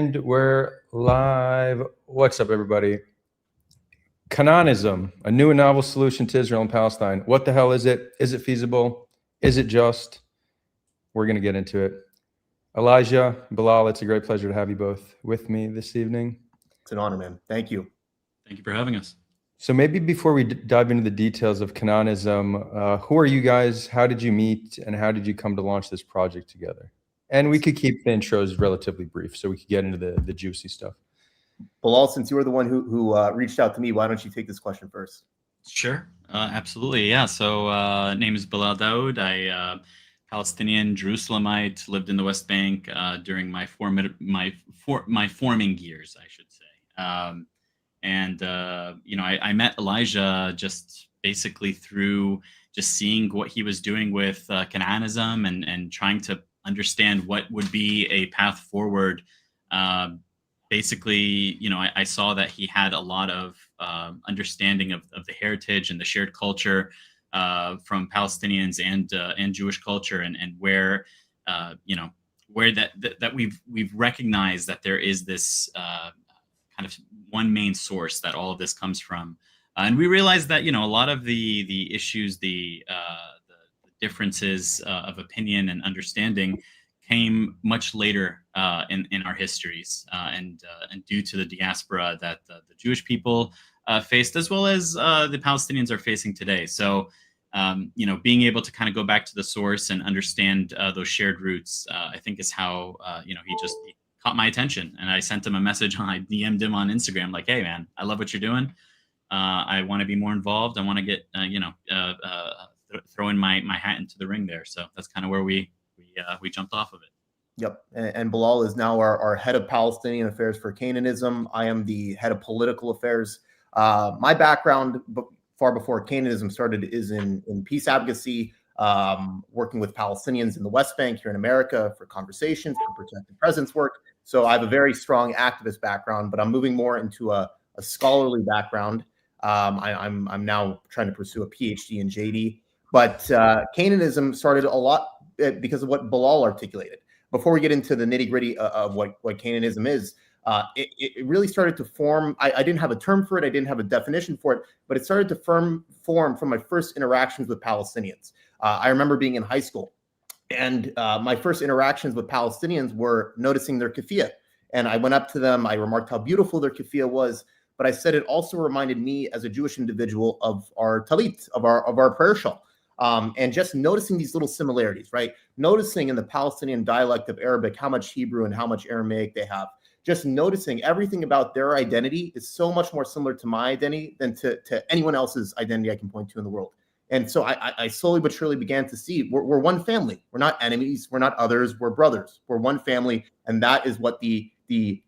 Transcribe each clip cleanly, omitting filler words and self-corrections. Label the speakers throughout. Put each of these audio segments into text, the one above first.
Speaker 1: And we're live. What's up, everybody? Canaanism, a new and novel solution to Israel and Palestine. What the hell is it? Is it feasible? Is it just? We're going to get into it. Elijah, Bilal, it's a great pleasure to have you both with me this evening.
Speaker 2: It's an honor, man. Thank you.
Speaker 3: Thank you for having us.
Speaker 1: So maybe before we dive into the details of Canaanism, who are you guys? How did you meet? And how did you come to launch this project together? And we could keep the intros relatively brief so we could get into the juicy stuff.
Speaker 2: Bilal, since you were the one who reached out to me, why don't you take this question first?
Speaker 3: Sure. Absolutely. Yeah. So name is Bilal Daoud. I Palestinian Jerusalemite, lived in the West Bank during my forming years, I should say. I met Elijah just basically through just seeing what he was doing with Canaanism and trying to understand what would be a path forward. I saw that he had a lot of understanding of the heritage and the shared culture from Palestinians and Jewish culture, and where we've recognized that there is this kind of one main source that all of this comes from, and we realized that a lot of the issues, the differences of opinion and understanding came much later in our histories, and due to the diaspora that the Jewish people faced, as well as the Palestinians are facing today. So, being able to kind of go back to the source and understand those shared roots, I think is how he caught my attention. And I sent him a message. I DM'd him on Instagram, like, "Hey, man, I love what you're doing. I want to be more involved. I want to get throw in my hat into the ring there." So that's kind of where we jumped off of it.
Speaker 2: Yep. And Bilal is now our head of Palestinian affairs for Canaanism. I am the head of political affairs. My background, far before Canaanism started, is in peace advocacy, working with Palestinians in the West Bank here in America for conversations, for protected presence work. So I have a very strong activist background, but I'm moving more into a scholarly background. I'm now trying to pursue a PhD in JD. But Canaanism started a lot because of what Bilal articulated. Before we get into the nitty-gritty of what Canaanism is, it really started to form. I didn't have a term for it. I didn't have a definition for it, but it started to form from my first interactions with Palestinians. I remember being in high school, and my first interactions with Palestinians were noticing their keffiyeh. And I went up to them. I remarked how beautiful their keffiyeh was, but I said it also reminded me as a Jewish individual of our talit, of our prayer shawl. And just noticing these little similarities, right? Noticing in the Palestinian dialect of Arabic how much Hebrew and how much Aramaic they have. Just noticing everything about their identity is so much more similar to my identity than to anyone else's identity I can point to in the world. And so I slowly but surely began to see we're one family. We're not enemies. We're not others. We're brothers. We're one family. And that is what the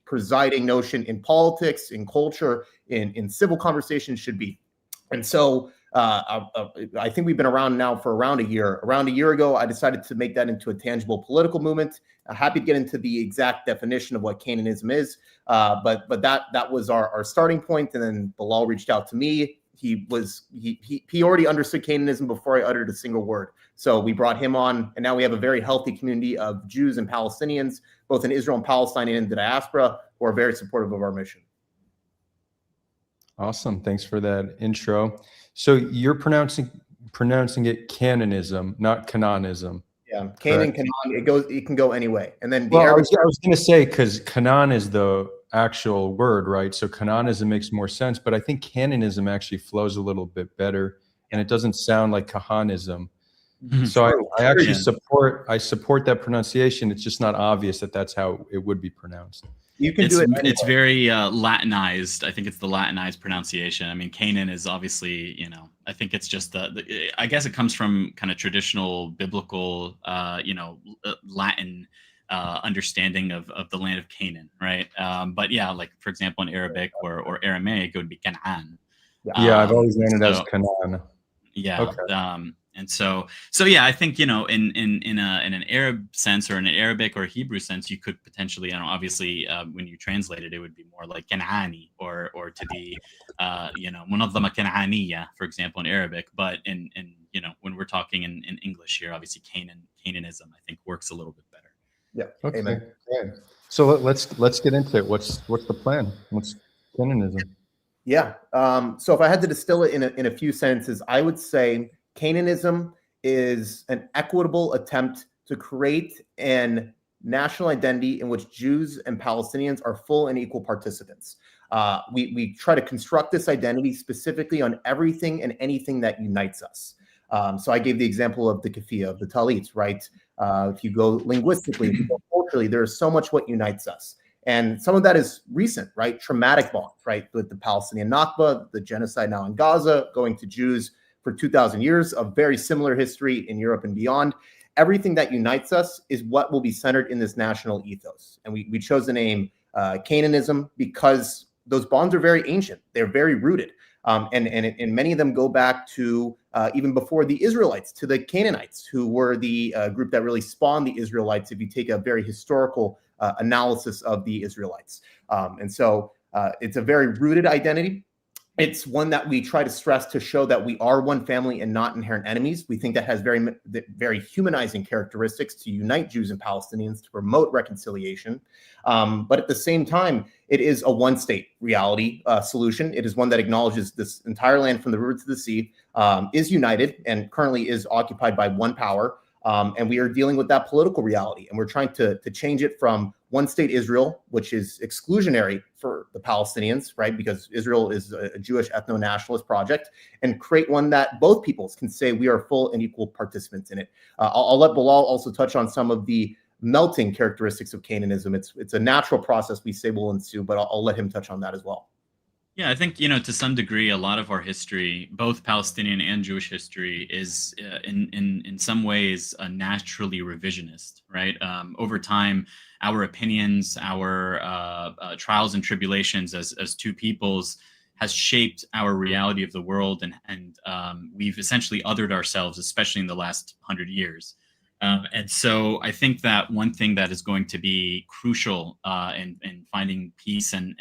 Speaker 2: presiding notion in politics, in culture, in civil conversation should be. And so I think we've been around now for around a year. Around a year ago, I decided to make that into a tangible political movement. Happy to get into the exact definition of what Canaanism is, but that was our starting point. And then Bilal reached out to me. He already understood Canaanism before I uttered a single word. So we brought him on, and now we have a very healthy community of Jews and Palestinians, both in Israel and Palestine and in the diaspora, who are very supportive of our mission.
Speaker 1: Awesome. Thanks for that intro. So you're pronouncing it Canaanism, not Canaanism.
Speaker 2: Yeah, Canaan, it can go any way. And then
Speaker 1: I was going to say, because Canaan is the actual word, right? So Canaanism makes more sense, but I think Canaanism actually flows a little bit better, and it doesn't sound like Kahanism. Mm-hmm. So I actually support that pronunciation. It's just not obvious that that's how it would be pronounced.
Speaker 2: You can do it anyway.
Speaker 3: It's very Latinized. I think it's the Latinized pronunciation. I mean, Canaan is obviously, I think it's just I guess it comes from kind of traditional biblical, Latin understanding of the land of Canaan, right? But yeah, like for example, in Arabic or Aramaic, it would be Canaan.
Speaker 1: Yeah, I've always known it as Canaan.
Speaker 3: Yeah. Okay. And so yeah, I think in an Arab sense or in an Arabic or Hebrew sense, you could potentially, obviously when you translate it, it would be more like Kanaani or to the Munazzama Kanaaniya, for example, in Arabic. But in when we're talking in English here, obviously Canaanism, I think, works a little bit better.
Speaker 2: Yeah.
Speaker 1: Okay,
Speaker 2: Amen.
Speaker 1: great. So let's get into it. What's the plan? What's Canaanism?
Speaker 2: Yeah. So if I had to distill it in a few sentences, I would say Canaanism is an equitable attempt to create an national identity in which Jews and Palestinians are full and equal participants. We try to construct this identity specifically on everything and anything that unites us. So I gave the example of the kafia, of the talit, right? If you go linguistically, if you go culturally, there's so much what unites us. And some of that is recent, right? Traumatic bonds, right? With the Palestinian Nakba, the genocide now in Gaza, going to Jews for 2,000 years of very similar history in Europe and beyond. Everything that unites us is what will be centered in this national ethos. And we chose the name Canaanism because those bonds are very ancient. They're very rooted. And many of them go back to even before the Israelites, to the Canaanites, who were the group that really spawned the Israelites, if you take a very historical analysis of the Israelites. And so it's a very rooted identity. It's one that we try to stress to show that we are one family and not inherent enemies. We think that has very humanizing characteristics to unite Jews and Palestinians, to promote reconciliation. But at the same time, it is a one-state reality solution. It is one that acknowledges this entire land from the river to the sea is united and currently is occupied by one power. And we are dealing with that political reality. And we're trying to change it from one state Israel, which is exclusionary for the Palestinians, right? Because Israel is a Jewish ethno-nationalist project, and create one that both peoples can say we are full and equal participants in it. I'll let Bilal also touch on some of the melting characteristics of Canaanism. It's a natural process we say will ensue, but I'll let him touch on that as well.
Speaker 3: Yeah, I think, you know, to some degree, a lot of our history, both Palestinian and Jewish history, is in some ways naturally revisionist, right? Over time, our opinions, our trials and tribulations as two peoples has shaped our reality of the world, and we've essentially othered ourselves, especially in the last 100 years. And so I think that one thing that is going to be crucial in finding peace and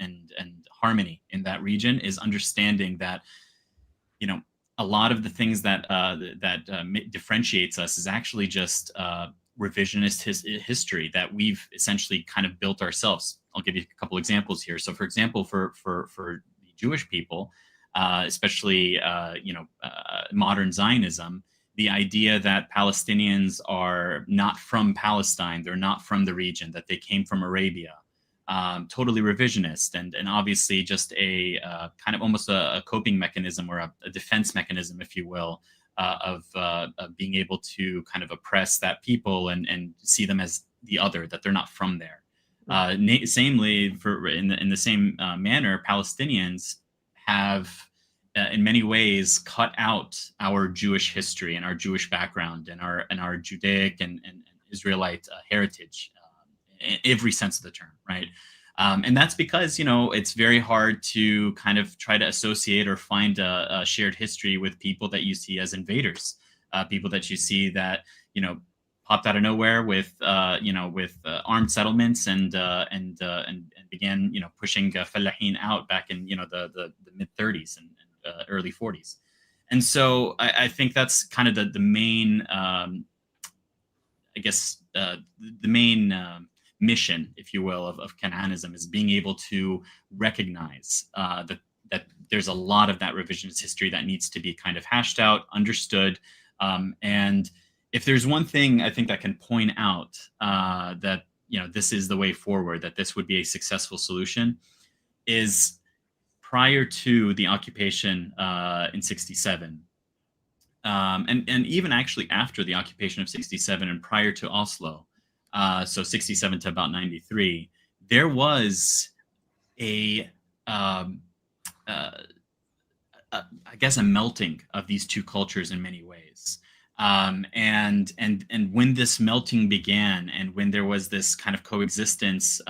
Speaker 3: harmony in that region is understanding that, you know, a lot of the things that differentiates us is actually just revisionist history that we've essentially kind of built ourselves. I'll give you a couple examples here. So, for example, for the Jewish people, especially modern Zionism, the idea that Palestinians are not from Palestine, they're not from the region, that they came from Arabia, totally revisionist, and obviously just a kind of almost a coping mechanism or a defense mechanism, if you will, of being able to kind of oppress that people and see them as the other, that they're not from there. Samely, in the same manner, Palestinians have in many ways cut out our Jewish history and our Jewish background and our Judaic and Israelite heritage in every sense of the term, right? And that's because, you know, it's very hard to kind of try to associate or find a shared history with people that you see as invaders, people that you see that, you know, popped out of nowhere with armed settlements and began, you know, pushing Fallahin out back in, you know, the mid 30s and early 40s. And so I think that's kind of the main, the main mission, if you will, of Canaanism is being able to recognize that there's a lot of that revisionist history that needs to be kind of hashed out, understood. And if there's one thing I think that can point out that, you know, this is the way forward, that this would be a successful solution, is prior to the occupation in 67, and even actually after the occupation of 67 and prior to Oslo, so 67 to about 93, there was I guess a melting of these two cultures in many ways. And when this melting began, and when there was this kind of coexistence,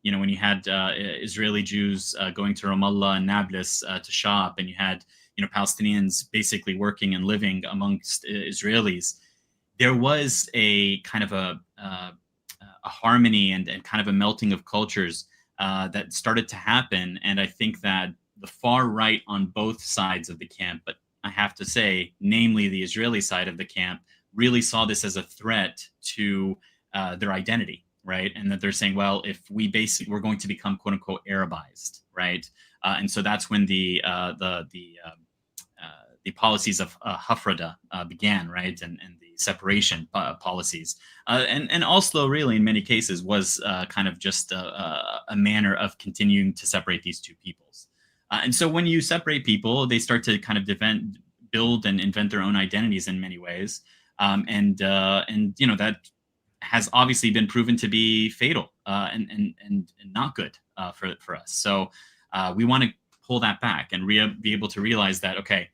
Speaker 3: you know, when you had Israeli Jews going to Ramallah and Nablus to shop, and you had, you know, Palestinians basically working and living amongst Israelis, there was a kind of a harmony and kind of a melting of cultures that started to happen. And I think that the far right on both sides of the camp, but I have to say, namely the Israeli side of the camp, really saw this as a threat to their identity right? And that they're saying, well, if we're going to become quote unquote Arabized, right? And so that's when the policies of Hafrada began, right? And the separation policies. And Oslo, really, in many cases, was kind of just a manner of continuing to separate these two peoples. And so when you separate people, they start to kind of build and invent their own identities in many ways. And that has obviously been proven to be fatal and not good for us. So we want to pull that back and be able to realize that, okay,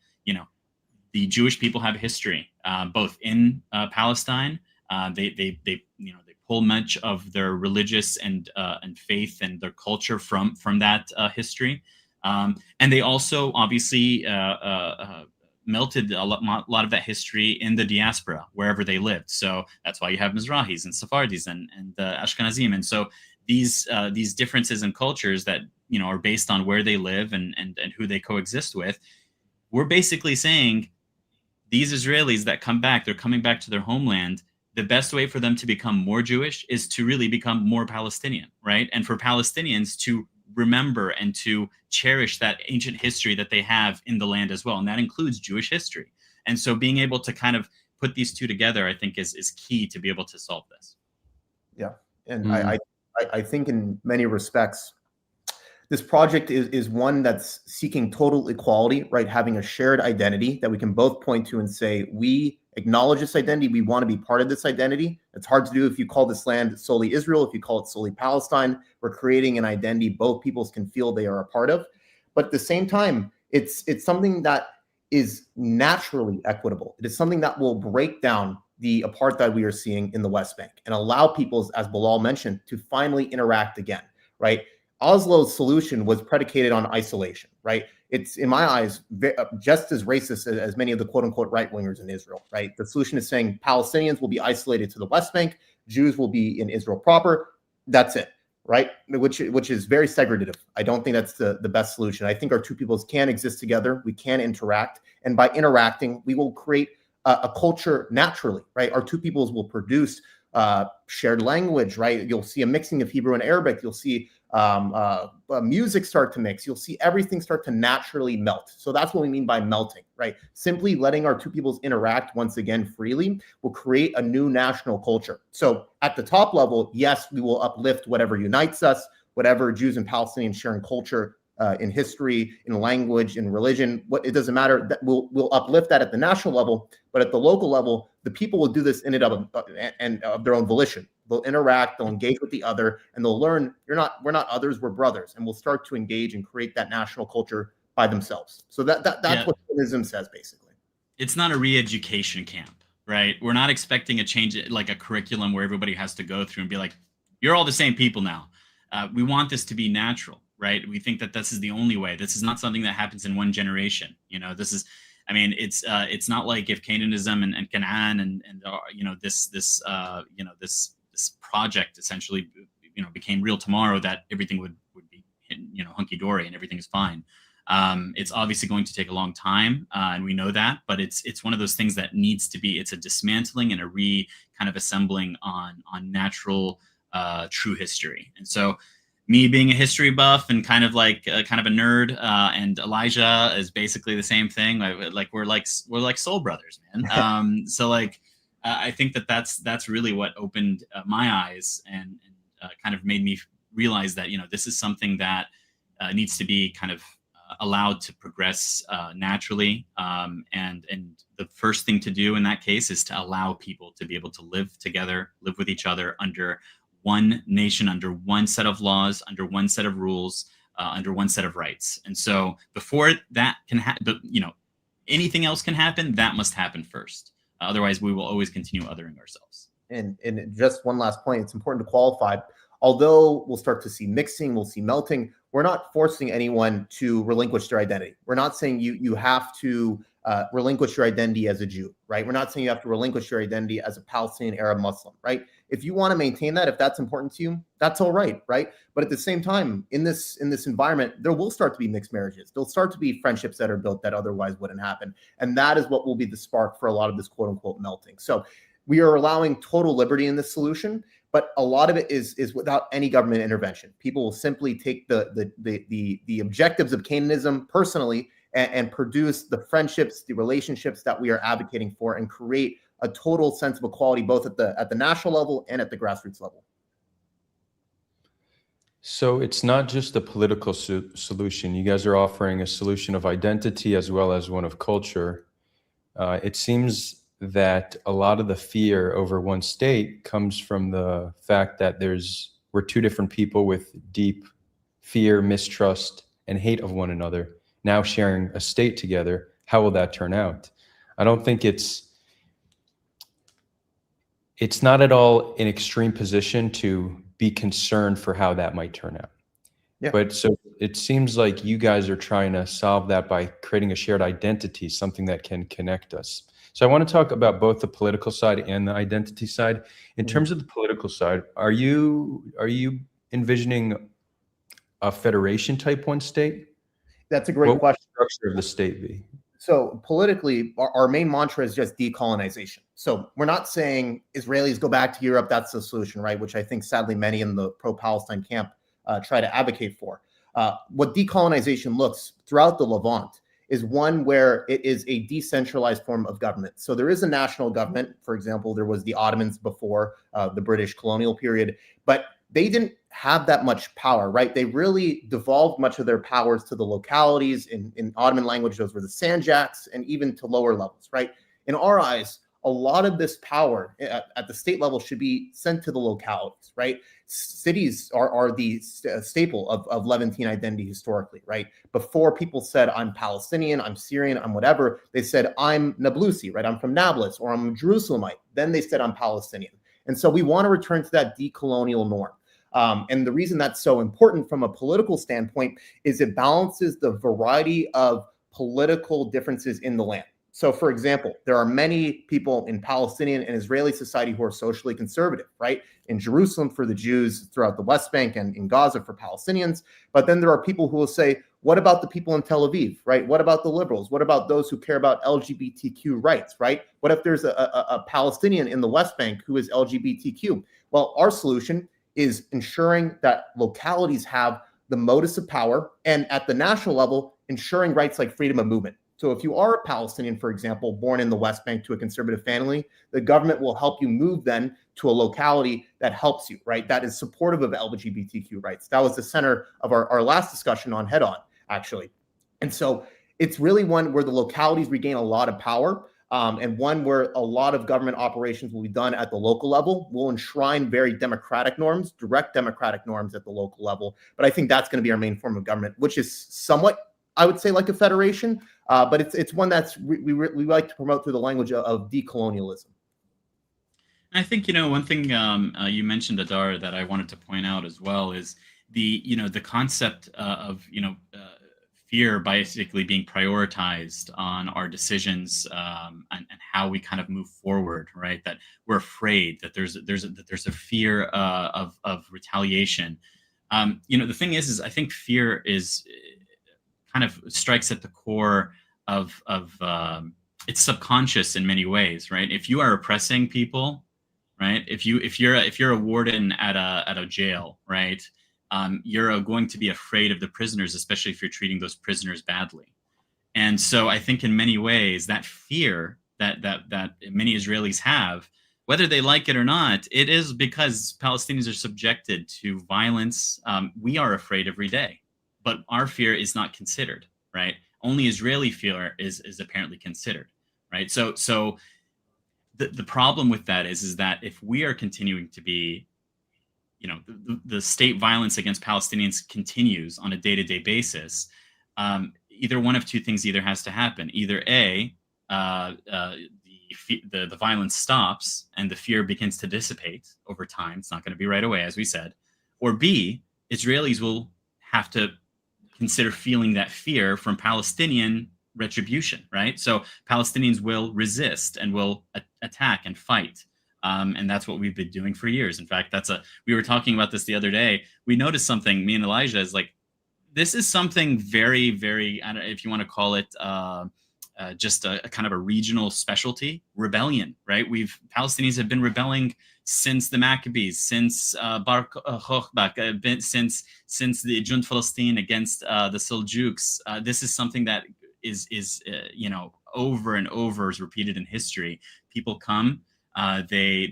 Speaker 3: the Jewish people have history, both in Palestine. They pull much of their religious and faith and their culture from that history, and they also obviously melted a lot of that history in the diaspora wherever they lived. So that's why you have Mizrahis and Sephardis and Ashkenazim, and so these differences in cultures that are based on where they live and who they coexist with. We're basically saying, these Israelis that come back, they're coming back to their homeland. The best way for them to become more Jewish is to really become more Palestinian, right? And for Palestinians to remember and to cherish that ancient history that they have in the land as well. And that includes Jewish history. And so being able to kind of put these two together, I think is key to be able to solve this.
Speaker 2: Yeah. And I think in many respects, this project is one that's seeking total equality, right? Having a shared identity that we can both point to and say, we acknowledge this identity. We want to be part of this identity. It's hard to do if you call this land solely Israel, if you call it solely Palestine. We're creating an identity both peoples can feel they are a part of. But at the same time, it's something that is naturally equitable. It is something that will break down the apartheid we are seeing in the West Bank and allow peoples, as Bilal mentioned, to finally interact again, right? Oslo's solution was predicated on isolation, right? It's, in my eyes, just as racist as many of the quote-unquote right-wingers in Israel, right? The solution is saying Palestinians will be isolated to the West Bank, Jews will be in Israel proper. That's it, right? Which is very segregative. I don't think that's the best solution. I think our two peoples can exist together. We can interact. And by interacting, we will create a culture naturally, right? Our two peoples will produce shared language, right? You'll see a mixing of Hebrew and Arabic. You'll see music start to mix. You'll see everything start to naturally melt. So that's what we mean by melting, right? Simply letting our two peoples interact once again freely will create a new national culture. So at the top level, yes, we will uplift whatever unites us, whatever Jews and Palestinians share in culture, in history, in language, in religion. It doesn't matter. That we'll uplift that at the national level, but at the local level, the people will do this in and of their own volition. They'll interact, they'll engage with the other, and they'll learn we're not others, we're brothers, and we'll start to engage and create that national culture by themselves. So that's what Canaanism says, basically.
Speaker 3: It's not a re-education camp, right? We're not expecting a change, like a curriculum where everybody has to go through and be like, you're all the same people now. We want this to be natural, right? We think that this is the only way. This is not something that happens in one generation. This is, I mean, it's not like if Canaanism and Canaan and this project essentially, became real tomorrow, that everything would be, hunky dory and everything is fine. It's obviously going to take a long time, and we know that, but it's one of those things that needs to be. It's a dismantling and a kind of assembling on natural, true history. And so, me being a history buff and kind of a nerd, and Elijah is basically the same thing. We're like soul brothers, man. So I think that's really what opened my eyes and kind of made me realize that this is something that needs to be kind of allowed to progress naturally. And the first thing to do in that case is to allow people to be able to live together, live with each other under one nation, under one set of laws, under one set of rules, under one set of rights. And so before that can happen, anything else can happen, that must happen first. Otherwise, we will always continue othering ourselves.
Speaker 2: And just one last point, it's important to qualify. Although we'll start to see mixing, we'll see melting, we're not forcing anyone to relinquish their identity. We're not saying you have to relinquish your identity as a Jew, right? We're not saying you have to relinquish your identity as a Palestinian Arab Muslim, right? If you want to maintain that, if that's important to you, that's all right, right? But at the same time, in this environment, there will start to be mixed marriages. There'll start to be friendships that are built that otherwise wouldn't happen. And that is what will be the spark for a lot of this quote unquote melting. So we are allowing total liberty in this solution, but a lot of it is without any government intervention. People will simply take the objectives of Canaanism personally and produce the friendships, the relationships that we are advocating for, and create a total sense of equality, both at the national level and at the grassroots level.
Speaker 1: So it's not just a political solution. You guys are offering a solution of identity as well as one of culture. It seems that a lot of the fear over one state comes from the fact that we're two different people with deep fear, mistrust, and hate of one another, now sharing a state together. How will that turn out? I don't think it's not at all an extreme position to be concerned for how that might turn out.
Speaker 2: Yeah.
Speaker 1: But so it seems like you guys are trying to solve that by creating a shared identity, something that can connect us. So I want to talk about both the political side and the identity side. In terms of the political side, are you envisioning a federation type one state?
Speaker 2: That's a great question.
Speaker 1: What would the structure of the state be?
Speaker 2: So politically, our main mantra is just decolonization. So we're not saying Israelis go back to Europe. That's the solution, right? Which I think sadly many in the pro-Palestine camp try to advocate for. What decolonization looks throughout the Levant is one where it is a decentralized form of government. So there is a national government. For example, there was the Ottomans before the British colonial period, but they didn't have that much power, right? They really devolved much of their powers to the localities. In Ottoman language, those were the sanjaks, and even to lower levels, right? In our eyes, a lot of this power at the state level should be sent to the localities, right? Cities are the staple of Levantine identity historically, right? Before people said, I'm Palestinian, I'm Syrian, I'm whatever, they said, I'm Nablusi, right? I'm from Nablus, or I'm a Jerusalemite. Then they said, I'm Palestinian. And so we want to return to that decolonial norm. And the reason that's so important from a political standpoint is it balances the variety of political differences in the land. So, for example, there are many people in Palestinian and Israeli society who are socially conservative, right? In Jerusalem for the Jews, throughout the West Bank, and in Gaza for Palestinians. But then there are people who will say, what about the people in Tel Aviv, right? What about the liberals? What about those who care about LGBTQ rights, right? What if there's a Palestinian in the West Bank who is LGBTQ? Well, our solution is ensuring that localities have the modus of power, and at the national level, ensuring rights like freedom of movement. So if you are a Palestinian, for example, born in the West Bank to a conservative family, the government will help you move then to a locality that helps you, right? That is supportive of LGBTQ rights. That was the center of our last discussion on Head On, actually. And so it's really one where the localities regain a lot of power, and one where a lot of government operations will be done at the local level. We'll enshrine very democratic norms, direct democratic norms at the local level. But I think that's going to be our main form of government, which is somewhat, I would say, like a federation, but it's one that's we like to promote through the language of decolonialism.
Speaker 3: I think, one thing you mentioned, Adar, that I wanted to point out as well is the concept of fear basically being prioritized on our decisions, and how we kind of move forward, right? That we're afraid that there's a fear of retaliation. The thing is I think fear is kind of strikes at the core of it's subconscious in many ways, right? If you are oppressing people, right? If you're a warden at a jail, right? You're going to be afraid of the prisoners, especially if you're treating those prisoners badly. And so I think in many ways that fear that many Israelis have, whether they like it or not, it is because Palestinians are subjected to violence. We are afraid every day, but our fear is not considered, right? Only Israeli fear is apparently considered, right? So the problem with that is that if we are continuing to be, the state violence against Palestinians continues on a day-to-day basis, either one of two things either has to happen. Either A, the violence stops and the fear begins to dissipate over time. It's not going to be right away, as we said. Or B, Israelis will have to consider feeling that fear from Palestinian retribution, right? So Palestinians will resist and will attack and fight. And that's what we've been doing for years. In fact, we were talking about this the other day. We noticed something, me and Elijah, is like, this is something very, very, I don't know if you want to call it just a kind of a regional specialty rebellion, right? Palestinians have been rebelling since the Maccabees, since Bar Kokhba, since the Jund Palestine against the Seljuks. This is something that is over and over is repeated in history. People come, they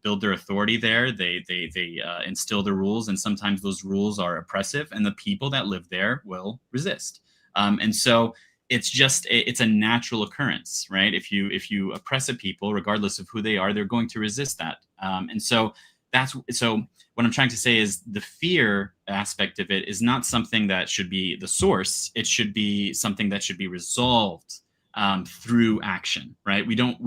Speaker 3: build their authority there. They instill their rules, and sometimes those rules are oppressive, and the people that live there will resist. And so it's a natural occurrence, right? If you oppress a people, regardless of who they are, they're going to resist that. And so what I'm trying to say is the fear aspect of it is not something that should be the source. It should be something that should be resolved through action, right? We don't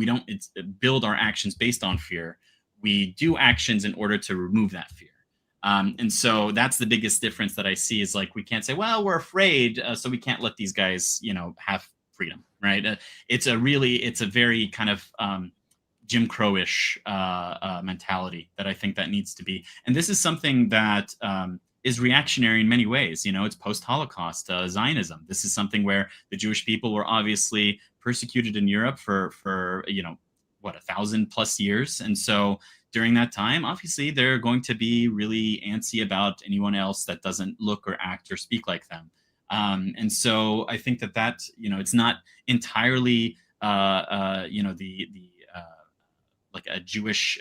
Speaker 3: build our actions based on fear. We do actions in order to remove that fear. And so that's the biggest difference that I see is like, we can't say, well, we're afraid, so we can't let these guys, have freedom, right? It's a very kind of Jim Crow-ish mentality that I think that needs to be. And this is something that is reactionary in many ways. It's post-Holocaust Zionism. This is something where the Jewish people were obviously persecuted in Europe for 1,000+ years. And so during that time, obviously, they're going to be really antsy about anyone else that doesn't look or act or speak like them. And so I think that it's not entirely, like a Jewish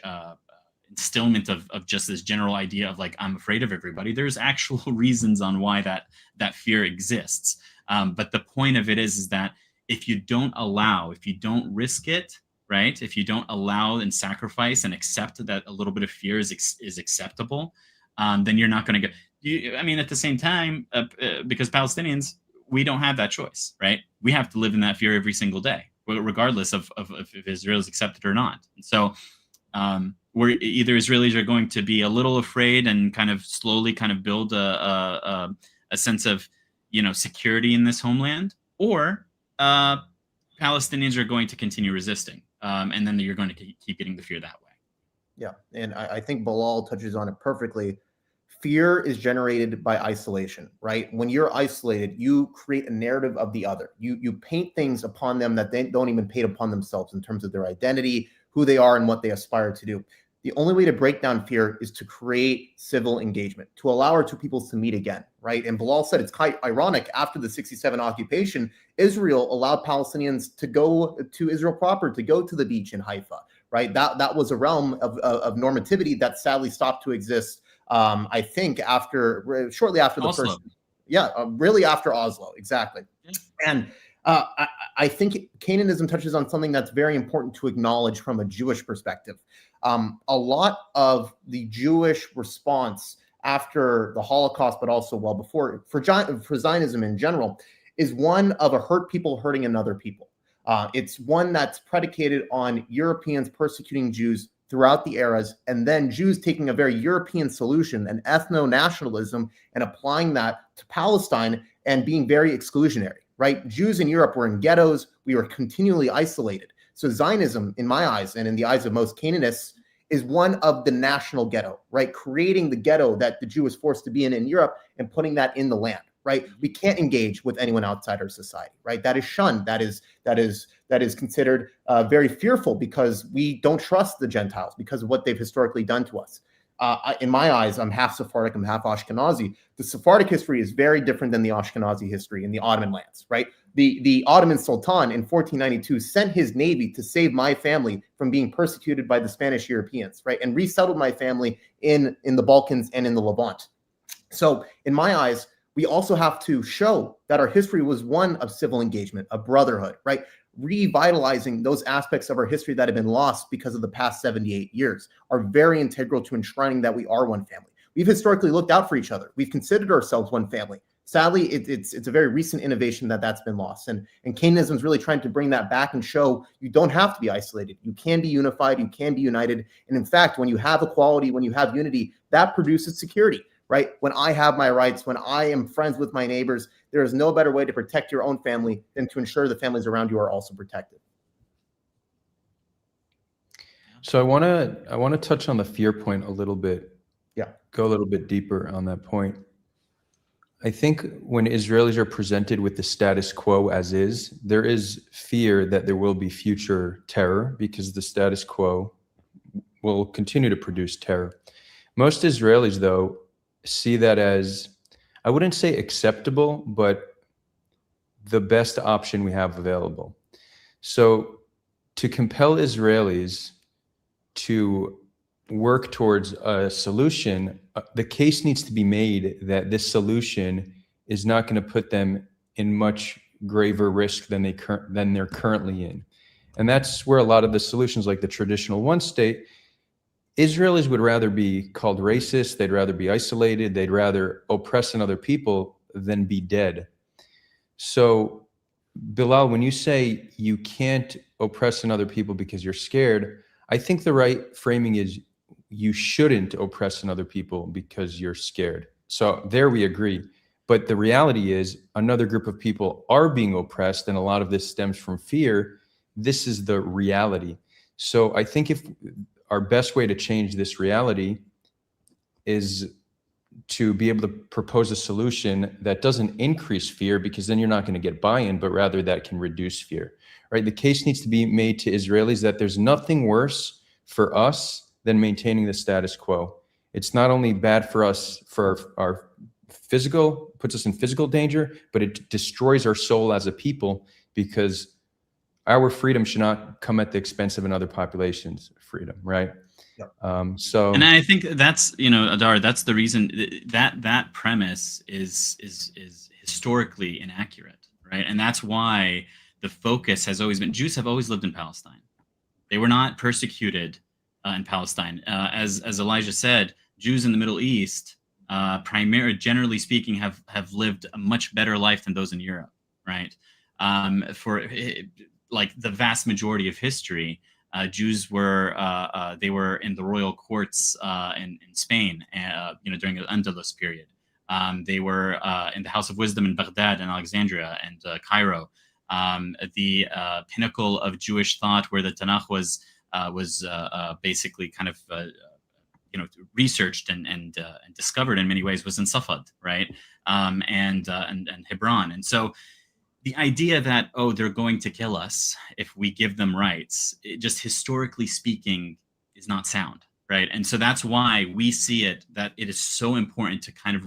Speaker 3: instillment of just this general idea of like, I'm afraid of everybody. There's actual reasons on why that fear exists. But the point of it is that if you don't risk it, right? If you don't allow and sacrifice and accept that a little bit of fear is acceptable, then you're not going to go. At the same time, because Palestinians, we don't have that choice, right? We have to live in that fear every single day, regardless of if Israel is accepted or not. And so we're either Israelis are going to be a little afraid and kind of slowly kind of build a sense of security in this homeland, or Palestinians are going to continue resisting. And then you're going to keep getting the fear that way.
Speaker 2: Yeah. And I think Bilal touches on it perfectly. Fear is generated by isolation, right? When you're isolated, you create a narrative of the other. You paint things upon them that they don't even paint upon themselves in terms of their identity, who they are, and what they aspire to do. The only way to break down fear is to create civil engagement, to allow our two peoples to meet again, right? And Bilal said it's quite ironic. After the 1967 occupation, Israel allowed Palestinians to go to Israel proper, to go to the beach in Haifa, right? That was a realm of normativity that sadly stopped to exist, I think, shortly after the
Speaker 3: Oslo.
Speaker 2: Really after Oslo, exactly.
Speaker 3: Yeah.
Speaker 2: And I think Canaanism touches on something that's very important to acknowledge from a Jewish perspective. A lot of the Jewish response after the Holocaust, but also well before, for Zionism in general, is one of a hurt people hurting another people. It's one that's predicated on Europeans persecuting Jews throughout the eras, and then Jews taking a very European solution, an ethno-nationalism, and applying that to Palestine and being very exclusionary, right? Jews in Europe were in ghettos. We were continually isolated. So Zionism, in my eyes and in the eyes of most Canaanists, is one of the national ghetto, right? Creating the ghetto that the Jew was forced to be in Europe and putting that in the land, right? We can't engage with anyone outside our society, right? That is shunned. That is considered very fearful because we don't trust the Gentiles because of what they've historically done to us. In my eyes, I'm half Sephardic, I'm half Ashkenazi. The Sephardic history is very different than the Ashkenazi history in the Ottoman lands, right? The Ottoman Sultan in 1492 sent his navy to save my family from being persecuted by the Spanish Europeans, right? And resettled my family in the Balkans and in the Levant. So in my eyes, we also have to show that our history was one of civil engagement, of brotherhood, right? Revitalizing those aspects of our history that have been lost because of the past 78 years are very integral to enshrining that we are one family. We've historically looked out for each other. We've considered ourselves one family. Sadly, it's a very recent innovation that's been lost. And Canaanism is really trying to bring that back and show you don't have to be isolated. You can be unified. You can be united. And in fact, when you have equality, when you have unity, that produces security, right? When I have my rights, when I am friends with my neighbors, there is no better way to protect your own family than to ensure the families around you are also protected.
Speaker 1: So I want to touch on the fear point a little bit.
Speaker 2: Yeah.
Speaker 1: Go a little bit deeper on that point. I think when Israelis are presented with the status quo as is, there is fear that there will be future terror because the status quo will continue to produce terror. Most Israelis, though, see that as, I wouldn't say acceptable, but the best option we have available. So to compel Israelis to work towards a solution, the case needs to be made that this solution is not going to put them in much graver risk than they're currently in. And that's where a lot of the solutions, like the traditional one state, Israelis would rather be called racist, they'd rather be isolated, they'd rather oppress another people than be dead. So, Bilal, when you say you can't oppress another people because you're scared, I think the right framing is you shouldn't oppress another people because you're scared. So there we agree. But the reality is another group of people are being oppressed, and a lot of this stems from fear. This is the reality. So I think if our best way to change this reality is to be able to propose a solution that doesn't increase fear, because then you're not going to get buy-in, but rather that can reduce fear, right? The case needs to be made to Israelis that there's nothing worse for us than maintaining the status quo. It's not only bad for us, for our physical, puts us in physical danger, but it destroys our soul as a people, because our freedom should not come at the expense of another population's freedom, right? So,
Speaker 3: and I think that's, Adar, that's the reason that premise is historically inaccurate, right? And that's why the focus has always been, Jews have always lived in Palestine. They were not persecuted in Palestine. As Elijah said, Jews in the Middle East, generally speaking, have lived a much better life than those in Europe, right? For like the vast majority of history, Jews were they were in the royal courts in Spain, during the Andalus period. They were in the House of Wisdom in Baghdad and Alexandria and Cairo. The pinnacle of Jewish thought, where the Tanakh was basically kind of researched and discovered in many ways, was in Safad, right? And Hebron. And so the idea that, oh, they're going to kill us if we give them rights, just historically speaking, is not sound, right? And so that's why we see it, that it is so important to kind of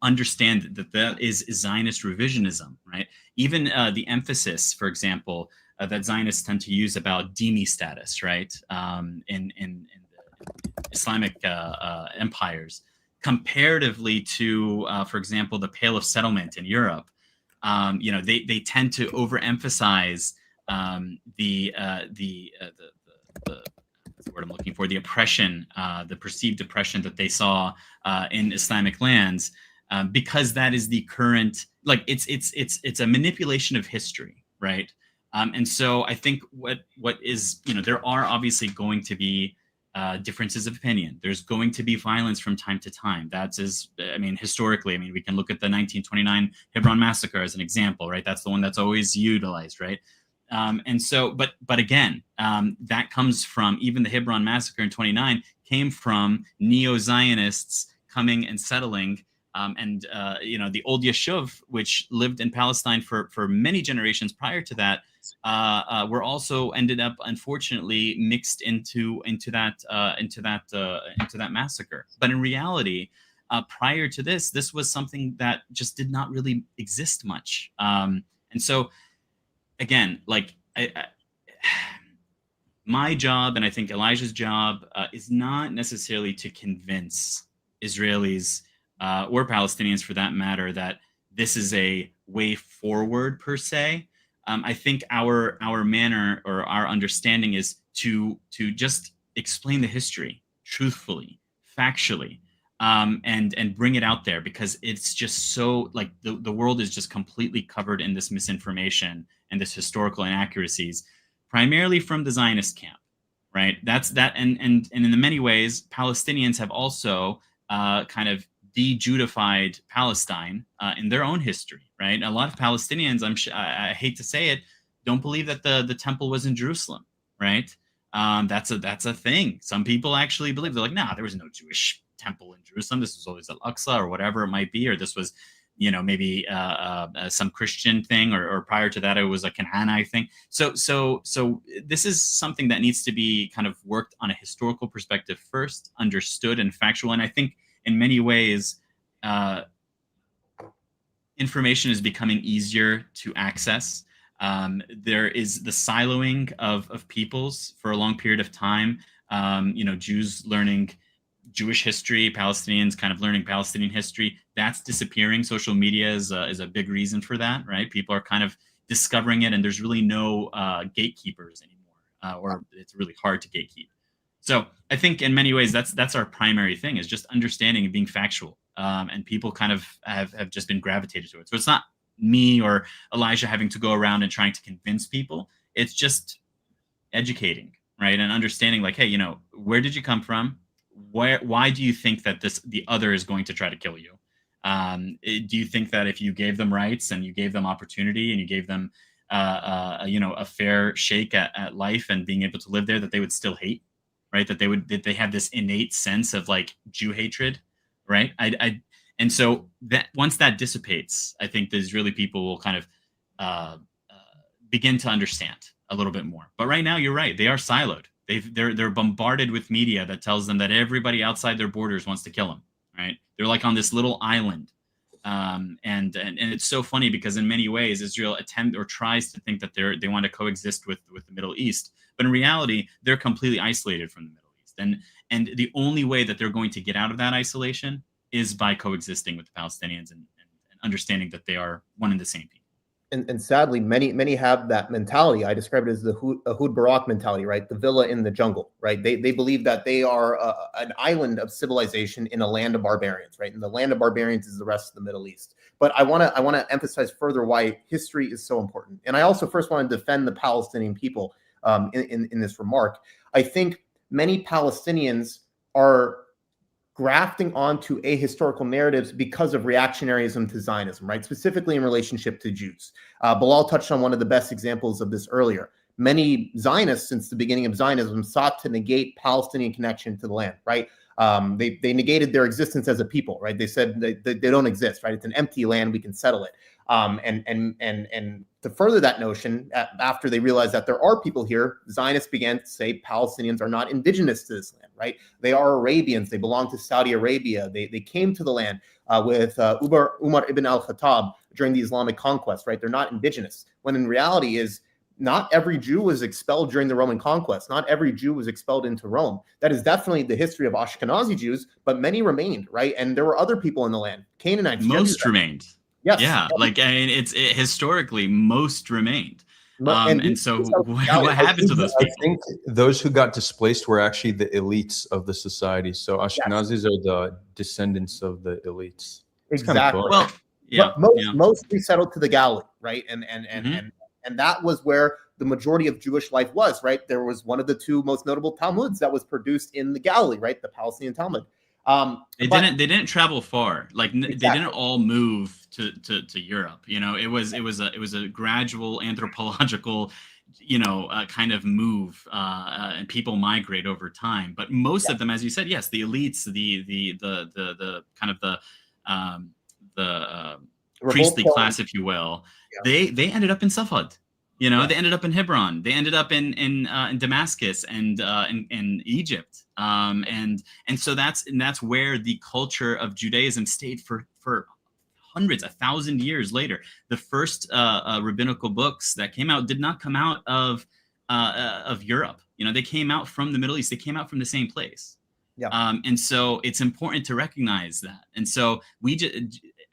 Speaker 3: understand that is Zionist revisionism, right? Even the emphasis, for example, that Zionists tend to use about dhimmi status, right? In Islamic empires, comparatively to, for example, the Pale of Settlement in Europe. They tend to overemphasize the word I'm looking for, the oppression, the perceived oppression that they saw in Islamic lands, because that is the current, like it's a manipulation of history, right? And so I think what is, there are obviously going to be differences of opinion. There's going to be violence from time to time. Historically, we can look at the 1929 Hebron massacre as an example, right? That's the one that's always utilized, right? And so, but again, that comes from, even the Hebron massacre in 29 came from neo-Zionists coming and settling, the old Yeshuv, which lived in Palestine for many generations prior to that, were also ended up, unfortunately, mixed into that massacre. But in reality, prior to this was something that just did not really exist much. And so, again, like my job, and I think Elijah's job, is not necessarily to convince Israelis or Palestinians, for that matter, that this is a way forward per se. I think our manner, or our understanding, is to just explain the history truthfully, factually, and bring it out there, because it's just so, like, the world is just completely covered in this misinformation and this historical inaccuracies, primarily from the Zionist camp, right? That's that, and in the many ways, Palestinians have also kind of de-Judified Palestine in their own history, right? A lot of Palestinians, I hate to say it, don't believe that the temple was in Jerusalem, right? That's a thing. Some people actually believe, they're like, nah, there was no Jewish temple in Jerusalem. This was always Al-Aqsa, or whatever it might be, or this was maybe some Christian thing, or prior to that, it was a Canaanite thing. So this is something that needs to be kind of worked on a historical perspective first, understood and factual. And I think in many ways, information is becoming easier to access. There is the siloing of peoples for a long period of time. Jews learning Jewish history, Palestinians kind of learning Palestinian history. That's disappearing. Social media is a big reason for that, right? People are kind of discovering it, and there's really no gatekeepers anymore, or it's really hard to gatekeep. So I think in many ways that's our primary thing, is just understanding and being factual. And people kind of have just been gravitated to it. So it's not me or Elijah having to go around and trying to convince people. It's just educating, right? And understanding, like, hey, where did you come from? Why do you think that the other is going to try to kill you? Do you think that if you gave them rights and you gave them opportunity and you gave them a fair shake at life and being able to live there, that they would still hate, right? That they have this innate sense of like Jew hatred, right? And so that once that dissipates, I think the Israeli people will kind of begin to understand a little bit more. But right now, you're right; they are siloed. They're bombarded with media that tells them that everybody outside their borders wants to kill them, right? They're like on this little island, and it's so funny because in many ways Israel tries to think that they want to coexist with the Middle East, but in reality they're completely isolated from the Middle East, and the only way that they're going to get out of that isolation is by coexisting with the Palestinians and understanding that they are one and the same people.
Speaker 2: And sadly, many have that mentality. I describe it as the Ehud Barak mentality, right? The villa in the jungle, right? They believe that they are an island of civilization in a land of barbarians, right? And the land of barbarians is the rest of the Middle East. But I want to emphasize further why history is so important. And I also first want to defend the Palestinian people in this remark. I think many Palestinians are grafting onto ahistorical narratives because of reactionaryism to Zionism, right? Specifically in relationship to Jews. Bilal touched on one of the best examples of this earlier. Many Zionists, since the beginning of Zionism, sought to negate Palestinian connection to the land, right? They negated their existence as a people, right? They said they don't exist, right? It's an empty land, we can settle it. And to further that notion, after they realized that there are people here, Zionists began to say Palestinians are not indigenous to this land, right? They are Arabians. They belong to Saudi Arabia. They came to the land with Umar ibn al-Khattab during the Islamic conquest, right? They're not indigenous, when in reality is not every Jew was expelled during the Roman conquest. Not every Jew was expelled into Rome. That is definitely the history of Ashkenazi Jews, but many remained, right? And there were other people in the land. Canaanites.
Speaker 3: Most remained.
Speaker 2: Yes.
Speaker 3: Yeah, historically most remained. And so what happened to those people?
Speaker 1: I think those who got displaced were actually the elites of the society. So Ashkenazis are the descendants of the elites.
Speaker 2: Exactly.
Speaker 1: Cool.
Speaker 3: Well, yeah,
Speaker 2: mostly settled to the Galilee, right? And that was where the majority of Jewish life was, right? There was one of the two most notable Talmuds that was produced in the Galilee, right? The Palestinian Talmud.
Speaker 3: They didn't travel far. Like exactly. They didn't all move to Europe. It was a gradual anthropological, kind of move, and people migrate over time. But most of them, as you said, yes, the elites, the kind of the priestly class, if you will, they ended up in Safad. They ended up in Hebron. They ended up in Damascus and in Egypt. And so that's where the culture of Judaism stayed for hundreds, 1,000 years later. The first rabbinical books that came out did not come out of Europe. They came out from the Middle East. They came out from the same place. Yeah. And so it's important to recognize that. And so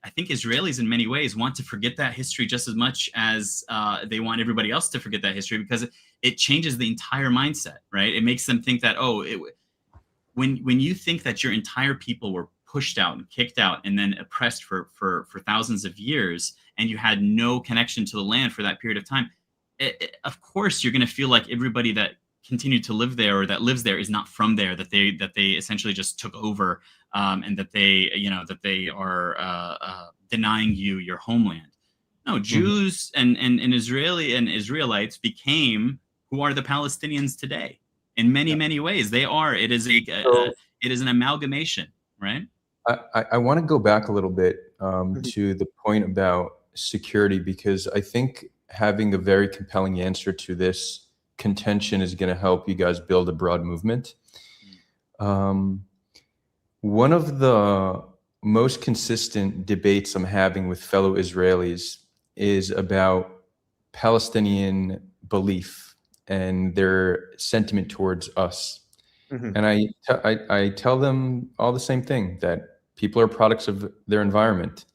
Speaker 3: I think Israelis in many ways want to forget that history just as much as they want everybody else to forget that history, because it changes the entire mindset, right? It makes them think that, when you think that your entire people were pushed out and kicked out and then oppressed for thousands of years, and you had no connection to the land for that period of time, of course you're going to feel like everybody that continued to live there or that lives there is not from there, that they essentially just took over, and that they are denying you your homeland. No, Jews and Israelites became who are the Palestinians today in many ways. They are. It is an amalgamation, right?
Speaker 1: I want to go back a little bit. to the point about security, because I think having a very compelling answer to this contention is going to help you guys build a broad movement. One of the most consistent debates I'm having with fellow Israelis is about Palestinian belief and their sentiment towards us. And I tell them all the same thing, that people are products of their environment.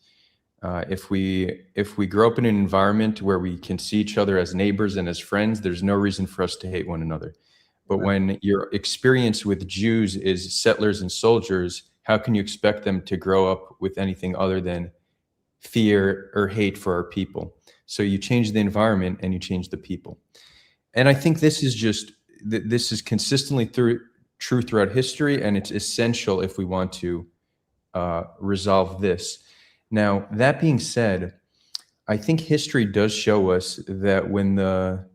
Speaker 1: If we grow up in an environment where we can see each other as neighbors and as friends, there's no reason for us to hate one another. But when your experience with Jews is settlers and soldiers, how can you expect them to grow up with anything other than fear or hate for our people? So you change the environment and you change the people. And I think this is consistently true throughout history, and it's essential if we want to resolve this. Now, that being said, I think history does show us that when the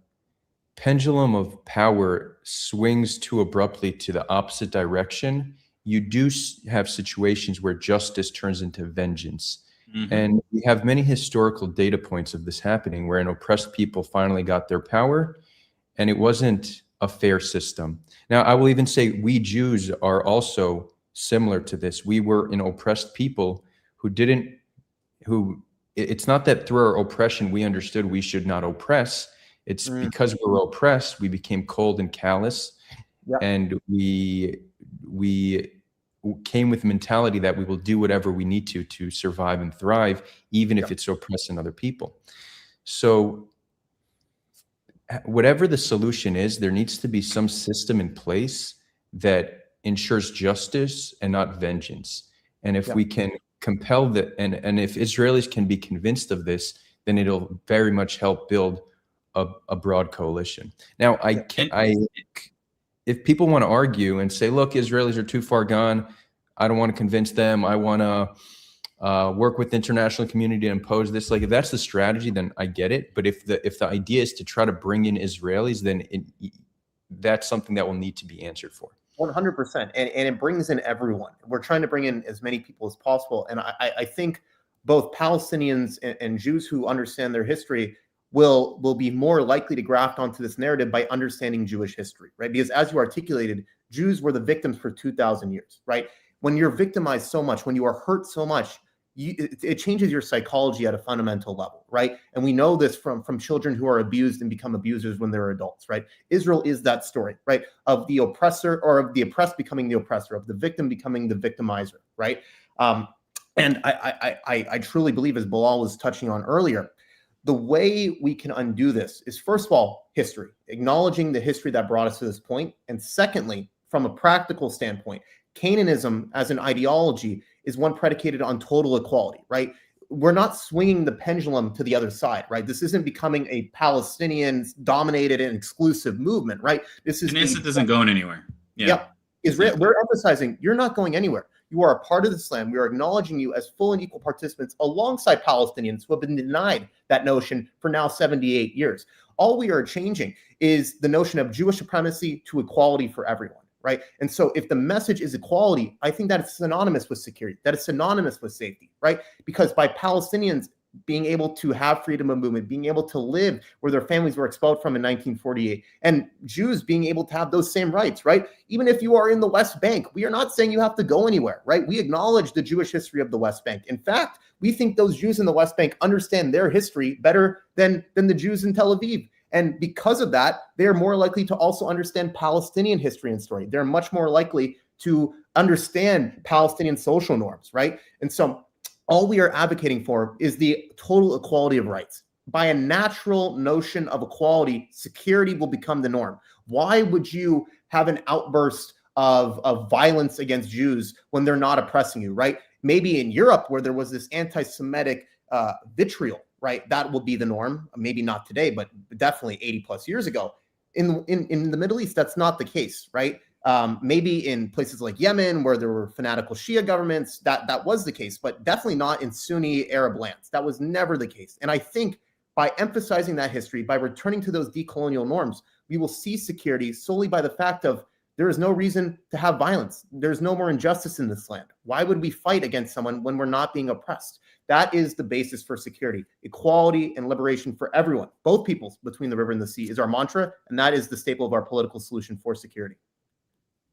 Speaker 1: pendulum of power swings too abruptly to the opposite direction, you do have situations where justice turns into vengeance. And we have many historical data points of this happening, where an oppressed people finally got their power, and it wasn't a fair system. Now, I will even say we Jews are also similar to this. We were an oppressed people it's not that through our oppression we understood we should not oppress. It's because we were oppressed, we became cold and callous, and we came with the mentality that we will do whatever we need to survive and thrive, even if it's oppressing other people. So whatever the solution is, there needs to be some system in place that ensures justice and not vengeance. And if we can compel that, and if Israelis can be convinced of this, then it'll very much help build a broad coalition. Now, if people want to argue and say, look, Israelis are too far gone, I don't want to convince them, I want to work with the international community to impose this, like if that's the strategy, then I get it. But if the idea is to try to bring in Israelis, then that's something that will need to be answered for.
Speaker 2: 100%. And it brings in everyone. We're trying to bring in as many people as possible. And I think both Palestinians and Jews who understand their history will be more likely to graft onto this narrative by understanding Jewish history, right? Because as you articulated, Jews were the victims for 2,000 years, right? When you're victimized so much, when you are hurt so much, it changes your psychology at a fundamental level, right? And we know this from children who are abused and become abusers when they're adults, right? Israel is that story, right? Of the oppressor, or of the oppressed becoming the oppressor, of the victim becoming the victimizer, right? And I truly believe, as Bilal was touching on earlier, the way we can undo this is, first of all, history, acknowledging the history that brought us to this point. And secondly, from a practical standpoint, Canaanism as an ideology is one predicated on total equality, right? We're not swinging the pendulum to the other side, right? This isn't becoming a Palestinian-dominated and exclusive movement, right? This is
Speaker 3: Knesset isn't going anywhere.
Speaker 2: Israel, we're emphasizing you're not going anywhere. You are a part of this land. We are acknowledging you as full and equal participants alongside Palestinians who have been denied that notion for now 78 years. All we are changing is the notion of Jewish supremacy to equality for everyone, right? And so if the message is equality, I think that it's synonymous with security, that it's synonymous with safety, right? Because by Palestinians being able to have freedom of movement, being able to live where their families were expelled from in 1948, and Jews being able to have those same rights, right? Even if you are in the West Bank, we are not saying you have to go anywhere, right? We acknowledge the Jewish history of the West Bank. In fact, we think those Jews in the West Bank understand their history better than the Jews in Tel Aviv. And because of that, they're more likely to also understand Palestinian history and story. They're much more likely to understand Palestinian social norms, right? And so all we are advocating for is the total equality of rights. By a natural notion of equality, security will become the norm. Why would you have an outburst of violence against Jews when they're not oppressing you, right? Maybe in Europe, where there was this anti-Semitic vitriol, right? That will be the norm. Maybe not today, but definitely 80 plus years ago. In the Middle East, that's not the case, right? Maybe in places like Yemen, where there were fanatical Shia governments, that was the case, but definitely not in Sunni Arab lands. That was never the case. And I think by emphasizing that history, by returning to those decolonial norms, we will see security solely by the fact of there is no reason to have violence. There's no more injustice in this land. Why would we fight against someone when we're not being oppressed? That is the basis for security. Equality and liberation for everyone, both peoples between the river and the sea, is our mantra, and that is the staple of our political solution for security.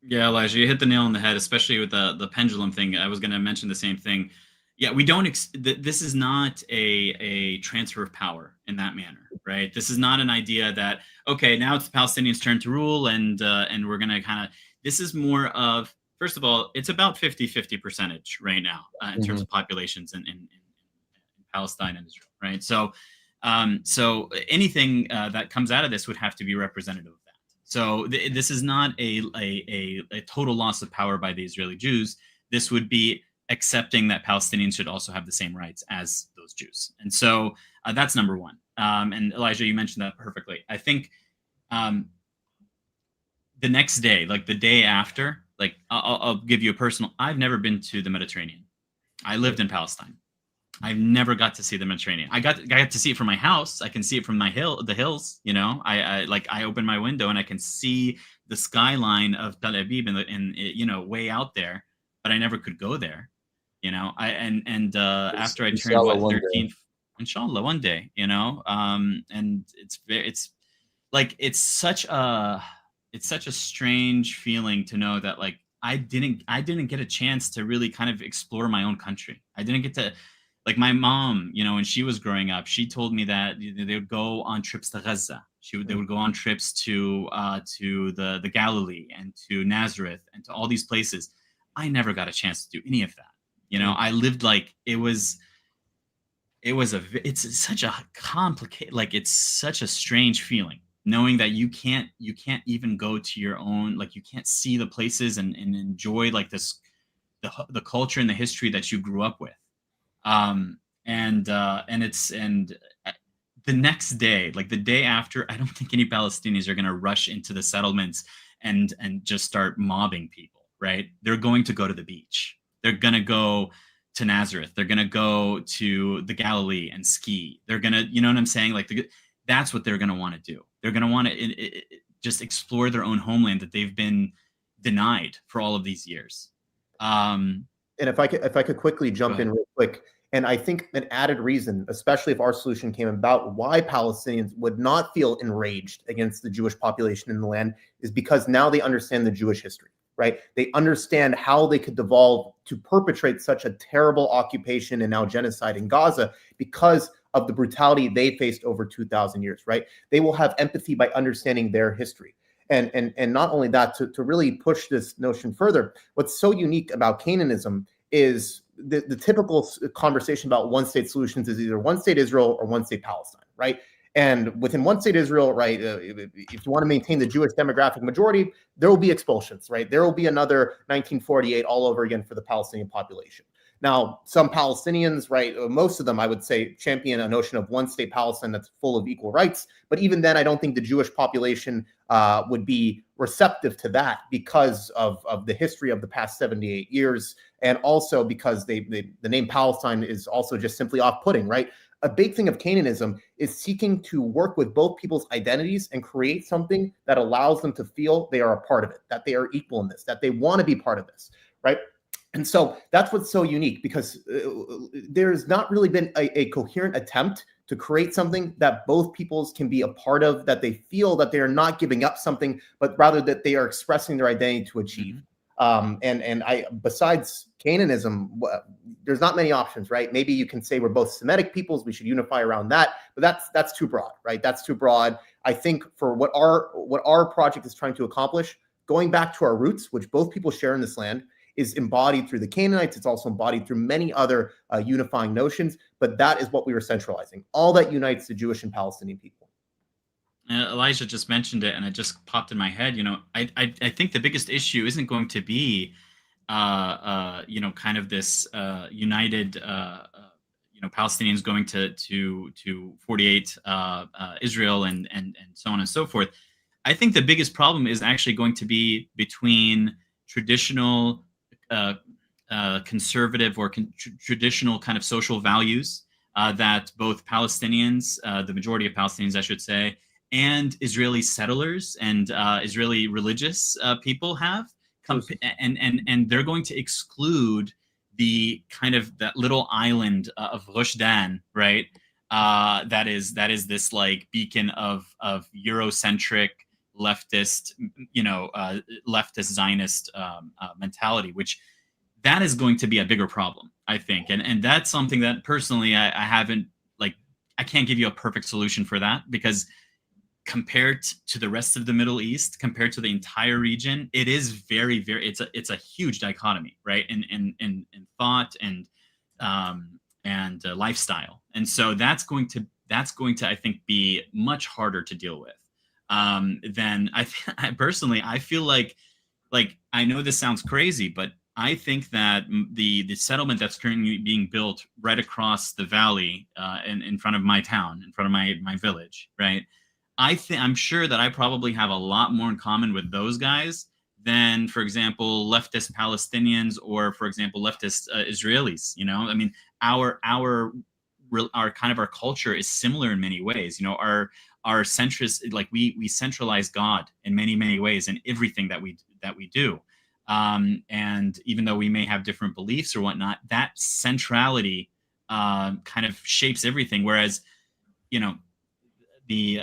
Speaker 3: Yeah, Elijah, you hit the nail on the head, especially with the pendulum thing. I was going to mention the same thing. Yeah, we don't. This is not a transfer of power in that manner, right? This is not an idea that, okay, now it's the Palestinians' turn to rule, and we're going to kind of. This is more of, first of all, it's about 50-50 percentage right now in terms of populations in Palestine and Israel, right? So, so anything that comes out of this would have to be representative of that. So this is not a total loss of power by the Israeli Jews. This would be accepting that Palestinians should also have the same rights as those Jews. And so that's number one. And Elijah, you mentioned that perfectly. I think the next day, like the day after, like I'll give you a personal, I've never been to the Mediterranean. I lived in Palestine. I've never got to see the Mediterranean. I got to see it from my house. I can see it from the hills. You know, I open my window and I can see the skyline of Tel Aviv and you know, way out there. But I never could go there. You know, after I turned 13, inshallah, one day. You know, and it's like it's such a strange feeling to know that like I didn't get a chance to really kind of explore my own country. I didn't get to. Like my mom, you know, when she was growing up, she told me that they would go on trips to Gaza. They would go on trips to the Galilee and to Nazareth and to all these places. I never got a chance to do any of that. You know, I lived like it's such a complicated, like it's such a strange feeling knowing that you can't even go to your own, like you can't see the places and enjoy like the culture and the history that you grew up with. And the next day, like the day after, I don't think any Palestinians are going to rush into the settlements and just start mobbing people, right? They're going to go to the beach. They're going to go to Nazareth. They're going to go to the Galilee and ski. They're going to, you know what I'm saying? Like that's what they're going to want to do. They're going to want to just explore their own homeland that they've been denied for all of these years.
Speaker 2: And if I could quickly jump in real quick, and I think an added reason, especially if our solution came about, why Palestinians would not feel enraged against the Jewish population in the land is because now they understand the Jewish history, right? They understand how they could devolve to perpetrate such a terrible occupation and now genocide in Gaza because of the brutality they faced over 2,000 years, right? They will have empathy by understanding their history. And not only that, to really push this notion further, what's so unique about Canaanism is the typical conversation about one-state solutions is either one-state Israel or one-state Palestine, right? And within one-state Israel, right, if you want to maintain the Jewish demographic majority, there will be expulsions, right? There will be another 1948 all over again for the Palestinian population. Now, some Palestinians, right, most of them, I would say, champion a notion of one-state Palestine that's full of equal rights. But even then, I don't think the Jewish population would be receptive to that because of the history of the past 78 years. And also because the name Palestine is also just simply off-putting, right? A big thing of Canaanism is seeking to work with both people's identities and create something that allows them to feel they are a part of it, that they are equal in this, that they want to be part of this, right? And so that's what's so unique, because there's not really been a coherent attempt to create something that both peoples can be a part of, that they feel that they are not giving up something, but rather that they are expressing their identity to achieve. And I, besides Canaanism, there's not many options, right? Maybe you can say we're both Semitic peoples, we should unify around that, but that's too broad, right? That's too broad. I think for what our project is trying to accomplish, going back to our roots, which both people share in this land, is embodied through the Canaanites. It's also embodied through many other unifying notions, but that is what we were centralizing. All that unites the Jewish and Palestinian people.
Speaker 3: Elijah just mentioned it, and it just popped in my head. You know, I think the biggest issue isn't going to be, you know, kind of this united, you know, Palestinians going to 48 Israel and so on and so forth. I think the biggest problem is actually going to be between traditional conservative or traditional kind of social values that both Palestinians, the majority of Palestinians, I should say, and Israeli settlers and Israeli religious people have, and they're going to exclude the kind of that little island of Rosh Dan, right? That is this like beacon of Eurocentric leftist, leftist Zionist mentality, which that is going to be a bigger problem, I think, and that's something that personally I haven't like. I can't give you a perfect solution for that, because compared to the rest of the Middle East, compared to the entire region, it is very, very. It's a huge dichotomy, right? In thought and lifestyle, and so that's going to I think be much harder to deal with than I personally. I feel like I know this sounds crazy, but I think that the settlement that's currently being built right across the valley in front of my town, in front of my village, right? I'm sure that I probably have a lot more in common with those guys than, for example, leftist Palestinians or, for example, leftist Israelis. I mean, our kind of our culture is similar in many ways. Our centrist, like we centralize God in many ways in everything that we do. And even though we may have different beliefs or whatnot, that centrality kind of shapes everything. Whereas, the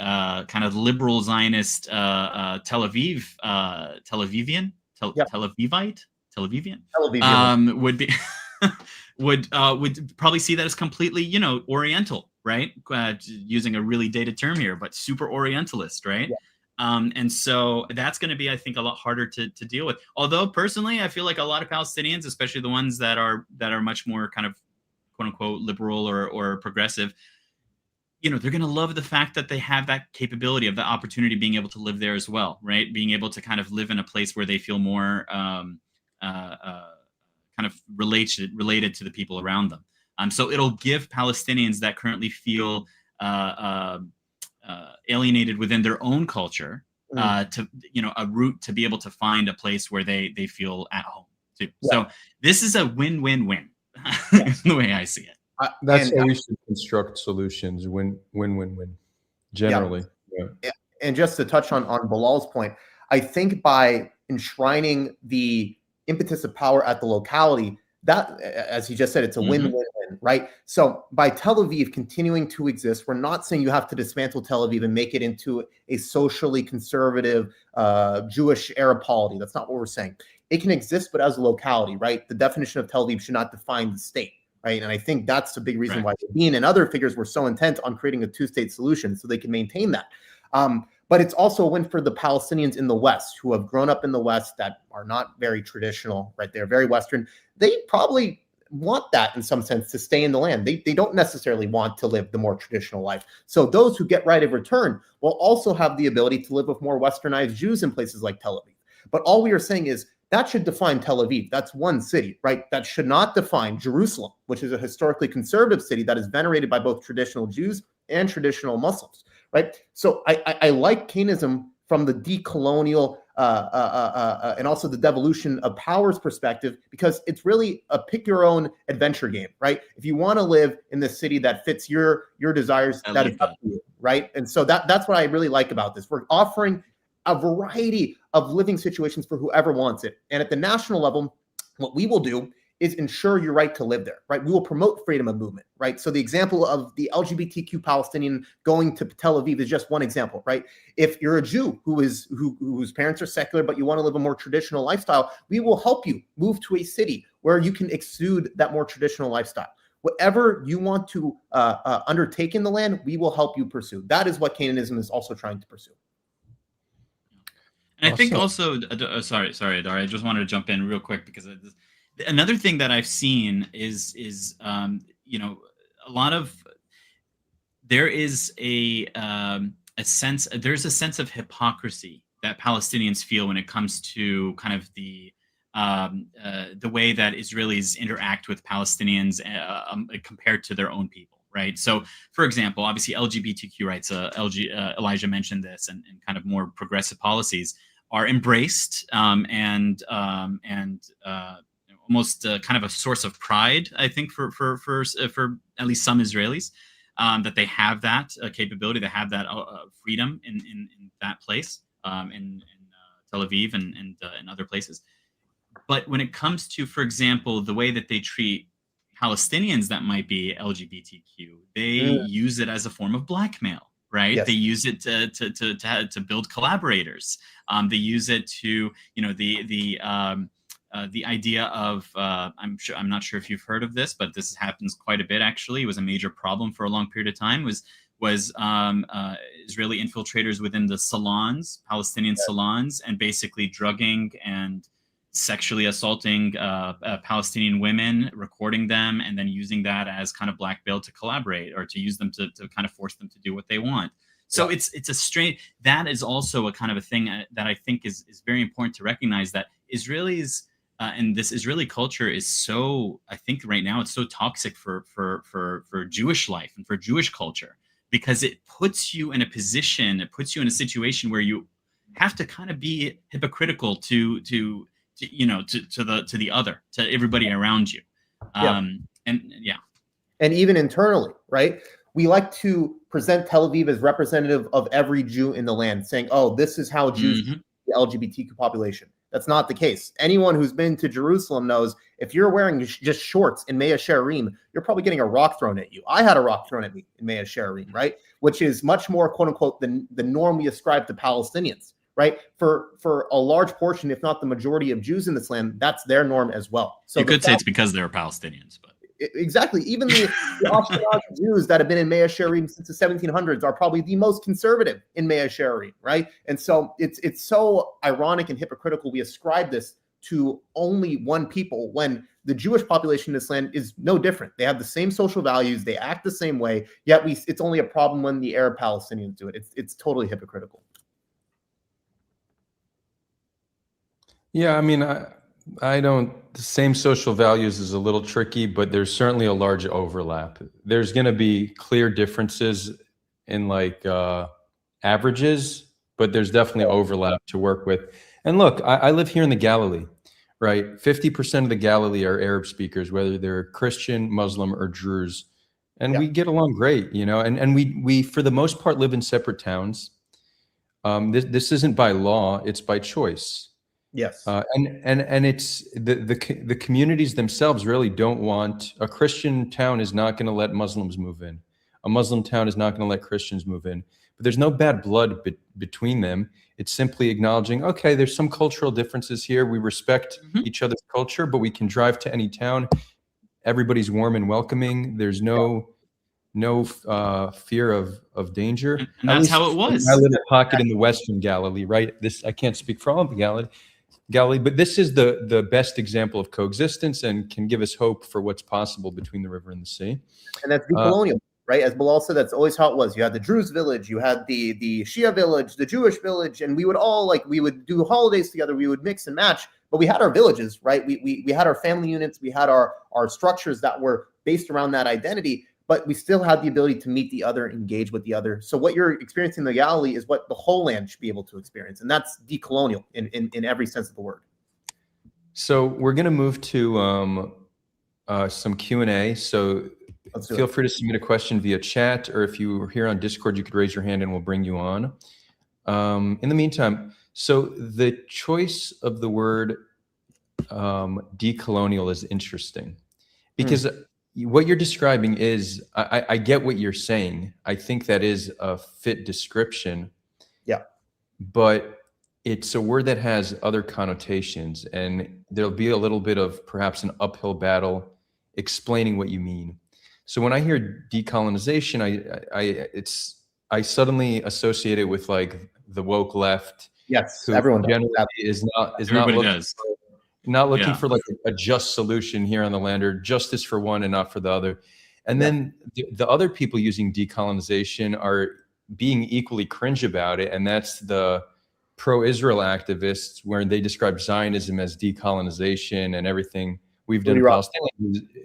Speaker 3: kind of liberal Zionist Tel Avivian,
Speaker 2: Yep.
Speaker 3: Tel Avivite,
Speaker 2: Television.
Speaker 3: would be would probably see that as completely, Oriental, right? Using a really dated term here, but super Orientalist, right?
Speaker 2: Yeah.
Speaker 3: And so that's going to be, I think, a lot harder to deal with. Although personally, I feel like a lot of Palestinians, especially the ones that are much more kind of quote unquote liberal or progressive, they're going to love the fact that they have that capability of the opportunity, being able to live there as well, right? Being able to kind of live in a place where they feel more kind of related to the people around them. So it'll give Palestinians that currently feel alienated within their own culture to a route to be able to find a place where they feel at home too. Yeah. So this is a win-win-win, the way I see it.
Speaker 1: That's how we should construct solutions. Win-win-win. Generally.
Speaker 2: Yeah. And just to touch on Bilal's point, I think by enshrining the impetus of power at the locality, that, as he just said, it's a win-win-win, right? So by Tel Aviv continuing to exist, we're not saying you have to dismantle Tel Aviv and make it into a socially conservative Jewish Arab polity. That's not what we're saying. It can exist, but as a locality, right? The definition of Tel Aviv should not define the state, right? And I think that's a big reason why Rabin and other figures were so intent on creating a two-state solution, so they can maintain that. But it's also a win for the Palestinians in the West, who have grown up in the West, that are not very traditional, right? They're very Western. They probably want that in some sense, to stay in the land. They don't necessarily want to live the more traditional life. So those who get right of return will also have the ability to live with more Westernized Jews in places like Tel Aviv. But all we are saying is that should define Tel Aviv. That's one city, right? That should not define Jerusalem, which is a historically conservative city that is venerated by both traditional Jews and traditional Muslims, right? So I like Canaanism from the decolonial and also the devolution of powers perspective, because it's really a pick your own adventure game, right? If you want to live in the city that fits your desires, that is up to you, right? And so that's what I really like about this. We're offering a variety of living situations for whoever wants it. And at the national level, what we will do is ensure your right to live there, right? We will promote freedom of movement, right? So the example of the LGBTQ Palestinian going to Tel Aviv is just one example, right? If you're a Jew whose parents are secular, but you want to live a more traditional lifestyle, we will help you move to a city where you can exude that more traditional lifestyle. Whatever you want to undertake in the land, we will help you pursue. That is what Canaanism is also trying to pursue.
Speaker 3: And I think also, sorry, Adar, I just wanted to jump in real quick, because another thing that I've seen is a lot of, there is a sense of hypocrisy that Palestinians feel when it comes to kind of the way that Israelis interact with Palestinians compared to their own people. Right. So, for example, obviously LGBTQ rights, Elijah mentioned this, and kind of more progressive policies are embraced and almost kind of a source of pride, I think, for at least some Israelis, that they have that capability, they have that freedom in that place, in Tel Aviv and in other places. But when it comes to, for example, the way that they treat Palestinians that might be LGBTQ, they use it as a form of blackmail, right?
Speaker 2: Yes.
Speaker 3: They use it to build collaborators. They use it to, the idea of I'm not sure if you've heard of this, but this happens quite a bit. Actually, it was a major problem for a long period of time. Was Israeli infiltrators within the salons, Palestinian salons, and basically drugging and sexually assaulting Palestinian women, recording them, and then using that as kind of blackmail to collaborate, or to use them to kind of force them to do what they want. So it's a strange, that is also a kind of a thing that I think is very important to recognize, that Israelis and this Israeli culture is so, I think right now it's so toxic for Jewish life and for Jewish culture, because it puts you in a position, it puts you in a situation where you have to kind of be hypocritical to the other, to everybody around you. And
Speaker 2: even internally, right? We like to present Tel Aviv as representative of every Jew in the land, saying, oh, this is how Jews treat the LGBTQ population. That's not the case. Anyone who's been to Jerusalem knows if you're wearing just shorts in Mea Shearim, you're probably getting a rock thrown at you. I had a rock thrown at me in Mea Shearim, right? Which is much more, quote unquote, the norm we ascribe to Palestinians, right? For a large portion, if not the majority of Jews in this land, that's their norm as well. So
Speaker 3: you could say it's because they're Palestinians, but
Speaker 2: exactly. Even the Ashkenazi Jews that have been in Mea Shearim since the 1700s are probably the most conservative in Mea Shearim, right? And so it's so ironic and hypocritical we ascribe this to only one people, when the Jewish population in this land is no different. They have the same social values, they act the same way, yet it's only a problem when the Arab Palestinians do it. It's totally hypocritical.
Speaker 1: Yeah, I mean, I don't, the same social values is a little tricky, but there's certainly a large overlap. There's going to be clear differences in like averages, but there's definitely overlap to work with. And look, I live here in the Galilee, right? 50% of the Galilee are Arab speakers, whether they're Christian, Muslim, or Druze. And we get along great, and we for the most part live in separate towns. This isn't by law, it's by choice.
Speaker 2: Yes.
Speaker 1: And it's the communities themselves really don't want, a Christian town is not going to let Muslims move in. A Muslim town is not going to let Christians move in. But there's no bad blood between them. It's simply acknowledging, okay, there's some cultural differences here. We respect each other's culture, but we can drive to any town. Everybody's warm and welcoming. There's no fear of danger.
Speaker 3: And that's how it was.
Speaker 1: I live in a pocket in the Western Galilee, right? I can't speak for all of the Galilee, but this is the best example of coexistence and can give us hope for what's possible between the river and the sea.
Speaker 2: And that's decolonial, right? As Bilal said, that's always how it was. You had the Druze village, you had the Shia village, the Jewish village, and we would all we would do holidays together, we would mix and match, but we had our villages, right? We had our family units, we had our structures that were based around that identity, but we still had the ability to meet the other, engage with the other. So what you're experiencing in the Galilee is what the whole land should be able to experience. And that's decolonial in every sense of the word.
Speaker 1: So we're going to move to some Q&A. So feel free to submit a question via chat, or if you are here on Discord, you could raise your hand and we'll bring you on. In the meantime, so the choice of the word decolonial is interesting, because what you're describing is, I get what you're saying. I think that is a fit description.
Speaker 2: Yeah.
Speaker 1: But it's a word that has other connotations, and there'll be a little bit of perhaps an uphill battle explaining what you mean. So when I hear decolonization, I suddenly associate it with like the woke left.
Speaker 2: Yes, everyone
Speaker 1: generally not looking for like a just solution here on the land, or justice for one and not for the other. And then the other people using decolonization are being equally cringe about it. And that's the pro-Israel activists, where they describe Zionism as decolonization, and everything we've done in Palestine,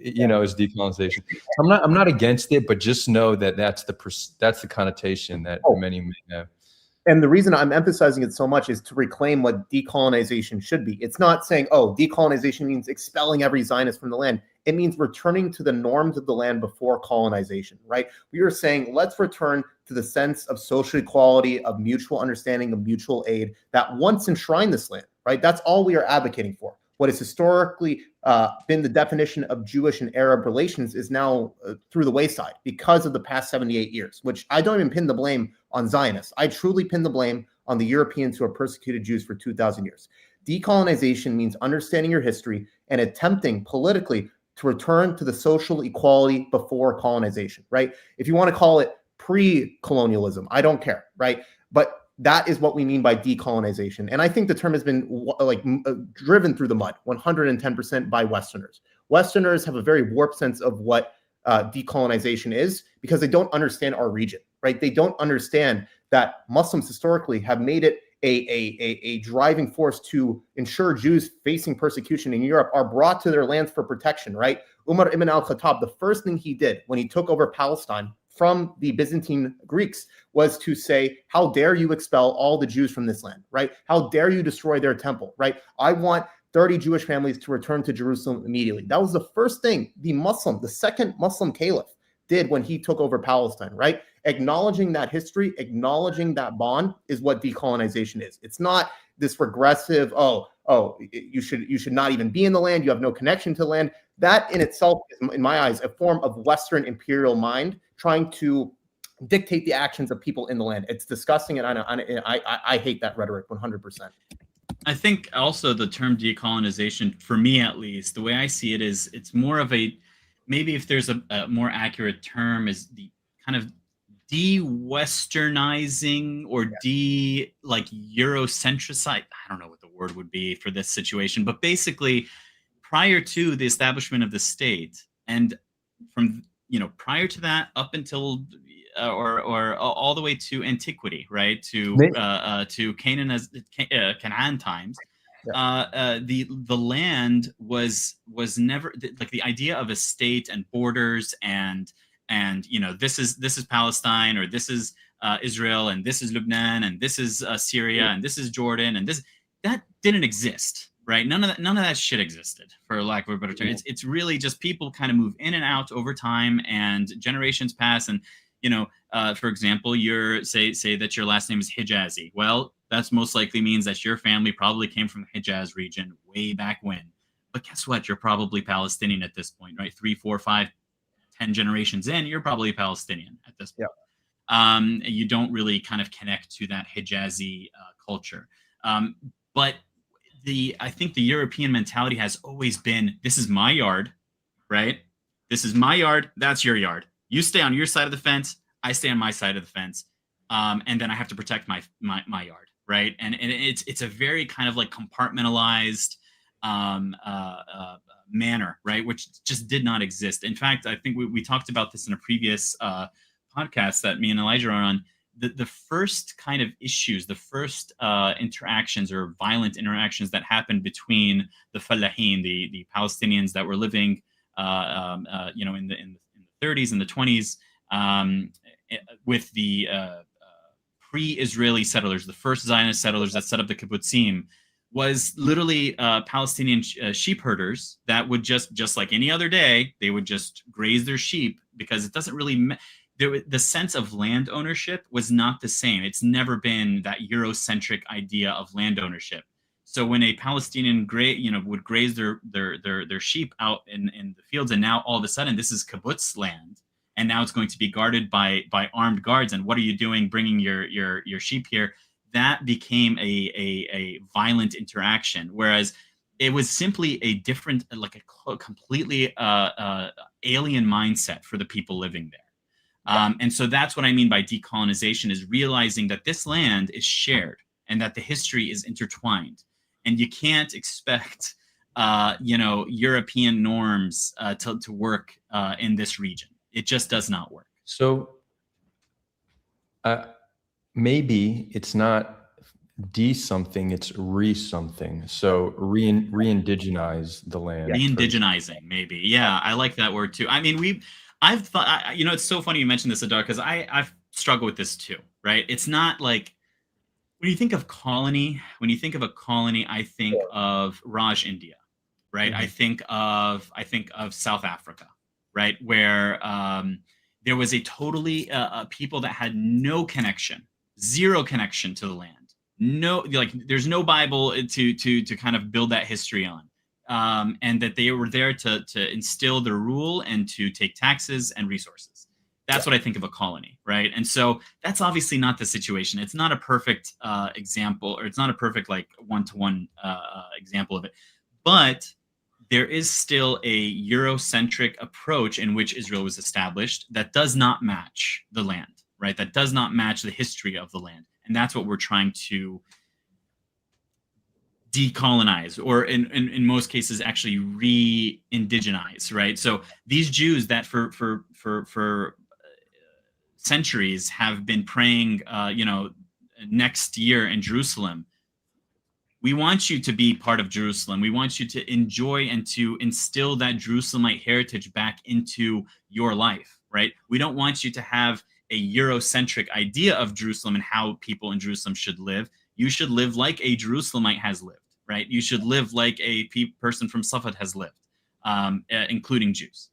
Speaker 1: is decolonization. I'm not against it, but just know that that's the connotation that many may have.
Speaker 2: And the reason I'm emphasizing it so much is to reclaim what decolonization should be. It's not saying, decolonization means expelling every Zionist from the land. It means returning to the norms of the land before colonization, right? We were saying, let's return to the sense of social equality, of mutual understanding, of mutual aid that once enshrined this land, right? That's all we are advocating for. what has historically been the definition of Jewish and Arab relations is now through the wayside because of the past 78 years, which I don't even pin the blame on Zionists. I truly pin the blame on the Europeans who have persecuted Jews for 2,000 years. Decolonization means understanding your history and attempting politically to return to the social equality before colonization, right? If you want to call it pre-colonialism, I don't care, right? But that is what we mean by decolonization. And I think the term has been driven through the mud 110% by Westerners. Westerners have a very warped sense of what decolonization is because they don't understand our region, right? They don't understand that Muslims historically have made it a driving force to ensure Jews facing persecution in Europe are brought to their lands for protection, right? Umar ibn al-Khattab, the first thing he did when he took over Palestine from the Byzantine Greeks was to say, how dare you expel all the Jews from this land, right? How dare you destroy their temple, right? I want 30 Jewish families to return to Jerusalem immediately. That was the first thing the second Muslim caliph did when he took over Palestine, right? Acknowledging that history, acknowledging that bond is what decolonization is. It's not this regressive, you should not even be in the land, you have no connection to the land. That in itself is, in my eyes, a form of Western imperial mind trying to dictate the actions of people in the land. It's disgusting, and I hate that rhetoric 100%.
Speaker 3: I think also the term decolonization, for me at least, the way I see it is it's more of a, maybe if there's a more accurate term, is the kind of de-Westernizing or Eurocentricized. I don't know what the word would be for this situation, but basically prior to the establishment of the state and from, prior to that up until or all the way to antiquity, right? To Canaan Canaan times. The land was never like the idea of a state and borders and this is Palestine, or this is Israel, and this is Lebanon, and this is Syria, and this is Jordan, and that didn't exist, right? None of that shit existed, for lack of a better term. It's really just people kind of move in and out over time, and generations pass. And for example, say that your last name is Hijazi. Well, that's most likely means that your family probably came from the Hijaz region way back when. But guess what? You're probably Palestinian at this point, right? 3, 4, 5, 10 generations in, you're probably Palestinian at this point. Yeah. You don't really kind of connect to that Hijazi culture. But I think the European mentality has always been, this is my yard, right? This is my yard. That's your yard. You stay on your side of the fence. I stay on my side of the fence. And then I have to protect my yard, right? And it's a very kind of like compartmentalized manner, right? Which just did not exist. In fact, I think we talked about this in a previous podcast that me and Elijah are on. The first kind of issues, the first interactions or violent interactions that happened between the Fallahin, the Palestinians that were living, in the 30s and the 20s, with the pre-Israeli settlers, the first Zionist settlers that set up the kibbutzim, was literally Palestinian sheep herders that would just like any other day, they would just graze their sheep, because it doesn't really the sense of land ownership was not the same. It's never been that Eurocentric idea of land ownership. So when a Palestinian would graze their sheep out in the fields, and now all of a sudden this is kibbutz land, and now it's going to be guarded by armed guards, and what are you doing bringing your sheep here? That became a violent interaction, whereas it was simply a different, like a completely alien mindset for the people living there. And so that's what I mean by decolonization, is realizing that this land is shared and that the history is intertwined, and you can't expect European norms to work in this region. It just does not work.
Speaker 1: So maybe it's not something, it's something. So re-indigenize the land.
Speaker 3: Re-indigenizing, maybe. Yeah, I like that word too. I mean, I've thought, it's so funny you mentioned this, Adar, because I've struggled with this too, right? It's not like, when you think of a colony, I think of Raj, India, right? Mm-hmm. I think of South Africa, right? Where there was a totally people that had no connection, zero connection to the land. No, like there's no Bible to kind of build that history on. and that they were there to instill their rule and to take taxes and resources. That's what I think of a colony, right? And so that's obviously not the situation. It's not a perfect example, or it's not a perfect like one-to-one example of it. But there is still a Eurocentric approach in which Israel was established that does not match the land, right? That does not match the history of the land. And that's what we're trying to decolonize, or in most cases actually re-indigenize, right? So these Jews that for centuries have been praying, next year in Jerusalem, we want you to be part of Jerusalem. We want you to enjoy and to instill that Jerusalemite heritage back into your life, right? We don't want you to have a Eurocentric idea of Jerusalem and how people in Jerusalem should live. You should live like a Jerusalemite has lived, right? You should live like a person from Safed has lived, including Jews.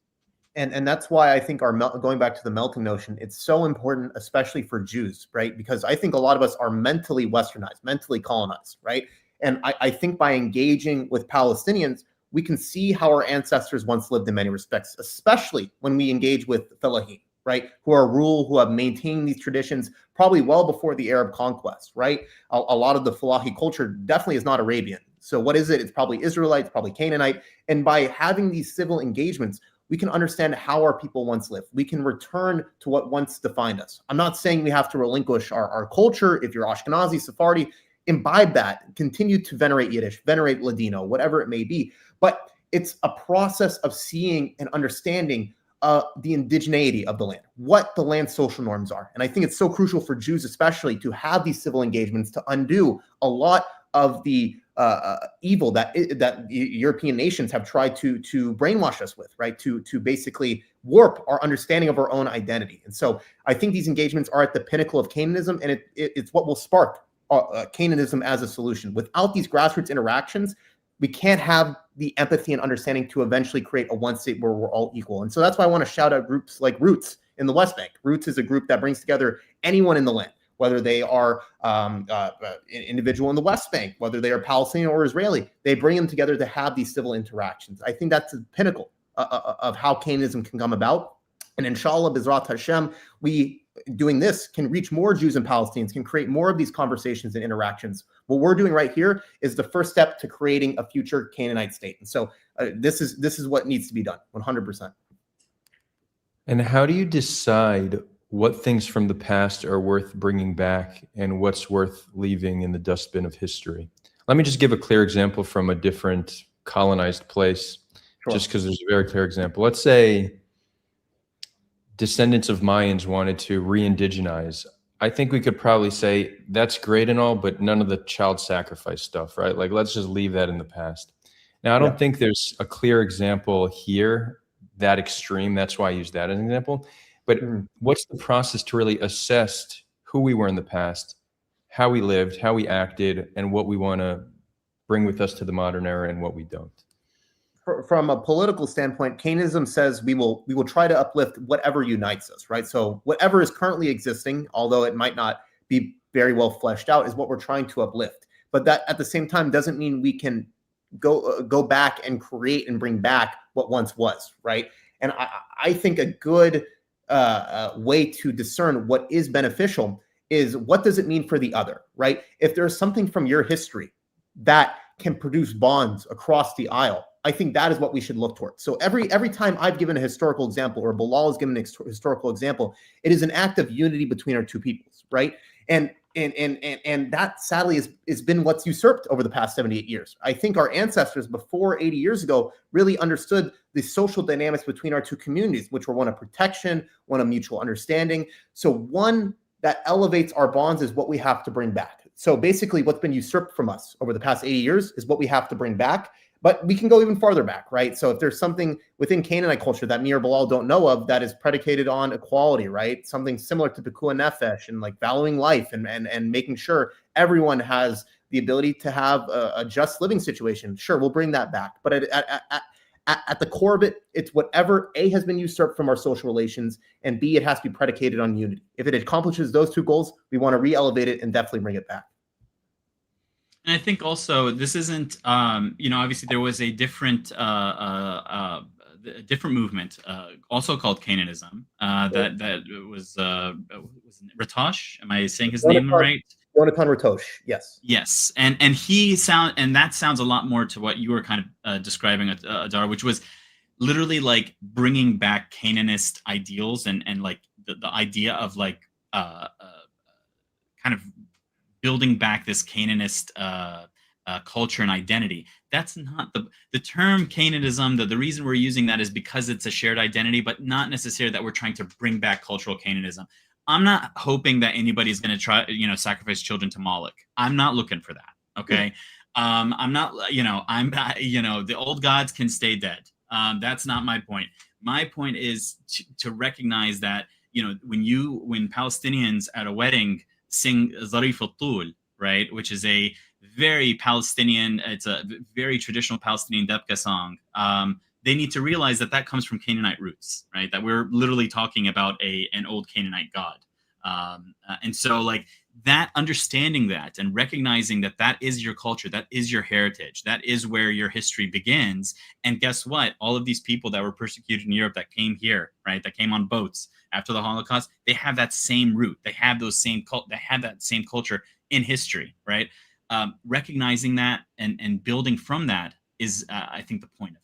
Speaker 2: And that's why I think going back to the melting notion, it's so important, especially for Jews, right? Because I think a lot of us are mentally westernized, mentally colonized, right? And I think by engaging with Palestinians, we can see how our ancestors once lived in many respects, especially when we engage with Fellahim, right? Who are who have maintained these traditions probably well before the Arab conquest, right? A lot of the Falahi culture definitely is not Arabian. So what is it? It's probably Israelite, it's probably Canaanite. And by having these civil engagements, we can understand how our people once lived. We can return to what once defined us. I'm not saying we have to relinquish our culture. If you're Ashkenazi, Sephardi, imbibe that, continue to venerate Yiddish, venerate Ladino, whatever it may be. But it's a process of seeing and understanding the indigeneity of the land, what the land's social norms are. And I think it's so crucial for Jews especially to have these civil engagements to undo a lot of the evil that European nations have tried to brainwash us with, right? To basically warp our understanding of our own identity. And so I think these engagements are at the pinnacle of Canaanism, and it's what will spark Canaanism as a solution. Without these grassroots interactions, we can't have the empathy and understanding to eventually create a one state where we're all equal. And so that's why I want to shout out groups like Roots in the West Bank. Roots is a group that brings together anyone in the land, whether they are an individual in the West Bank, whether they are Palestinian or Israeli. They bring them together to have these civil interactions. I think that's the pinnacle of how Canaanism can come about. And inshallah, B'ezrat Hashem, we doing this can reach more Jews and Palestinians, can create more of these conversations and interactions. What we're doing right here is the first step to creating a future Canaanite state. And so this is what needs to be done, 100%.
Speaker 1: And how do you decide what things from the past are worth bringing back and what's worth leaving in the dustbin of history? Let me just give a clear example from a different colonized place,
Speaker 2: Sure.
Speaker 1: just because there's a very clear example. Let's say descendants of Mayans wanted to re-indigenize. I think we could probably say that's great and all, but none of the child sacrifice stuff, right? Like, let's just leave that in the past. Now, I don't think there's a clear example here, that extreme. That's why I use that as an example. But what's the process to really assess who we were in the past, how we lived, how we acted, and what we want to bring with us to the modern era and what we don't?
Speaker 2: From a political standpoint, Canaanism says we will try to uplift whatever unites us, right? So whatever is currently existing, although it might not be very well fleshed out, is what we're trying to uplift. But that at the same time doesn't mean we can go back and create and bring back what once was, right? And I think a good way to discern what is beneficial is what does it mean for the other, right? If there's something from your history that can produce bonds across the aisle, I think that is what we should look towards. So every time I've given a historical example or Bilal has given an historical example, it is an act of unity between our two peoples, right? And that sadly has been what's usurped over the past 78 years. I think our ancestors before 80 years ago really understood the social dynamics between our two communities, which were one of protection, one of mutual understanding. So one that elevates our bonds is what we have to bring back. So basically what's been usurped from us over the past 80 years is what we have to bring back. But we can go even farther back, right? So if there's something within Canaanite culture that me or Bilal don't know of that is predicated on equality, right? Something similar to Pikuah Nefesh and like valuing life and making sure everyone has the ability to have a just living situation. Sure, we'll bring that back. But at the core of it, it's whatever A has been usurped from our social relations, and B, it has to be predicated on unity. If it accomplishes those two goals, we want to re-elevate it and definitely bring it back.
Speaker 3: And I think also this isn't, obviously there was a different movement, also called Canaanism, that was Ratosh. Am I saying his name
Speaker 2: Jonathan,
Speaker 3: right?
Speaker 2: Jonathan Ratosh, yes.
Speaker 3: Yes, and that sounds a lot more to what you were kind of describing, Adar, which was literally like bringing back Canaanist ideals and like the idea of like kind of building back this Canaanist culture and identity. That's not the term Canaanism. The reason we're using that is because it's a shared identity, but not necessarily that we're trying to bring back cultural Canaanism. I'm not hoping that anybody's going to try, sacrifice children to Moloch. I'm not looking for that. Okay. I'm not, the old gods can stay dead. That's not my point. My point is to recognize that, when Palestinians at a wedding sing Zarif al-Tul, right, which is a very Palestinian, it's a very traditional Palestinian Debka song. They need to realize that comes from Canaanite roots, right? That we're literally talking about an old Canaanite god. And so like that, understanding that and recognizing that is your culture, that is your heritage, that is where your history begins. And guess what? All of these people that were persecuted in Europe that came here, right, that came on boats after the Holocaust, they have that same root. They have that same culture in history, right? Recognizing that and building from that is, I think, the point of it.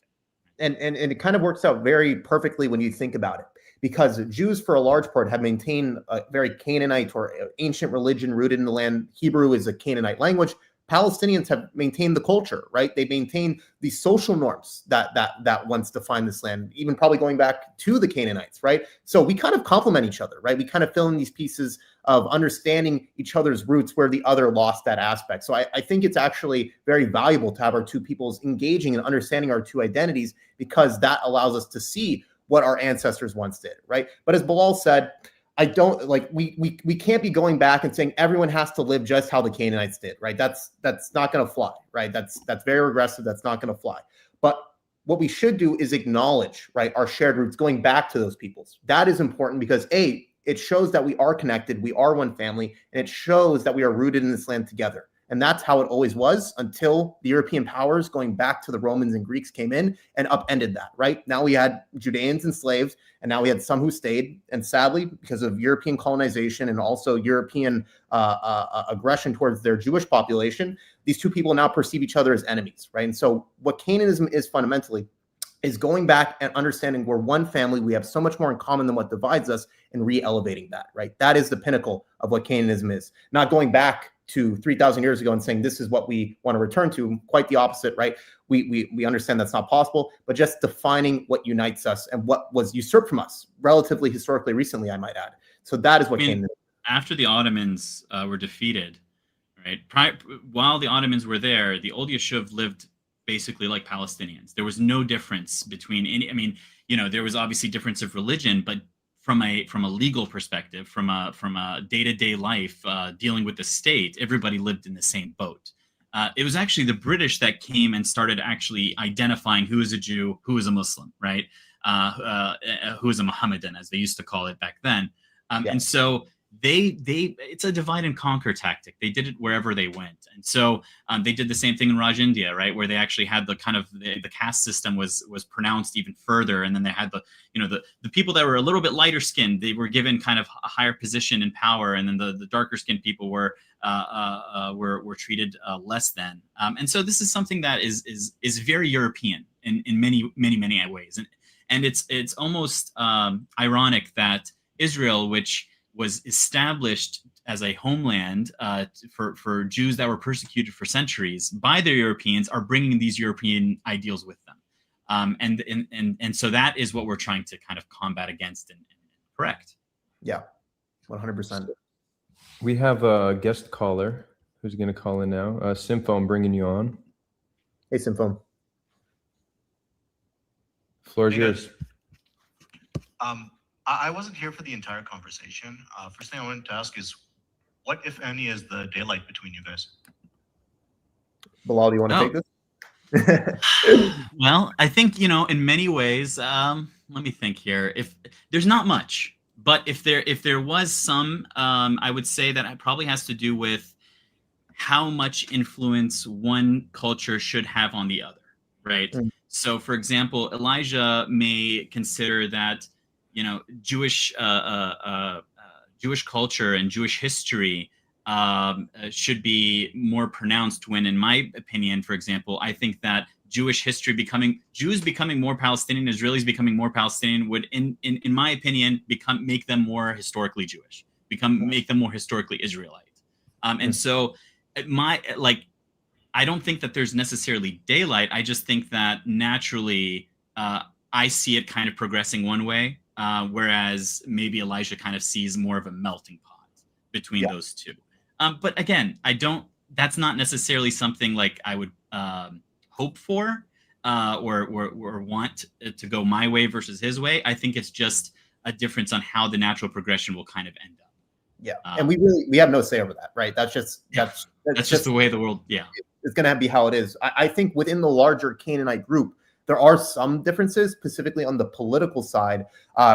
Speaker 2: And it kind of works out very perfectly when you think about it, because Jews, for a large part, have maintained a very Canaanite or ancient religion rooted in the land. Hebrew is a Canaanite language. Palestinians have maintained the culture, right? They maintain the social norms that once defined this land, even probably going back to the Canaanites, right? So we kind of complement each other, right? We kind of fill in these pieces of understanding each other's roots where the other lost that aspect. So I think it's actually very valuable to have our two peoples engaging and understanding our two identities, because that allows us to see what our ancestors once did, right? But as Bilal said, I don't like we can't be going back and saying everyone has to live just how the Canaanites did, right? That's not going to fly, right? That's very regressive. That's not going to fly. But what we should do is acknowledge, right, our shared roots going back to those peoples. That is important because it shows that we are connected, we are one family, and it shows that we are rooted in this land together. And that's how it always was until the European powers, going back to the Romans and Greeks, came in and upended that, right? Now we had Judeans enslaved, and now we had some who stayed. And sadly, because of European colonization and also European aggression towards their Jewish population, these two people now perceive each other as enemies, right? And so what Canaanism is fundamentally is going back and understanding we're one family, we have so much more in common than what divides us, and re-elevating that, right? That is the pinnacle of what Canaanism is. Not going back to 3,000 years ago and saying this is what we want to return to. Quite the opposite, right? We understand that's not possible, but just defining what unites us and what was usurped from us relatively historically recently, I might add. So that is what Canaanism.
Speaker 3: After the Ottomans were defeated, right? While the Ottomans were there, the old Yishuv lived basically like Palestinians. There was no difference between any. I mean, there was obviously difference of religion, but from a legal perspective, from a day-to-day life, dealing with the state, everybody lived in the same boat. It was actually the British that came and started actually identifying who is a Jew, who is a Muslim, right? Who is a Mohammedan, as they used to call it back then. And so it's a divide and conquer tactic. They did it wherever they went. And so they did the same thing in Raj India, right? Where they actually had the kind of the caste system was pronounced even further. And then they had the people that were a little bit lighter skinned, they were given kind of a higher position and power. And then the darker skinned people were treated less than. And so this is something that is very European in many, many, many ways. And it's almost ironic that Israel, which was established as a homeland for Jews that were persecuted for centuries by the Europeans, are bringing these European ideals with them. And so that is what we're trying to kind of combat against and correct.
Speaker 2: Yeah, 100%.
Speaker 1: We have a guest caller who's going to call in now. Simfo, I'm bringing you on.
Speaker 2: Hey, Simfo.
Speaker 1: Floor is yours.
Speaker 4: I wasn't here for the entire conversation. First thing I wanted to ask is, what, if any, is the daylight between you guys?
Speaker 2: Bilal, do you want to take this?
Speaker 3: Well, I think, in many ways, let me think here. If there's not much, but if there was some, I would say that it probably has to do with how much influence one culture should have on the other, right?
Speaker 2: Mm.
Speaker 3: So, for example, Elijah may consider that Jewish culture and Jewish history should be more pronounced. When, in my opinion, for example, I think that Jewish history Jews becoming more Palestinian, Israelis becoming more Palestinian would, in my opinion, make them more historically Jewish, make them more historically Israelite. And so, I don't think that there's necessarily daylight. I just think that naturally, I see it kind of progressing one way, whereas maybe Elijah kind of sees more of a melting pot between those two. But again, that's not necessarily something like I would hope for or want to go my way versus his way. I think it's just a difference on how the natural progression will kind of end up.
Speaker 2: Yeah, and we have no say over that, right? That's just
Speaker 3: the way the world. Yeah,
Speaker 2: it's going to be how it is. I think within the larger Canaanite group, there are some differences, specifically on the political side.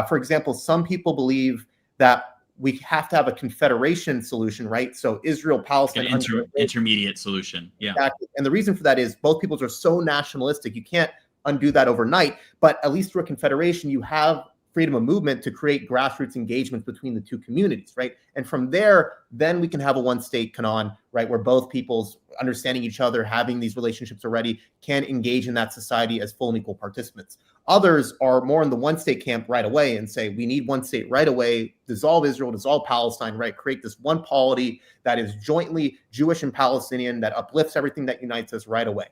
Speaker 2: For example, some people believe that we have to have a confederation solution, right? So Israel-Palestine,
Speaker 3: an intermediate solution. Yeah,
Speaker 2: exactly. And the reason for that is both peoples are so nationalistic. You can't undo that overnight. But at least through a confederation, you have freedom of movement to create grassroots engagement between the two communities, right? And from there, then we can have a one-state Canaan, right, where both peoples understanding each other, having these relationships already, can engage in that society as full and equal participants. Others are more in the one-state camp right away and say, we need one state right away, dissolve Israel, dissolve Palestine, right? Create this one polity that is jointly Jewish and Palestinian, that uplifts everything, that unites us right away.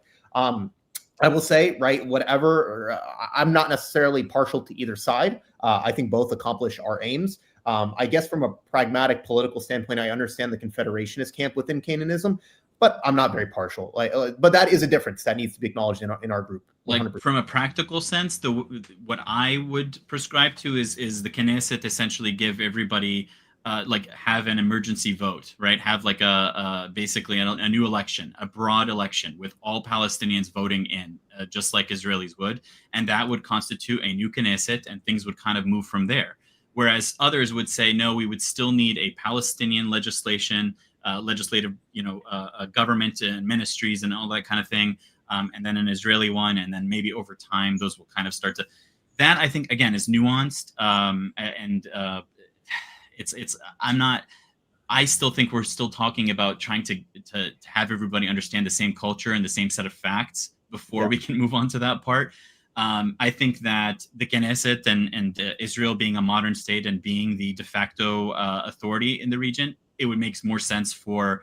Speaker 2: I will say, right, whatever, I'm not necessarily partial to either side. I think both accomplish our aims. I guess from a pragmatic political standpoint, I understand the Confederationist camp within Canaanism, but I'm not very partial. But that is a difference that needs to be acknowledged in our group. 100%.
Speaker 3: Like from a practical sense, what I would prescribe to is the Knesset essentially give everybody have an emergency vote, right? Have like basically a new election, a broad election with all Palestinians voting in, just like Israelis would, and that would constitute a new Knesset, and things would kind of move from there. Whereas others would say, no, we would still need a Palestinian legislative, government and ministries and all that kind of thing, and then an Israeli one, and then maybe over time those will kind of start to. That I think again is nuanced, I still think we're still talking about trying to have everybody understand the same culture and the same set of facts before we can move on to that part. I think that the Knesset and Israel being a modern state and being the de facto authority in the region, it would make more sense for,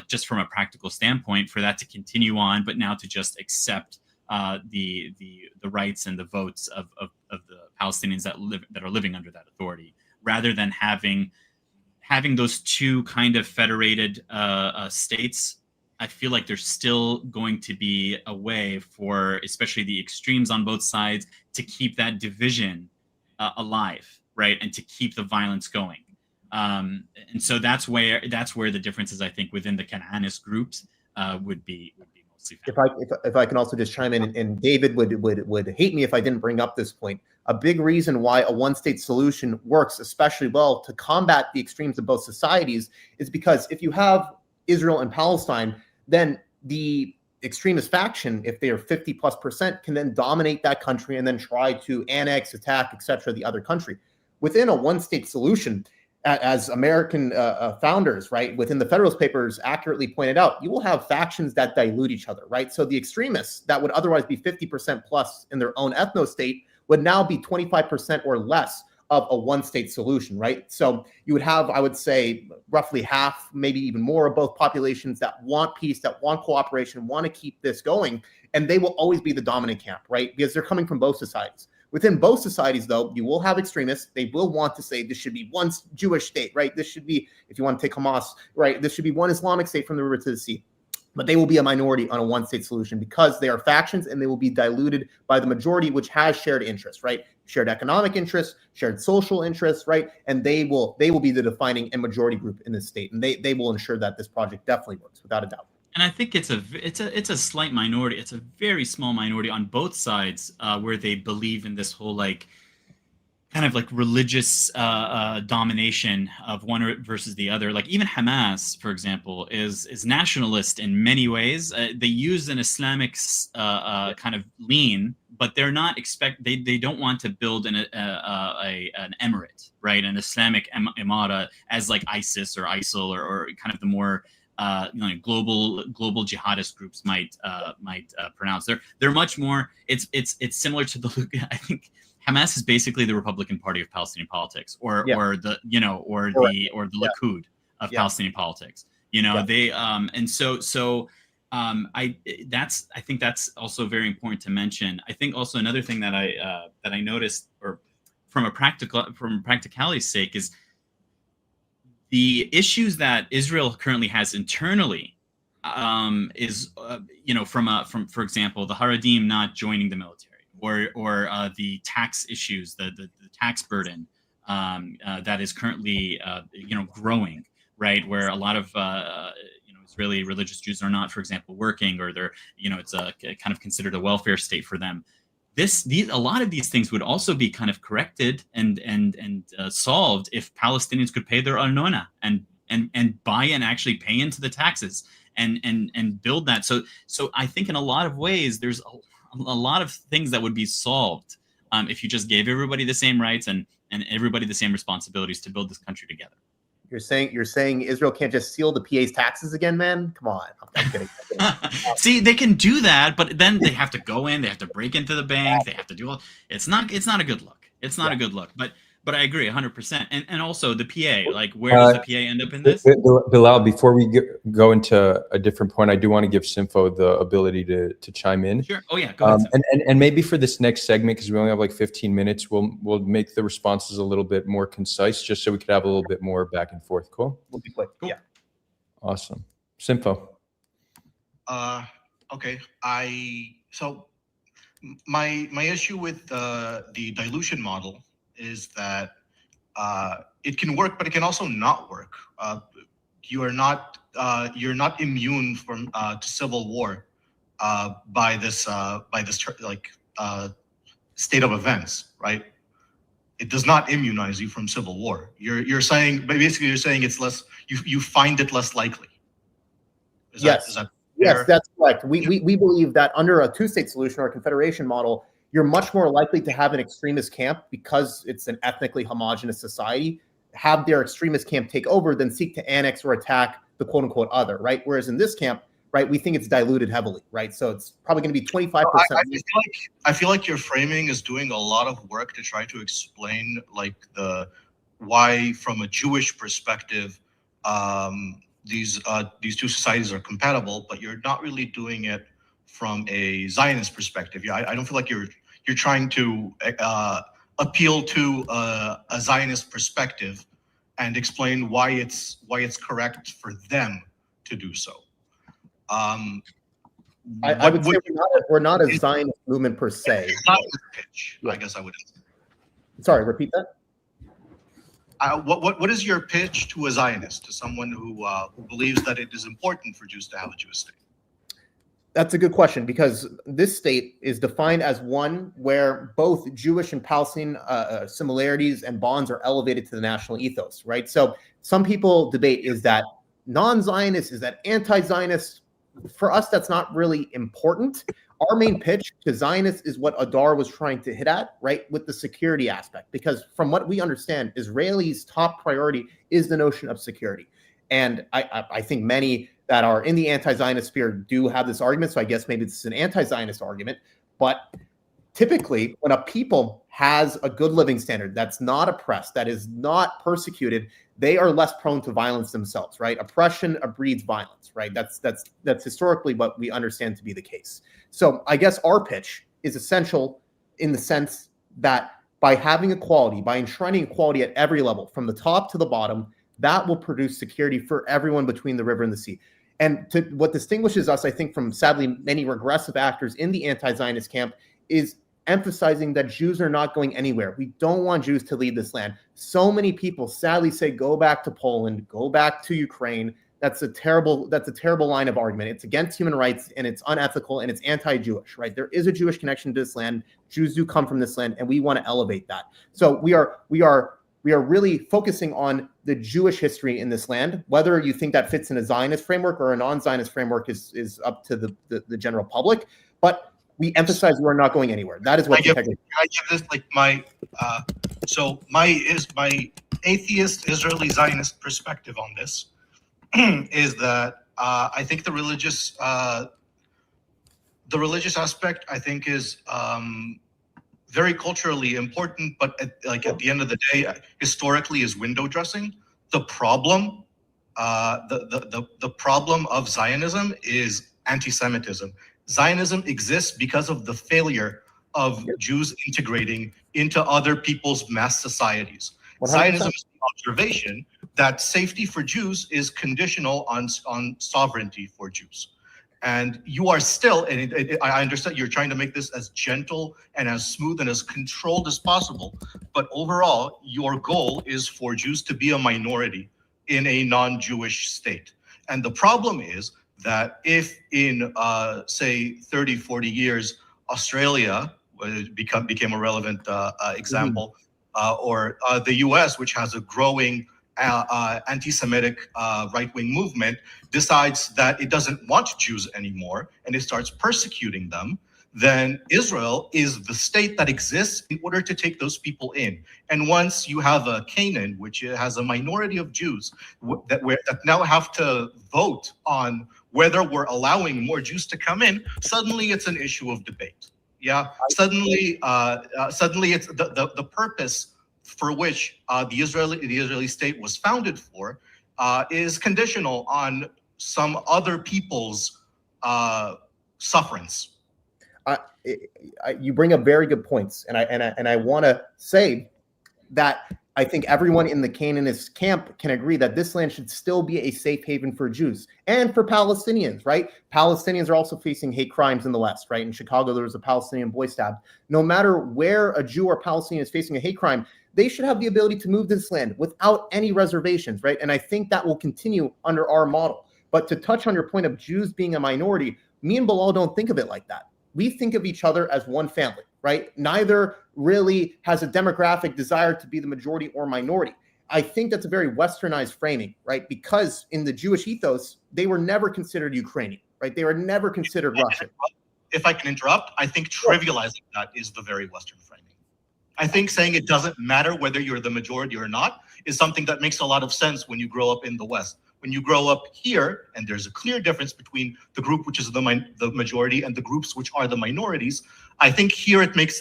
Speaker 3: just from a practical standpoint, for that to continue on, but now to just accept the rights and the votes of the Palestinians that are living under that authority, rather than having those two kind of federated states. I feel like there's still going to be a way for, especially the extremes on both sides, to keep that division alive, right, and to keep the violence going. And so that's where the differences, I think, within the Canaanist groups would be mostly found.
Speaker 2: If I can also just chime in, and David would hate me if I didn't bring up this point. A big reason why a one-state solution works especially well to combat the extremes of both societies is because if you have Israel and Palestine, then the extremist faction, if they are 50+%, can then dominate that country and then try to annex, attack, etc., the other country. Within a one-state solution, as American founders, right, within the Federalist Papers accurately pointed out, you will have factions that dilute each other, right? So the extremists that would otherwise be 50% plus in their own ethno-state would now be 25% or less of a one-state solution, right? So you would have, I would say, roughly half, maybe even more, of both populations that want peace, that want cooperation, want to keep this going, and they will always be the dominant camp, right? Because they're coming from both societies. Within both societies, though, you will have extremists. They will want to say this should be one Jewish state, right? This should be, if you want to take Hamas, right, this should be one Islamic state from the river to the sea. But they will be a minority on a one-state solution because they are factions, and they will be diluted by the majority, which has shared interests, right? Shared economic interests, shared social interests, right? And they will be the defining and majority group in this state, and they will ensure that this project definitely works, without a doubt.
Speaker 3: And I think it's a slight minority. It's a very small minority on both sides where they believe in this whole kind of like religious domination of one versus the other. Like even Hamas, for example, is nationalist in many ways. They use an Islamic kind of lean, but they're not they don't want to build an emirate, right? An Islamic emara as like ISIS or ISIL or kind of the more global jihadist groups might pronounce. They're much more. It's similar to I think Hamas is basically the Republican Party of Palestinian politics, or the Likud of Palestinian politics. They and so I think that's also very important to mention. I think also another thing that I noticed, or from practicality's sake, is the issues that Israel currently has internally is from for example the Haredim not joining the military, or the tax issues, the tax burden that is currently growing, right? Where a lot of Israeli religious Jews are not, for example, working, or they're it's a kind of considered a welfare state for them. A lot of these things would also be kind of corrected and solved if Palestinians could pay their arnona and buy and actually pay into the taxes and build that. So I think in a lot of ways there's a lot of things that would be solved if you just gave everybody the same rights and everybody the same responsibilities to build this country together.
Speaker 2: You're saying Israel can't just steal the PA's taxes again, man? Come on. I'm kidding.
Speaker 3: See, they can do that, but then they have to go in, they have to break into the bank, they have to do all. It's not a good look. It's not a good look. But I agree 100%. And also the PA, like where does the PA end up in this?
Speaker 1: Bilal, before we go into a different point, I do want to give Simfo the ability to chime in.
Speaker 3: Sure. Oh yeah, go ahead.
Speaker 1: And maybe for this next segment, because we only have like 15 minutes, we'll make the responses a little bit more concise, just so we could have a little bit more back and forth. Cool?
Speaker 2: We'll be quick. Cool. Yeah.
Speaker 1: Awesome. Simfo.
Speaker 4: Okay. So my issue with the dilution model is that it can work, but it can also not work. You're not immune from to civil war by this state of events, right? It does not immunize you from civil war. You're saying it's less. You find it less likely. Is that
Speaker 2: yes, that's correct. We believe that under a two-state solution or a confederation model, you're much more likely to have an extremist camp, because it's an ethnically homogenous society, have their extremist camp take over than seek to annex or attack the quote unquote other, right? Whereas in this camp, right, we think it's diluted heavily, right? So it's probably going to be 25%.
Speaker 4: I feel like your framing is doing a lot of work to try to explain like why from a Jewish perspective, these two societies are compatible, but you're not really doing it from a Zionist perspective. I don't feel like you're trying to appeal to a Zionist perspective and explain why it's correct for them to do so.
Speaker 2: I would say we're not a Zionist movement per se.
Speaker 4: Not in the pitch, I guess I would.
Speaker 2: Sorry, repeat that.
Speaker 4: What is your pitch to a Zionist, to someone who believes that it is important for Jews to have a Jewish state?
Speaker 2: That's a good question, because this state is defined as one where both Jewish and Palestinian similarities and bonds are elevated to the national ethos, right? So some people debate, is that non-Zionist, is that anti-Zionist? For us, that's not really important. Our main pitch to Zionists is what Adar was trying to hit at, right, with the security aspect, because from what we understand, Israelis' top priority is the notion of security. And I think many that are in the anti-Zionist sphere do have this argument, so I guess maybe this is an anti-Zionist argument. But typically, when a people has a good living standard, that's not oppressed, that is not persecuted, they are less prone to violence themselves, right? Oppression breeds violence, right? That's historically what we understand to be the case. So I guess our pitch is essential in the sense that by having equality, by enshrining equality at every level, from the top to the bottom, that will produce security for everyone between the river and the sea. And what distinguishes us, I think, from sadly many regressive actors in the anti-Zionist camp is emphasizing that Jews are not going anywhere. We don't want Jews to leave this land. So many people sadly say, go back to Poland, go back to Ukraine. That's a terrible line of argument. It's against human rights, and it's unethical, and it's anti-Jewish, right? There is a Jewish connection to this land. Jews do come from this land, and we want to elevate that. So we are really focusing on the Jewish history in this land. Whether you think that fits in a Zionist framework or a non-Zionist framework is up to the general public. But we emphasize we're not going anywhere. That is what
Speaker 4: I give this like my my atheist Israeli Zionist perspective on this is that I think the religious aspect I think is very culturally important, but at the end of the day, historically is window dressing. The problem, the problem of Zionism is anti-Semitism. Zionism exists because of the failure of Jews integrating into other people's mass societies.
Speaker 2: 100%.
Speaker 4: Zionism is the observation that safety for Jews is conditional on sovereignty for Jews. And you are still, and I understand you're trying to make this as gentle and as smooth and as controlled as possible. But overall, your goal is for Jews to be a minority in a non-Jewish state. And the problem is that if in, say, 30, 40 years, Australia became a relevant example, or the US, which has a growing anti-Semitic right-wing movement, decides that it doesn't want Jews anymore and it starts persecuting them, then Israel is the state that exists in order to take those people in. And once you have a Canaan, which has a minority of Jews that now have to vote on whether we're allowing more Jews to come in, suddenly it's an issue of debate. Yeah, suddenly it's the purpose for which the Israeli state was founded for is conditional on some other people's sufferance.
Speaker 2: You bring up very good points, and I want to say that I think everyone in the Canaanist camp can agree that this land should still be a safe haven for Jews and for Palestinians, right? Palestinians are also facing hate crimes in the West, right? In Chicago, there was a Palestinian boy stabbed. No matter where a Jew or Palestinian is facing a hate crime, they should have the ability to move to this land without any reservations, right? And I think that will continue under our model. But to touch on your point of Jews being a minority, me and Bilal don't think of it like that. We think of each other as one family, right? Neither really has a demographic desire to be the majority or minority. I think that's a very westernized framing, right? Because in the Jewish ethos, they were never considered Ukrainian, right? They were never considered Russian.
Speaker 4: If I can interrupt, I think trivializing that is the very Western framing. I think saying it doesn't matter whether you're the majority or not is something that makes a lot of sense when you grow up in the West. When you grow up here, and there's a clear difference between the group which is the majority and the groups which are the minorities, I think here it makes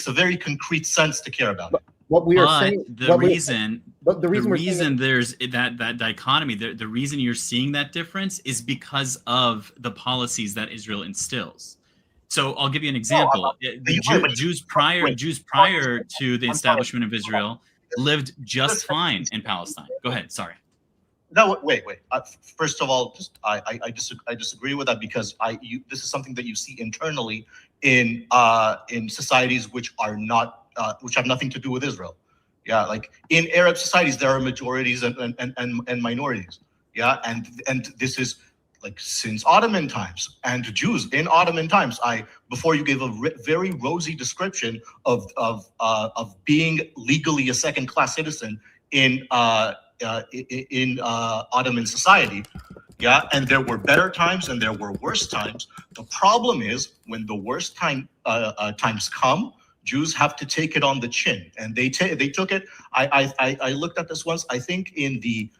Speaker 4: a very concrete sense to care about it.
Speaker 2: What we are saying,
Speaker 3: the reason there's that dichotomy, the reason you're seeing that difference is because of the policies that Israel instills. So I'll give you an example. Jews prior to the establishment of Israel lived just fine in Palestine. Go ahead. Sorry.
Speaker 4: No, wait. First of all, I disagree with that because this is something that you see internally in societies which are not which have nothing to do with Israel. Yeah, like in Arab societies there are majorities and minorities. Yeah, and this is like since Ottoman times, and Jews in Ottoman times. Before you gave a very rosy description of being legally a second-class citizen in Ottoman society. Yeah, and there were better times and there were worse times. The problem is when the worst times come, Jews have to take it on the chin, and they took it. I looked at this once. I think in the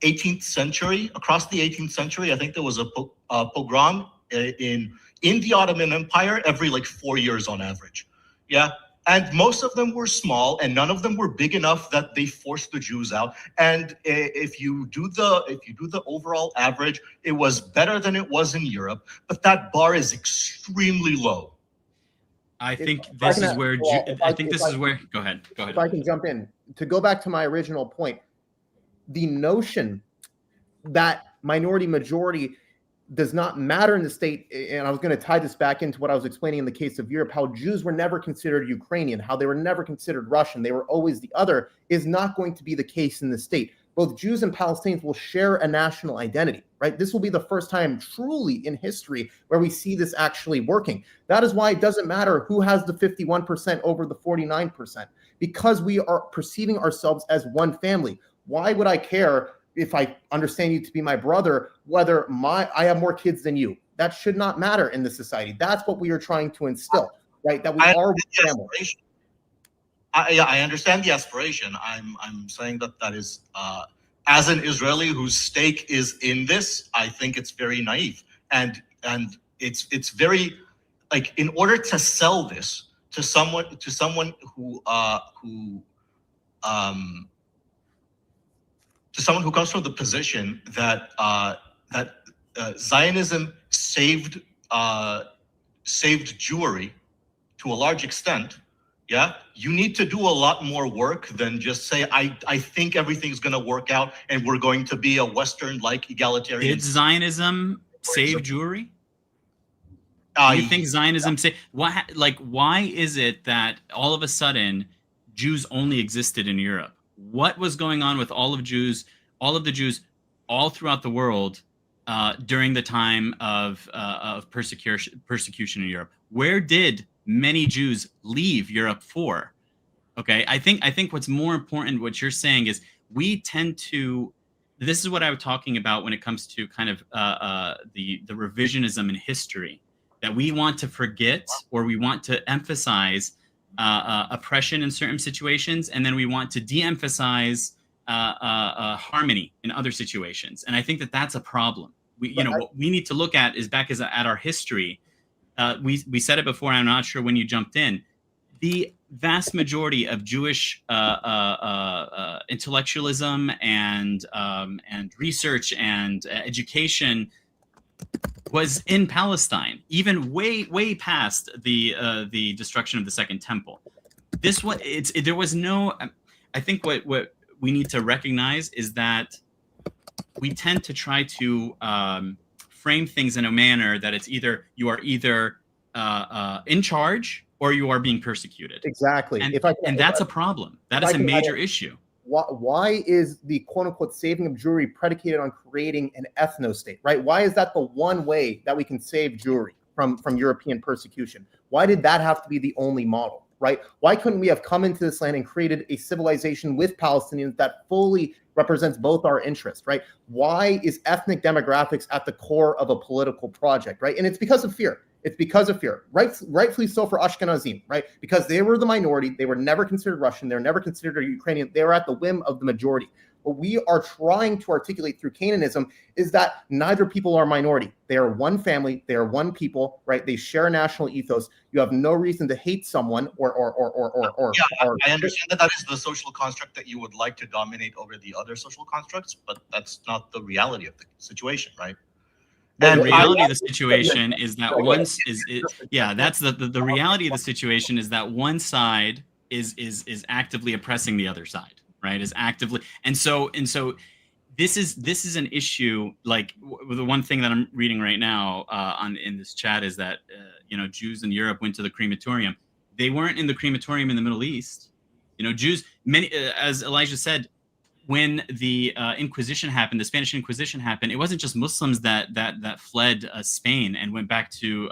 Speaker 4: 18th century, across the 18th century, I think there was a pogrom in the Ottoman Empire every like 4 years on average. Yeah. And most of them were small, and none of them were big enough that they forced the Jews out. And if you do the overall average, it was better than it was in Europe, but that bar is extremely low.
Speaker 3: I think this is where. Go ahead.
Speaker 2: If I can jump in to go back to my original point, the notion that minority majority does not matter in the state, and I was going to tie this back into what I was explaining in the case of Europe, how Jews were never considered Ukrainian, how they were never considered Russian, they were always the other, is not going to be the case in the state. both Jews and Palestinians will share a national identity, right? This will be the first time truly in history where we see this actually working. That is why it doesn't matter who has the 51% over the 49%, because we are perceiving ourselves as one family. Why would I care if I understand you to be my brother, whether I have more kids than you? That should not matter in this society. That's what we are trying to instill, right? That we are one family.
Speaker 4: I understand the aspiration. I'm saying that is as an Israeli whose stake is in this, I think it's very naive, and it's very, like, in order to sell this to someone who comes from the position that Zionism saved Jewry to a large extent. Yeah, you need to do a lot more work than just say, I think everything's going to work out and we're going to be a Western-like egalitarian.
Speaker 3: Did Zionism save Jewry? Do you think Zionism why is it that all of a sudden Jews only existed in Europe? What was going on with all of the Jews all throughout the world during the time of persecution in Europe? Where did many Jews leave Europe for? Okay, I think what's more important, what you're saying, is we tend to. This is what I was talking about when it comes to kind of the revisionism in history, that we want to forget or we want to emphasize oppression in certain situations, and then we want to de-emphasize harmony in other situations. And I think that that's a problem. What we need to look at is back at our history. We said it before, and I'm not sure when you jumped in. The vast majority of Jewish intellectualism and research and education was in Palestine, even way past the destruction of the Second Temple. There was no. I think what we need to recognize is that we tend to try to frame things in a manner that it's either you are in charge or you are being persecuted.
Speaker 2: Exactly.
Speaker 3: And that's a problem. That is a major issue.
Speaker 2: Why is the quote-unquote saving of Jewry predicated on creating an ethno-state, right? Why is that the one way that we can save Jewry from European persecution? Why did that have to be the only model, right? Why couldn't we have come into this land and created a civilization with Palestinians that fully represents both our interests, right? Why is ethnic demographics at the core of a political project, right? And it's because of fear. It's because of fear, rightfully so for Ashkenazim, right? Because they were the minority. They were never considered Russian. They were never considered Ukrainian. They were at the whim of the majority. What we are trying to articulate through Canaanism is that neither people are minority. They are one family. They are one people, right? They share a national ethos. You have no reason to hate someone or.
Speaker 4: I understand that is the social construct that you would like to dominate over the other social constructs, but that's not the reality of the situation, right?
Speaker 3: And reality of the situation is that that's the reality of the situation is that one side is actively oppressing the other side, right? Is actively, and so this is an issue. Like the one thing that I'm reading right now in this chat is that Jews in Europe went to the crematorium. They weren't in the crematorium in the Middle East. Jews, many, as Elijah said, when the Inquisition happened, the Spanish Inquisition happened, it wasn't just Muslims that fled Spain and went back to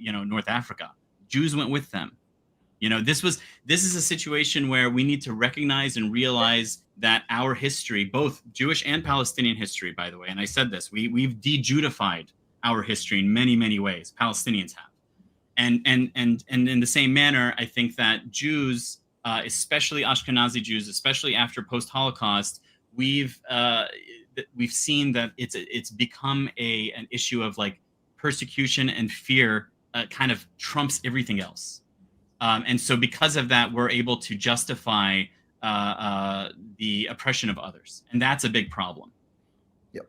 Speaker 3: North Africa. Jews went with them. This is a situation where we need to recognize and realize that our history, both Jewish and Palestinian history, by the way, and I said this, we've de-Judified our history in many ways. Palestinians have, and in the same manner, I think that Jews, especially Ashkenazi Jews, especially after post-Holocaust, we've seen that it's become an issue of like persecution and fear kind of trumps everything else, and so because of that, we're able to justify the oppression of others, and that's a big problem.
Speaker 2: Yep.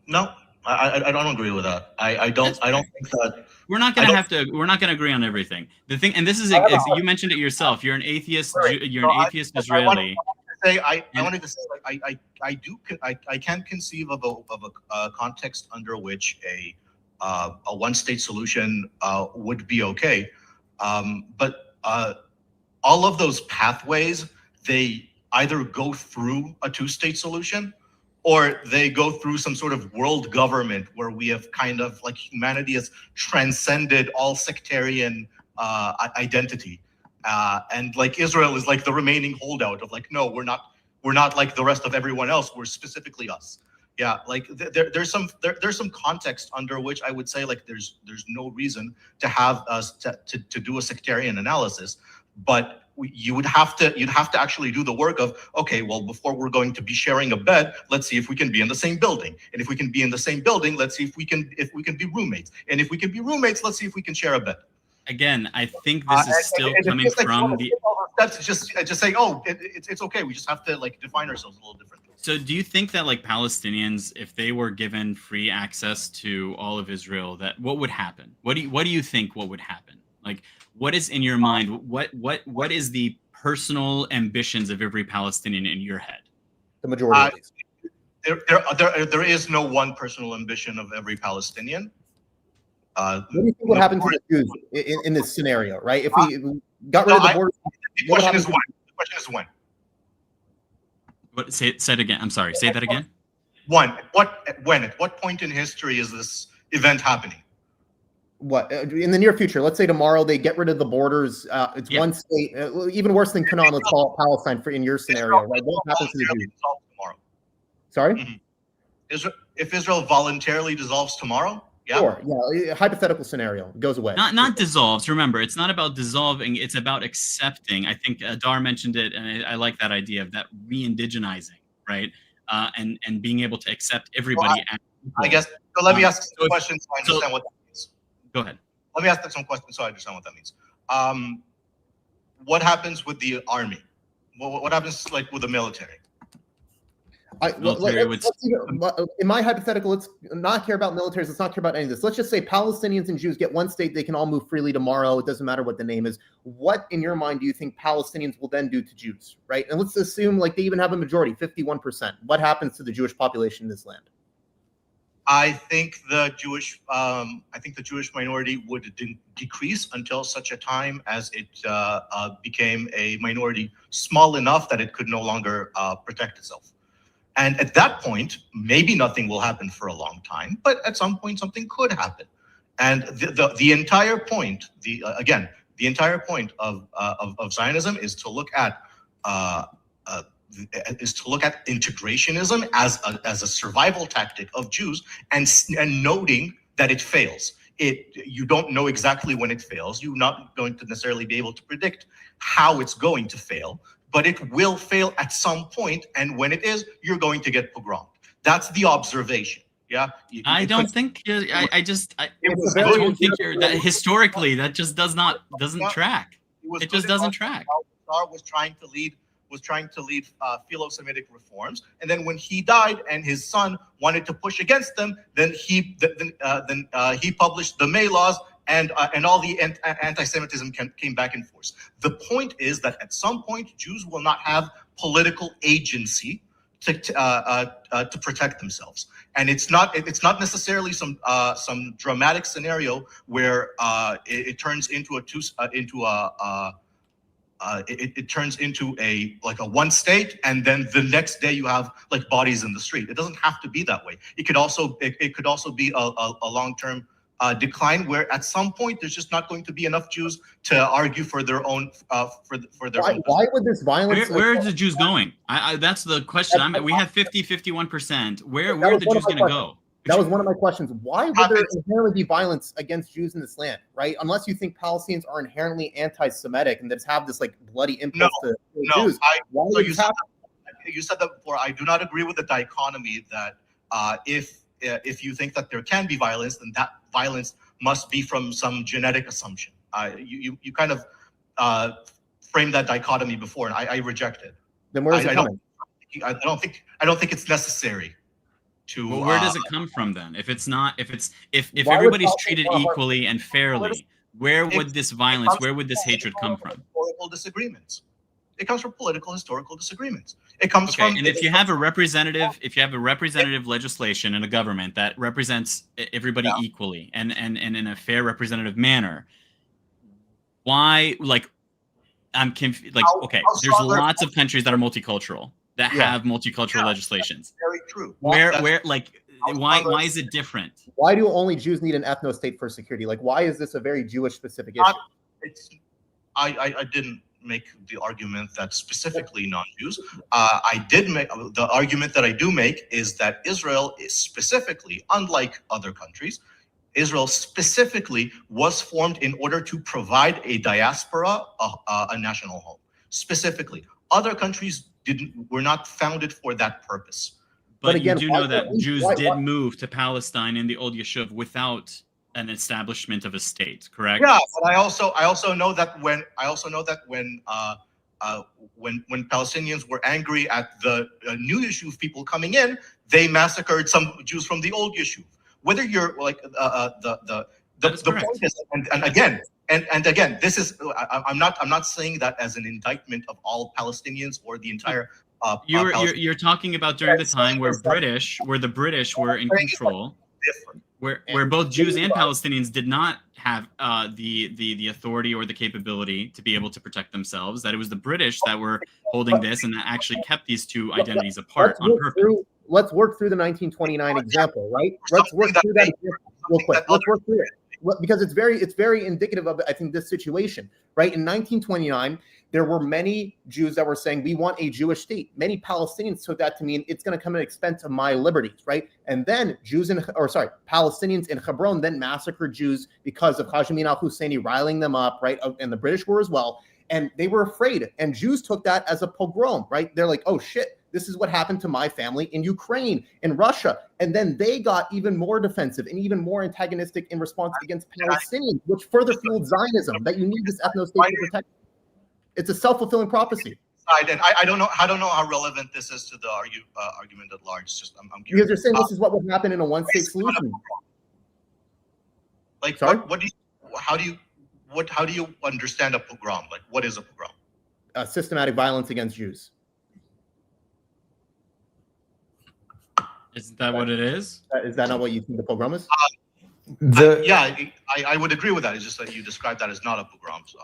Speaker 4: No, I don't agree with that. I don't think that.
Speaker 3: We're not going to agree on everything. The thing, and this is you mentioned it yourself. You're an atheist. You're an atheist Israeli.
Speaker 4: I wanted to say, like, I can conceive of a context under which a one-state solution would be okay, but all of those pathways, they either go through a two-state solution, or they go through some sort of world government where we have kind of like humanity has transcended all sectarian identity. And like Israel is like the remaining holdout of like, no, we're not like the rest of everyone else. We're specifically us. Yeah, like there's some context under which I would say like there's no reason to have us to do a sectarian analysis, but you'd have to actually do the work of, okay, well, before we're going to be sharing a bed, let's see if we can be in the same building, and if we can be in the same building, let's see if we can be roommates, and if we can be roommates, let's see if we can share a bed.
Speaker 3: Again, I think this is still coming from the.
Speaker 4: That's just saying, oh, it's okay. We just have to like define ourselves a little differently.
Speaker 3: So, do you think that like Palestinians, if they were given free access to all of Israel, that what would happen? What do you think? What would happen? Like, what is in your mind? What is the personal ambitions of every Palestinian in your head?
Speaker 2: The majority of these.
Speaker 4: There is no one personal ambition of every Palestinian.
Speaker 2: What do you think would happen to the Jews in this scenario, right? If we got rid of the border,
Speaker 4: the question is when. The question is when.
Speaker 3: What? Say it again. I'm sorry. Say that again.
Speaker 4: When? At what point in history is this event happening?
Speaker 2: What in the near future? Let's say tomorrow they get rid of the borders. It's one state, even worse than Canaan. Let's call it Palestine for in your scenario, right? What happens to the Jews?
Speaker 4: Tomorrow.
Speaker 2: Sorry?
Speaker 4: Mm-hmm. If Israel voluntarily dissolves tomorrow, yeah.
Speaker 2: Sure. Yeah. Hypothetical scenario goes away.
Speaker 3: Not dissolves. Remember, it's not about dissolving. It's about accepting. I think Dar mentioned it, and I like that idea of that re-indigenizing, right? And being able to accept everybody.
Speaker 4: I guess. So let me ask some questions so I understand what that means.
Speaker 3: Go ahead.
Speaker 4: Let me ask some questions so I understand what that means. What happens with the army? What happens like with the military?
Speaker 2: In my hypothetical, let's not care about militaries. Let's not care about any of this. Let's just say Palestinians and Jews get one state. They can all move freely tomorrow. It doesn't matter what the name is. What, in your mind, do you think Palestinians will then do to Jews, right? And let's assume like they even have a majority, 51%. What happens to the Jewish population in this land?
Speaker 4: I think the Jewish minority would decrease until such a time as it became a minority small enough that it could no longer protect itself. And at that point, maybe nothing will happen for a long time, but at some point something could happen. And the entire point, the entire point of Zionism is to look at integrationism as a survival tactic of Jews, and noting that it fails. You don't know exactly when it fails. You're not going to necessarily be able to predict how it's going to fail, but it will fail at some point, and when it is, you're going to get pogromed. That's the observation. Yeah,
Speaker 3: I don't think. I don't think you're that historically. That just doesn't track. It just doesn't track.
Speaker 4: Tsar was trying to lead philo-Semitic reforms, and then when he died and his son wanted to push against them, then he published the May laws, and all the anti-Semitism came back in force. The point is that at some point Jews will not have political agency to protect themselves, and it's not necessarily some dramatic scenario where it turns into it turns into a one state, and then the next day you have like bodies in the street. It doesn't have to be that way. It could also be a long-term decline where at some point there's just not going to be enough Jews to argue for their own for their own.
Speaker 2: Why would this violence?
Speaker 3: Where are the Jews going? That's the question. We have 51%. Where are the Jews going to go?
Speaker 2: That was one of my questions. Why would there inherently be violence against Jews in this land, right? Unless you think Palestinians are inherently anti-Semitic and that have this like bloody impulse to Jews.
Speaker 4: You said that before. I do not agree with the dichotomy that if you think that there can be violence, then that violence must be from some genetic assumption. You kind of framed that dichotomy before, and I reject it.
Speaker 2: Then where is it coming?
Speaker 4: I don't think it's necessary.
Speaker 3: Well, where does it come from then? If everybody's treated equally and fairly, where would this violence, where would this hatred come from?
Speaker 4: Historical disagreements. It comes from political historical disagreements. It comes from.
Speaker 3: And if you have a representative legislation in a government that represents everybody equally and in a fair representative manner, why Like, okay,
Speaker 4: how
Speaker 3: there's
Speaker 4: strong are-
Speaker 3: lots of countries that are multicultural, that
Speaker 2: Yeah.
Speaker 3: have multicultural
Speaker 4: Yeah,
Speaker 3: legislations.
Speaker 4: Very true.
Speaker 3: Where, like,
Speaker 4: how
Speaker 3: why
Speaker 4: strong are-
Speaker 3: is it different?
Speaker 2: Why do only Jews need an ethno-state for security? Like, why is this a very Jewish-specific issue?
Speaker 4: It's I didn't make the argument that specifically non-Jews. I did make the argument that I do make is that Israel is specifically, unlike other countries, Israel specifically was formed in order to provide a diaspora a national home. Specifically, other countries were not founded for that purpose.
Speaker 3: But
Speaker 2: again,
Speaker 3: you do
Speaker 2: why
Speaker 3: know that
Speaker 2: don't we-
Speaker 3: Jews
Speaker 2: why-
Speaker 3: did move to Palestine in the old Yishuv without an establishment of a state, correct?
Speaker 4: Yeah, but I also know that when Palestinians were angry at the new Yishuv people coming in, they massacred some Jews from the old Yishuv. Whether you're like the point is, and again, this is I'm not saying that as an indictment of all Palestinians or the entire.
Speaker 3: You're talking about during the time where the British were in control, where both Jews and Palestinians did not have the authority or the capability to be able to protect themselves. That it was the British that were holding this and that actually kept these two identities apart on purpose.
Speaker 2: Let's work through the 1929 example, right? Let's work through that real quick. Let's work through it because it's very indicative of, I think, this situation, right? In 1929, there were many Jews that were saying, we want a Jewish state. Many Palestinians took that to mean it's going to come at the expense of my liberties, right? And then Palestinians in Hebron then massacred Jews because of Hashim al-Husseini riling them up, right? And the British were as well. And they were afraid. And Jews took that as a pogrom, right? They're like, oh shit, this is what happened to my family in Ukraine, in Russia. And then they got even more defensive and even more antagonistic in response against Palestinians, which further fueled Zionism, that you need this ethno-state to protect. It's a self-fulfilling prophecy.
Speaker 4: And I don't know how relevant this is to the argument at large. Just I'm curious.
Speaker 2: Because you're saying this is what would happen in a one-state solution.
Speaker 4: Like,
Speaker 2: sorry?
Speaker 4: How do you understand a pogrom? Like, what is a pogrom?
Speaker 2: Systematic violence against Jews.
Speaker 3: Isn't that what it is?
Speaker 2: Is that not what you think the pogrom is?
Speaker 4: I would agree with that. It's just that you described that as not a pogrom. So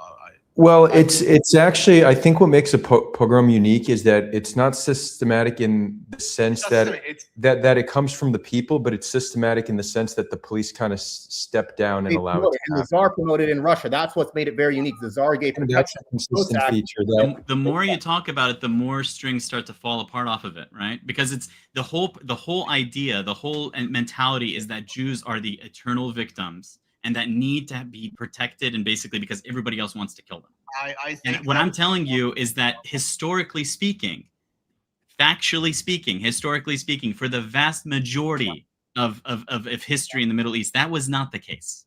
Speaker 1: Well, it's actually, I think what makes a pogrom unique is that it's not systematic in the sense that it comes from the people, but it's systematic in the sense that the police kind of step down and allow it to
Speaker 2: and the Tsar promoted in Russia. That's what's made it very unique. The Tsar gave
Speaker 1: happen. That's a consistent feature.
Speaker 3: The more you talk about it, the more strings start to fall apart off of it, right? Because it's the whole idea, the whole mentality is that Jews are the eternal victims and that need to be protected, and basically because everybody else wants to kill them.
Speaker 4: I think
Speaker 3: and what I'm telling you is that historically speaking, factually speaking, historically speaking, for the vast majority of history in the Middle East, that was not the case.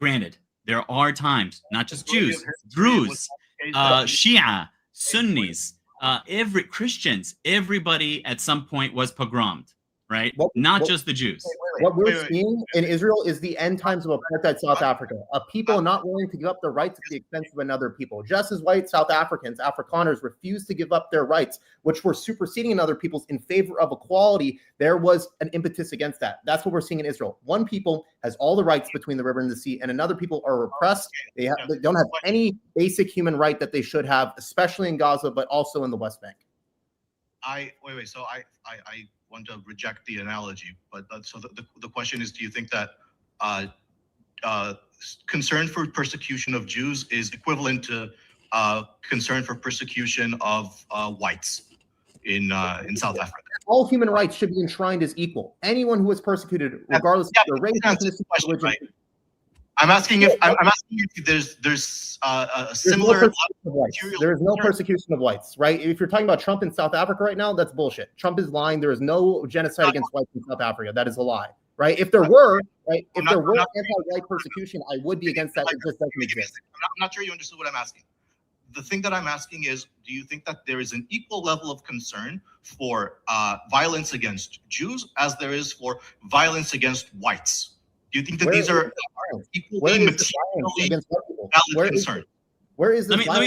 Speaker 3: Granted, there are times, not just Jews, Druze, Shia, Sunnis, Christians, everybody at some point was pogromed. Right? Not just the Jews.
Speaker 2: What we're seeing in Israel is the end times of apartheid South Africa. A people not willing to give up their rights at the expense of another people. Just as white South Africans, Afrikaners, refused to give up their rights, which were superseding in other people's in favor of equality, there was an impetus against that. That's what we're seeing in Israel. One people has all the rights between the river and the sea, and another people are repressed. They don't have any basic human right that they should have, especially in Gaza, but also in the West Bank.
Speaker 4: So I want to reject the analogy, but so the question is, do you think that concern for persecution of Jews is equivalent to concern for persecution of whites in South Africa?
Speaker 2: All human rights should be enshrined as equal. Anyone who is persecuted, regardless of their race, ethnicity, religion.
Speaker 4: Right? I'm asking if there's a similar.
Speaker 2: There is no persecution of whites, right? If you're talking about Trump in South Africa right now, that's bullshit. Trump is lying. There is no genocide against whites in South Africa. That is a lie, right? If there were, right, if there were anti-white persecution, I would be against that. It just doesn't exist.
Speaker 4: I'm not sure you understood what I'm asking. The thing that I'm asking is, do you think that there is an equal level of concern for violence against Jews as there is for violence against whites? Do you think that these are equally materially valid concerns?
Speaker 2: Where is this?
Speaker 3: Let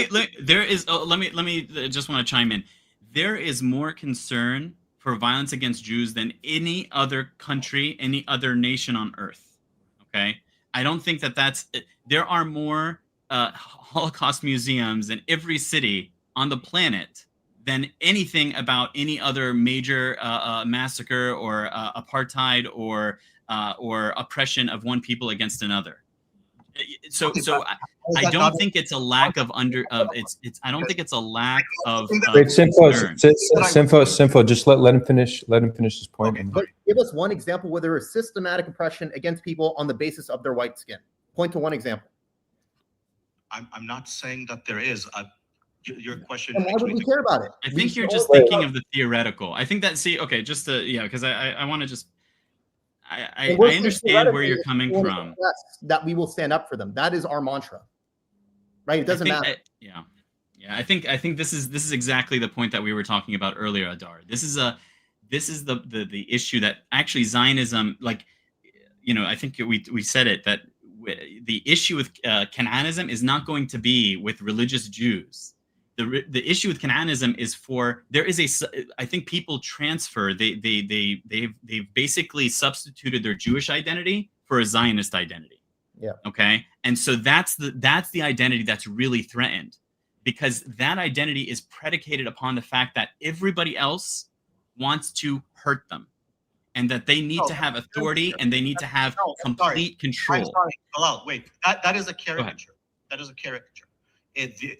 Speaker 3: me just want to chime in. There is more concern for violence against Jews than any other country, any other nation on earth. Okay, I don't think that's. There are more Holocaust museums in every city on the planet than anything about any other major massacre or apartheid or oppression of one people against another. So I don't think it's a lack of I don't think it's a lack of
Speaker 1: Wait,
Speaker 3: concern.
Speaker 1: Simple. Just let him finish. Let him finish his point.
Speaker 4: Okay,
Speaker 2: But give us one example where there is systematic oppression against people on the basis of their white skin. Point to one example.
Speaker 4: I'm not saying that there is. Your question.
Speaker 2: And why would we care about it?
Speaker 3: I think you're just thinking of the theoretical. I think that just to because I want to just I understand where you're coming from.
Speaker 2: That we will stand up for them. That is our mantra, right? It doesn't matter.
Speaker 3: Yeah. I think this is exactly the point that we were talking about earlier, Adar. This is the issue that actually Zionism, like, I think we said it, that the issue with Canaanism is not going to be with religious Jews. The issue with Canaanism is I think people transfer, they've basically substituted their Jewish identity for a Zionist identity.
Speaker 2: Yeah.
Speaker 3: Okay. And so that's the identity that's really threatened, because that identity is predicated upon the fact that everybody else wants to hurt them, and that they need to have authority and they need to have complete control.
Speaker 4: I'm sorry. Bilal, wait. That is a caricature. That is a caricature.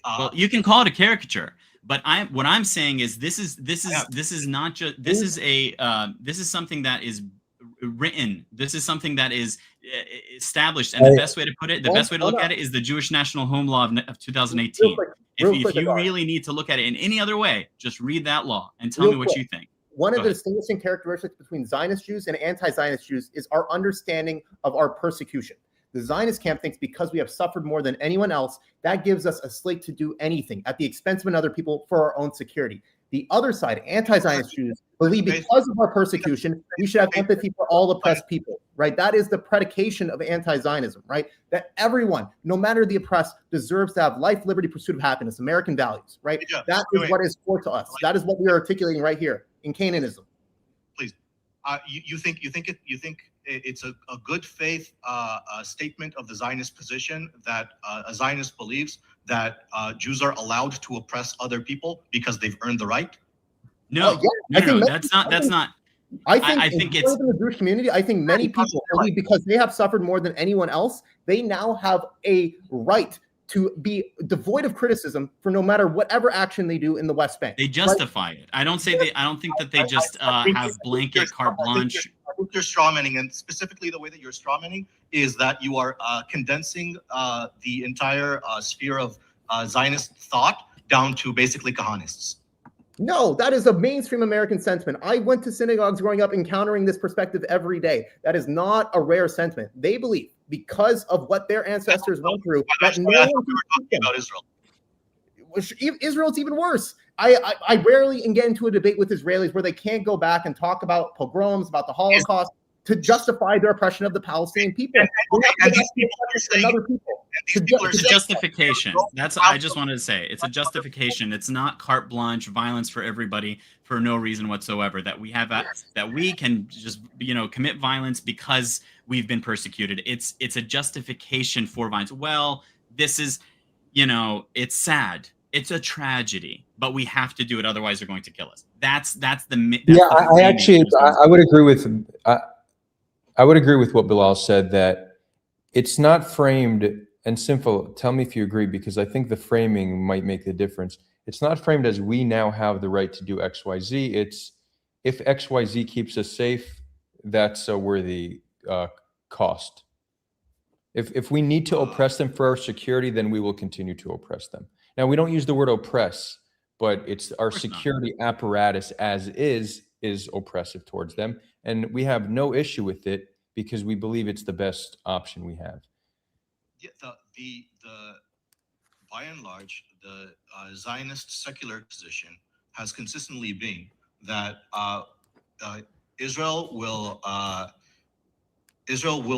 Speaker 3: Well, you can call it a caricature, but what I'm saying is this is not just this is something that is written. This is something that is established, and the best way to put it, the best way to look at it, is the Jewish National Home Law of 2018. If you really need to look at it in any other way, just read that law and tell me what you think.
Speaker 2: One of the distinguishing characteristics between Zionist Jews and anti-Zionist Jews is our understanding of our persecution. The Zionist camp thinks because we have suffered more than anyone else, that gives us a slate to do anything at the expense of another people for our own security. The other side, anti-Zionist Jews, believe because of our persecution, we should have empathy for all oppressed people, right? That is the predication of anti-Zionism, right? That everyone, no matter the oppressed, deserves to have life, liberty, pursuit of happiness, American values, right? That is what is core to us. That is what we are articulating right here in Canaanism.
Speaker 4: Please, you think it's a good faith statement of the Zionist position that a Zionist believes that Jews are allowed to oppress other people because they've earned the right?
Speaker 3: No, that's not.
Speaker 2: I think it's in the Jewish community. I think many people believe because they have suffered more than anyone else, they now have a right to be devoid of criticism for no matter whatever action they do in the West Bank.
Speaker 3: They justify it. I don't think that they just have blanket carte blanche.
Speaker 4: I think you're strawmanning, and specifically the way that you're strawmanning is that you are condensing the entire sphere of Zionist thought down to basically Kahanists.
Speaker 2: No, that is a mainstream American sentiment. I went to synagogues growing up encountering this perspective every day. That is not a rare sentiment. They believe because of what their ancestors went through that no one
Speaker 4: we were talking about Israel.
Speaker 2: Israel's even worse. I rarely get into a debate with Israelis where they can't go back and talk about pogroms, about the Holocaust, to justify their oppression of the Palestinian people.
Speaker 3: It's a justification. I just wanted to say it's a justification. It's not carte blanche violence for everybody for no reason whatsoever. That we can just commit violence because we've been persecuted. It's a justification for violence. Well, this is it's sad. It's a tragedy, but we have to do it. Otherwise, they're going to kill us.
Speaker 1: I would agree with what Bilal said, that it's not framed, and Simple, tell me if you agree, because I think the framing might make the difference. It's not framed as we now have the right to do XYZ. It's if XYZ keeps us safe, that's a worthy cost. If we need to oppress them for our security, then we will continue to oppress them. Now, we don't use the word oppress, but it's our security apparatus as is oppressive towards them. And we have no issue with it because we believe it's the best option we have.
Speaker 4: Yeah, the by and large, the Zionist secular position has consistently been that Israel will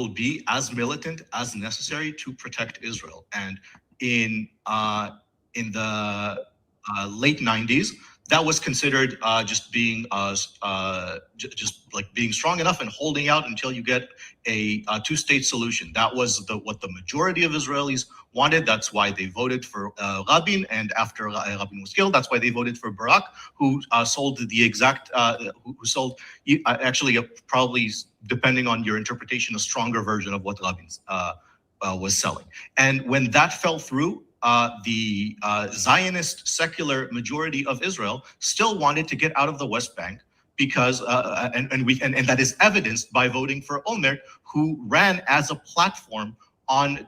Speaker 4: be as militant as necessary to protect Israel. And in the late 90s, that was considered just being just like being strong enough and holding out until you get a two-state solution. That was what the majority of Israelis wanted. That's why they voted for Rabin, and after Rabin was killed, that's why they voted for Barak, who sold the exact who sold actually probably, depending on your interpretation, a stronger version of what Rabin was selling. And when that fell through, the Zionist secular majority of Israel still wanted to get out of the West Bank because and that is evidenced by voting for Olmert, who ran as a platform on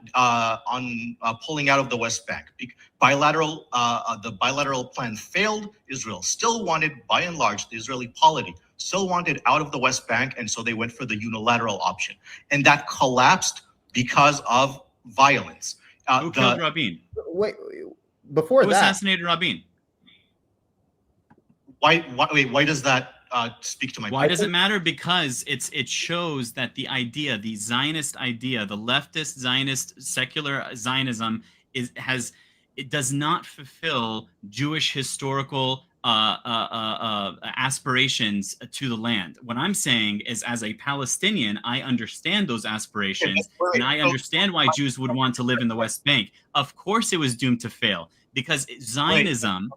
Speaker 4: pulling out of the West Bank. The bilateral plan failed. Israel still wanted, by and large, the Israeli polity still wanted out of the West Bank, and so they went for the unilateral option, and that collapsed because of violence.
Speaker 3: Who killed Rabin?
Speaker 2: Wait, before
Speaker 3: Who
Speaker 2: that,
Speaker 3: assassinated Rabin?
Speaker 4: Why does that speak to my
Speaker 3: Why
Speaker 4: point?
Speaker 3: does it matter? Because it shows that the idea, the Zionist idea, the leftist Zionist secular Zionism it does not fulfill Jewish historical aspirations to the land. What I'm saying is, as a Palestinian, I understand those aspirations, and I understand why Jews would want to live in the West Bank. Of course, it was doomed to fail because Zionism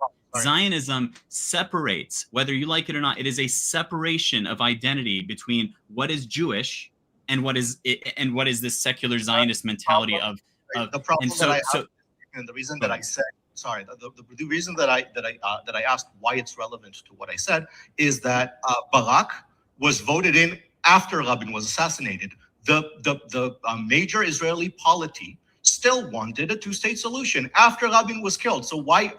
Speaker 3: separates, whether you like it or not. It is a separation of identity between what is Jewish and what is this secular Zionist mentality of
Speaker 4: the problem and the reason that I said, sorry, the reason that I asked why it's relevant to what I said is that Barak was voted in after Rabin was assassinated. The major Israeli polity still wanted a two-state solution after Rabin was killed. So why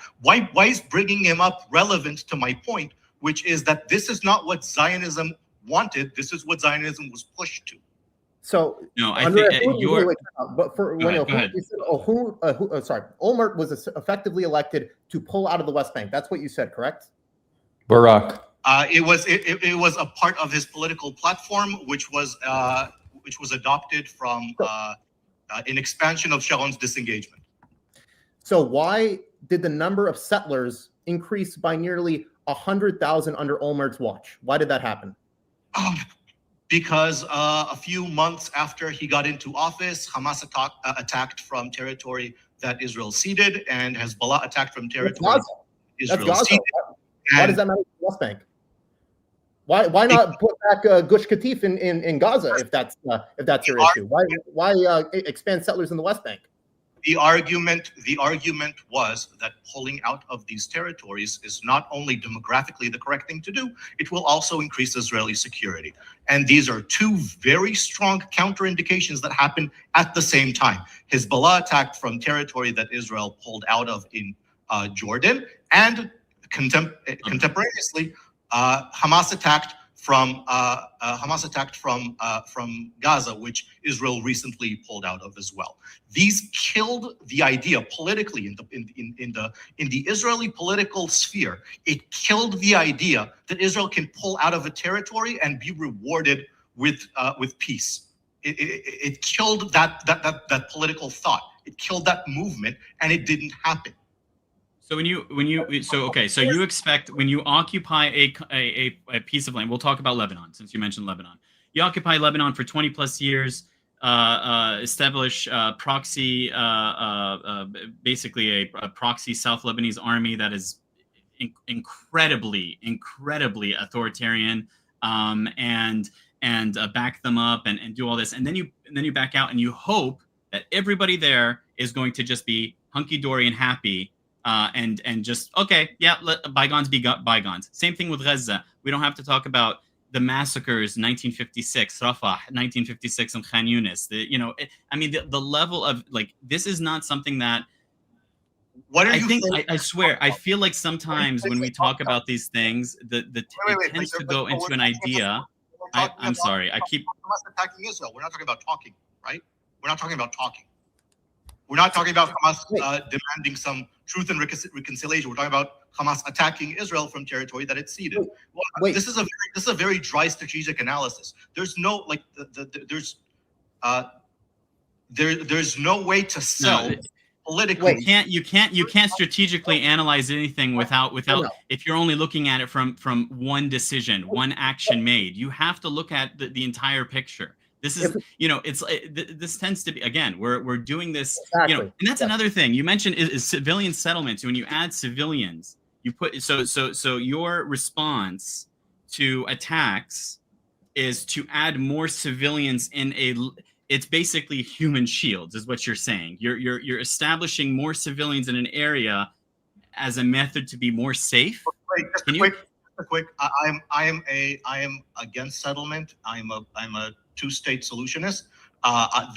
Speaker 4: is bringing him up relevant to my point, which is that this is not what Zionism wanted. This is what Zionism was pushed to.
Speaker 2: So
Speaker 3: no, I think
Speaker 2: but for Olmert was effectively elected to pull out of the West Bank. That's what you said, correct?
Speaker 1: Barak.
Speaker 4: It was a part of his political platform, which was adopted from an expansion of Sharon's disengagement.
Speaker 2: So why did the number of settlers increase by nearly 100,000 under Olmert's watch? Why did that happen?
Speaker 4: Because a few months after he got into office, Hamas attacked from territory that Israel ceded, and Hezbollah attacked from territory Israel ceded.
Speaker 2: Why does that matter to the West Bank? Why not put back Gush Katif in Gaza if that's your issue? Why expand settlers in the West Bank?
Speaker 4: The argument was that pulling out of these territories is not only demographically the correct thing to do, it will also increase Israeli security. And these are two very strong counterindications that happen at the same time. Hezbollah attacked from territory that Israel pulled out of in Jordan, and contemporaneously, Hamas attacked from Gaza, which Israel recently pulled out of as well. These killed the idea politically in the Israeli political sphere. It killed the idea that Israel can pull out of a territory and be rewarded with peace. It killed that political thought. It killed that movement, and it didn't happen.
Speaker 3: So you expect when you occupy a piece of land, we'll talk about Lebanon since you mentioned Lebanon. You occupy Lebanon for 20 plus years, establish proxy, basically a proxy South Lebanese army that is incredibly authoritarian, and back them up and do all this, and then you back out and you hope that everybody there is going to just be hunky dory and happy. And just, okay, yeah, let bygones be bygones. Same thing with Gaza. We don't have to talk about the massacres, 1956, Rafah, 1956 in Khan Yunis. The level of, like, this is not something that, I swear, I feel like sometimes when we talk about these things, it tends to go into an idea. I'm sorry, I keep
Speaker 4: attacking Israel. We're not talking about talking, right? We're not talking about talking. We're not talking about Hamas demanding some truth and reconciliation. We're talking about Hamas attacking Israel from territory that it ceded. This is a very dry strategic analysis. There's no there's no way to sell politically.
Speaker 3: You can't strategically analyze anything without if you're only looking at it from one decision, one action made. You have to look at the entire picture. This is, this tends to be, again, we're doing this,
Speaker 2: Exactly.
Speaker 3: and that's another thing you mentioned is civilian settlements. When you add civilians, you put so your response to attacks is to add more civilians it's basically human shields, is what you're saying. You're establishing more civilians in an area as a method to be more safe.
Speaker 4: Wait, just a quick. I am against settlement. I'm a two-state solutionist. I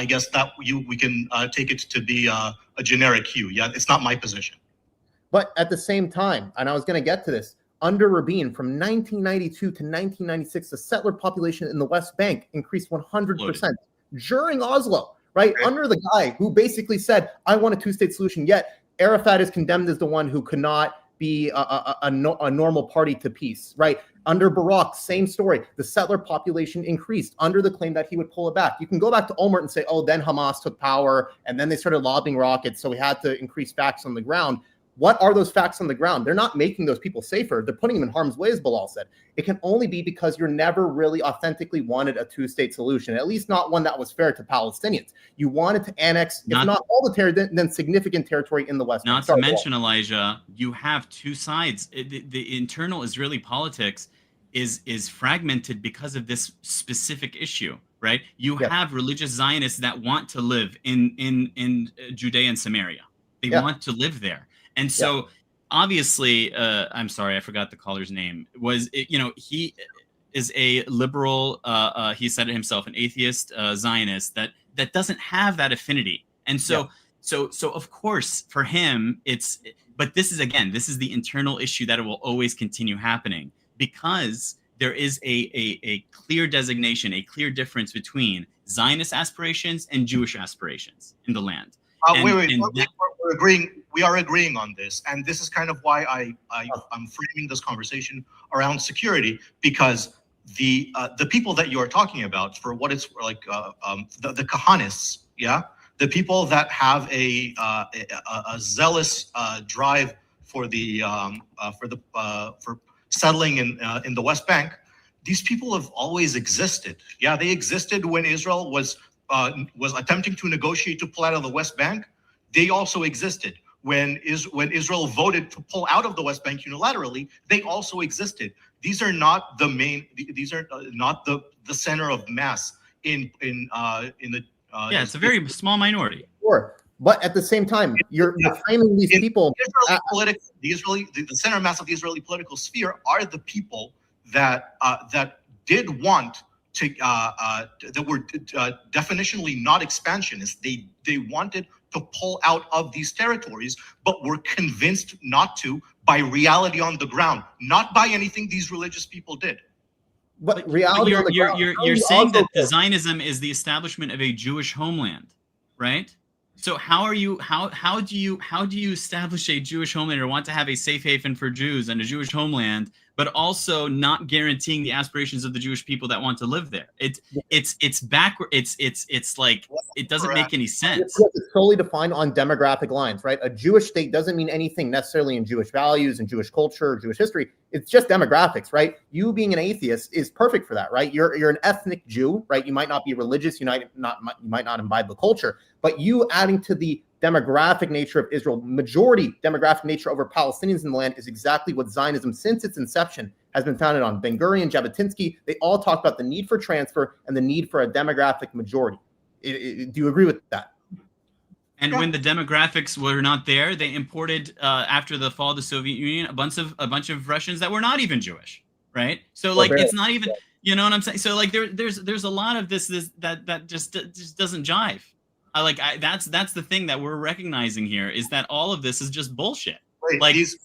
Speaker 4: guess that we can take it to be a generic hue. Yeah, it's not my position.
Speaker 2: But at the same time, and I was going to get to this, under Rabin, from 1992 to 1996, the settler population in the West Bank increased 100% during Oslo, right? Okay. Under the guy who basically said, I want a two-state solution, yet Arafat is condemned as the one who could not be a normal party to peace, right? Under Barak, same story. The settler population increased under the claim that he would pull it back. You can go back to Olmert and say, oh, then Hamas took power, and then they started lobbing rockets, so we had to increase facts on the ground. What are those facts on the ground? They're not making those people safer. They're putting them in harm's way, as Bilal said. It can only be because you're never really authentically wanted a two-state solution, at least not one that was fair to Palestinians. You wanted to annex, if not all the territory, then significant territory in the West.
Speaker 3: Not to mention, Elijah, you have two sides. The internal Israeli politics is fragmented because of this specific issue, right? You have religious Zionists that want to live in Judea and Samaria. They want to live there. And so, obviously, I'm sorry, I forgot the caller's name. He is a liberal. He said it himself, an atheist Zionist that doesn't have that affinity. And so, so of course, for him, it's. But this is the internal issue that it will always continue happening because there is a clear designation, a clear difference between Zionist aspirations and Jewish aspirations in the land.
Speaker 4: We're agreeing. We are agreeing on this, and this is kind of why I'm framing this conversation around security, because the people that you are talking about, for what it's like, the Kahanists, the people that have a zealous drive for settling in the West Bank. These people have always existed. Yeah, they existed when Israel was attempting to negotiate to pull out of the West Bank. They also existed when Israel voted to pull out of the West Bank unilaterally. They also existed. These are not the main. These are not the center of mass in the.
Speaker 3: It's a very small minority.
Speaker 2: Sure, but at the same time, you're framing these people.
Speaker 4: The center of mass of the Israeli political sphere are the people that did want to that were definitionally not expansionists. They wanted to pull out of these territories, but were convinced not to by reality on the ground, not by anything these religious people did.
Speaker 2: But reality on the ground.
Speaker 3: You're saying that Zionism is the establishment of a Jewish homeland, right? So how do you establish a Jewish homeland or want to have a safe haven for Jews and a Jewish homeland, but also not guaranteeing the aspirations of the Jewish people that want to live there? It's backward. It's like it doesn't make any sense.
Speaker 2: It's solely defined on demographic lines, right? A Jewish state doesn't mean anything necessarily in Jewish values and Jewish culture, or Jewish history. It's just demographics, right? You being an atheist is perfect for that, right? You're an ethnic Jew, right? You might not be religious, you might not imbibe the culture, but you adding to the demographic nature of Israel, majority demographic nature over Palestinians in the land, is exactly what Zionism, since its inception, has been founded on. Ben Gurion, Jabotinsky, they all talk about the need for transfer and the need for a demographic majority. Do you agree with that?
Speaker 3: And when the demographics were not there, they imported after the fall of the Soviet Union a bunch of Russians that were not even Jewish, right? So like it's not even, you know what I'm saying? So like there's a lot of this that just doesn't jive. That's the thing that we're recognizing here, is that all of this is just bullshit. There's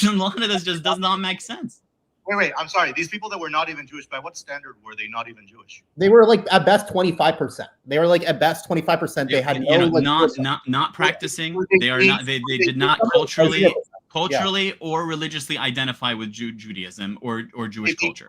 Speaker 3: a lot of this just does not make sense.
Speaker 4: Wait, I'm sorry. These people that were not even Jewish, by what standard were they not even Jewish?
Speaker 2: They were like at best 25%. They were like at best 25%. They had
Speaker 3: not practicing. They are not. They did not culturally or religiously identify with Judaism or Jewish culture.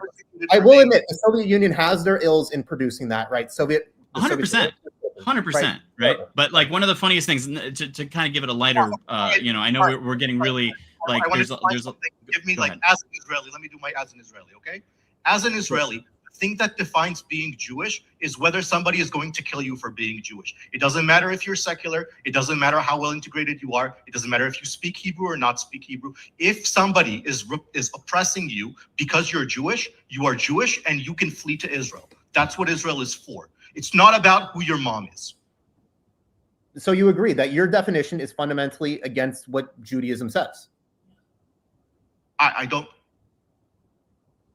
Speaker 2: I will admit, the Soviet Union has their ills in producing that, right? 100%.
Speaker 3: 100%, right? But like one of the funniest things to kind of give it a lighter, I know we're getting really like there's
Speaker 4: something. Give me like
Speaker 3: ahead.
Speaker 4: as an Israeli. Let me do my as an Israeli, okay? As an Israeli, the thing that defines being Jewish is whether somebody is going to kill you for being Jewish. It doesn't matter if you're secular. It doesn't matter how well integrated you are. It doesn't matter if you speak Hebrew or not speak Hebrew. If somebody is oppressing you because you're Jewish, you are Jewish, and you can flee to Israel. That's what Israel is for. It's not about who your mom is.
Speaker 2: So you agree that your definition is fundamentally against what Judaism says?
Speaker 4: I don't.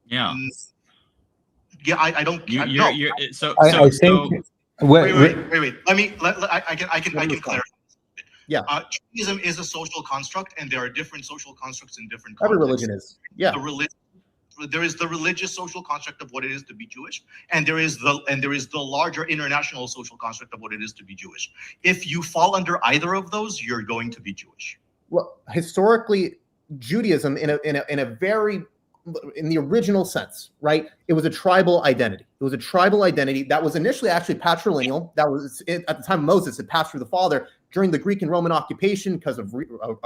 Speaker 3: Yeah.
Speaker 4: Yeah, I don't.
Speaker 3: You're
Speaker 1: I think.
Speaker 4: Wait. I can clarify.
Speaker 2: Yeah.
Speaker 4: Judaism is a social construct, and there are different social constructs in different
Speaker 2: Every
Speaker 4: contexts.
Speaker 2: religion is. Yeah.
Speaker 4: There is the religious social construct of what it is to be Jewish, and there is the larger international social construct of what it is to be Jewish. If you fall under either of those, you're going to be Jewish.
Speaker 2: Well, historically, Judaism in the original sense, right? It was a tribal identity. It was a tribal identity that was initially actually patrilineal. That was at the time of Moses, it passed through the father. During the Greek and Roman occupation, because of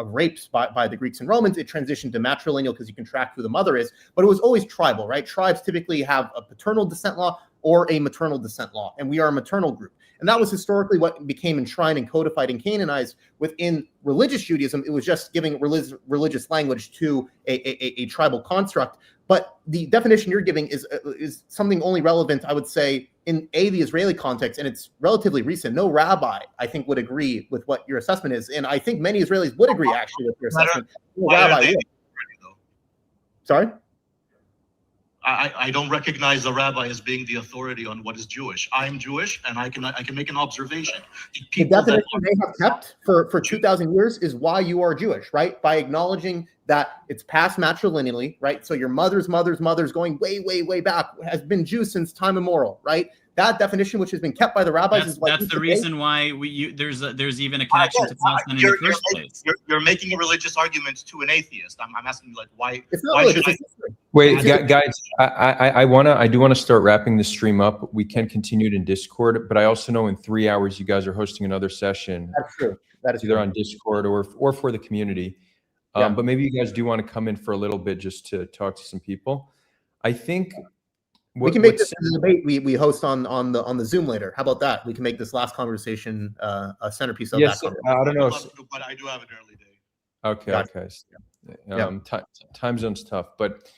Speaker 2: rapes by the Greeks and Romans, it transitioned to matrilineal because you can track who the mother is. But it was always tribal, right? Tribes typically have a paternal descent law or a maternal descent law, and we are a maternal group. And that was historically what became enshrined and codified and canonized within religious Judaism. It was just giving religious language to a tribal construct. But the definition you're giving is something only relevant, I would say, in the Israeli context, and it's relatively recent. No rabbi, I think, would agree with what your assessment is. And I think many Israelis would agree, actually, with your assessment. No rabbi would. Sorry?
Speaker 4: I don't recognize the rabbi as being the authority on what is Jewish. I'm Jewish, and I can make an observation.
Speaker 2: The definition they have kept for 2,000 years is why you are Jewish, right? By acknowledging that it's passed matrilineally, right? So your mother's going way, way, way back has been Jew since time immemorial, right? That definition, which has been kept by the rabbis, is
Speaker 3: that's the reason why there's even a connection to Palestine in the first place.
Speaker 4: You're making a religious argument to an atheist. I'm asking you, like, why?
Speaker 2: It's not religious.
Speaker 1: Wait, guys, I do want to start wrapping this stream up. We can continue it in Discord, but I also know in 3 hours you guys are hosting another session.
Speaker 2: That's true. That is
Speaker 1: either
Speaker 2: true.
Speaker 1: on Discord or for the community.
Speaker 2: Yeah.
Speaker 1: But maybe you guys do want to come in for a little bit just to talk to some people. I think
Speaker 2: we can make this a debate we host on the Zoom later. How about that? We can make this last conversation a centerpiece of that conversation.
Speaker 1: I don't know.
Speaker 4: But I do have an early day.
Speaker 1: Okay,
Speaker 2: Gotcha.
Speaker 1: okay. Time zone's tough, but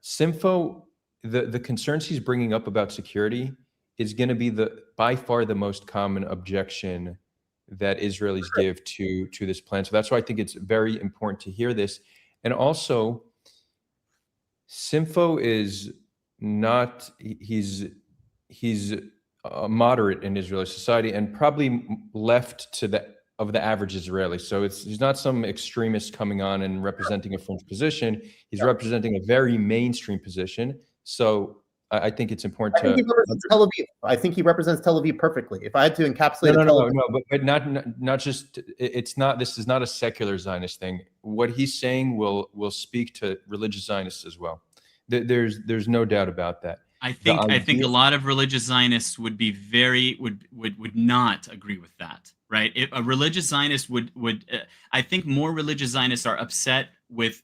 Speaker 1: Simfo, the concerns he's bringing up about security is going to be by far the most common objection that Israelis give to this plan. So that's why I think it's very important to hear this. And also, Simfo is not, he's a moderate in Israeli society and probably left of the average Israeli. So he's not some extremist coming on and representing a fringe position. He's representing a very mainstream position. So I think it's important
Speaker 2: I think he represents Tel Aviv. I think he represents Tel Aviv perfectly. If I had to encapsulate
Speaker 1: no, but not just, it's not, this is not a secular Zionist thing. What he's saying will speak to religious Zionists as well. There's no doubt about that.
Speaker 3: I think a lot of religious Zionists would be would not agree with that, right? If a religious Zionist would I think more religious Zionists are upset with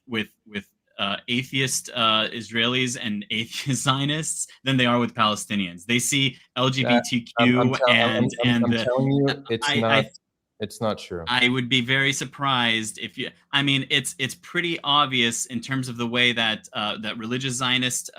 Speaker 3: atheist Israelis and atheist Zionists than they are with Palestinians. They see LGBTQ
Speaker 1: I'm telling you, it's not true.
Speaker 3: I would be very surprised if you. I mean, it's pretty obvious in terms of the way that that religious Zionists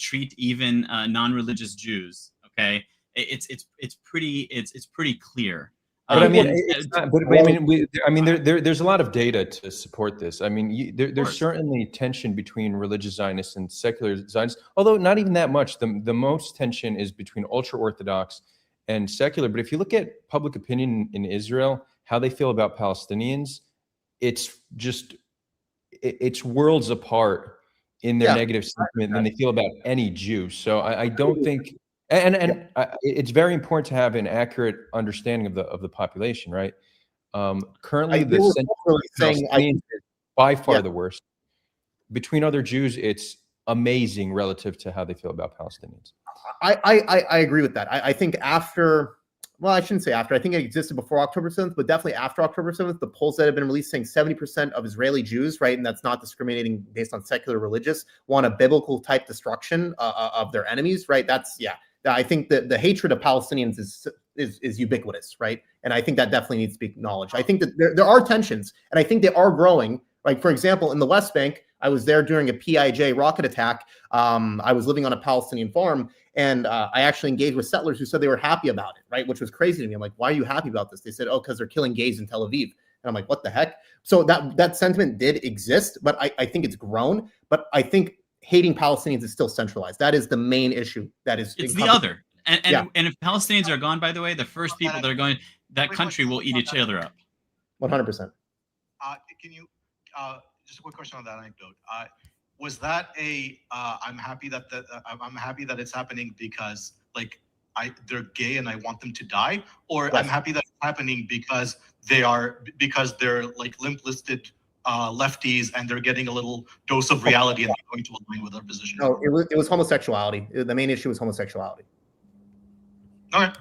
Speaker 3: treat even non-religious Jews. Okay, it's pretty clear.
Speaker 1: But I mean, there's a lot of data to support this. I mean, there's certainly tension between religious Zionists and secular Zionists, although not even that much. The most tension is between ultra-Orthodox and secular. But if you look at public opinion in Israel, how they feel about Palestinians, it's worlds apart in their negative sentiment than they feel about any Jew. So I don't think. It's very important to have an accurate understanding of the population, right? Currently, the sentiment is by far the worst. Between other Jews, it's amazing relative to how they feel about Palestinians.
Speaker 2: I agree with that. I think after well, I shouldn't say after. I think it existed before October 7th, but definitely after October 7th, the polls that have been released saying 70% of Israeli Jews, right, and that's not discriminating based on secular religious, want a biblical type destruction of their enemies, right? That's, yeah. I think that the hatred of Palestinians is ubiquitous, right? And I think that definitely needs to be acknowledged. I think that there are tensions, and I think they are growing. Like, for example, in the West Bank, I was there during a PIJ rocket attack. I was living on a Palestinian farm, and I actually engaged with settlers who said they were happy about it, right? Which was crazy to me. I'm like, why are you happy about this? They said, oh, because they're killing gays in Tel Aviv. And I'm like, what the heck? So that sentiment did exist, but I think it's grown. But I think hating Palestinians is still centralized. That is the main issue. That is
Speaker 3: it's the other. And if Palestinians are gone, by the way, the first people that are going, that country will eat each other up.
Speaker 2: 100%.
Speaker 4: Can you just a quick question on that anecdote? Was that a I'm happy that I'm happy that it's happening because like they're gay and I want them to die, or
Speaker 2: Yes.
Speaker 4: I'm happy that it's happening because they're like limp-listed lefties and they're getting a little dose of reality and they're going to align with our position?
Speaker 2: No, it was homosexuality. The main issue was homosexuality.
Speaker 4: Okay.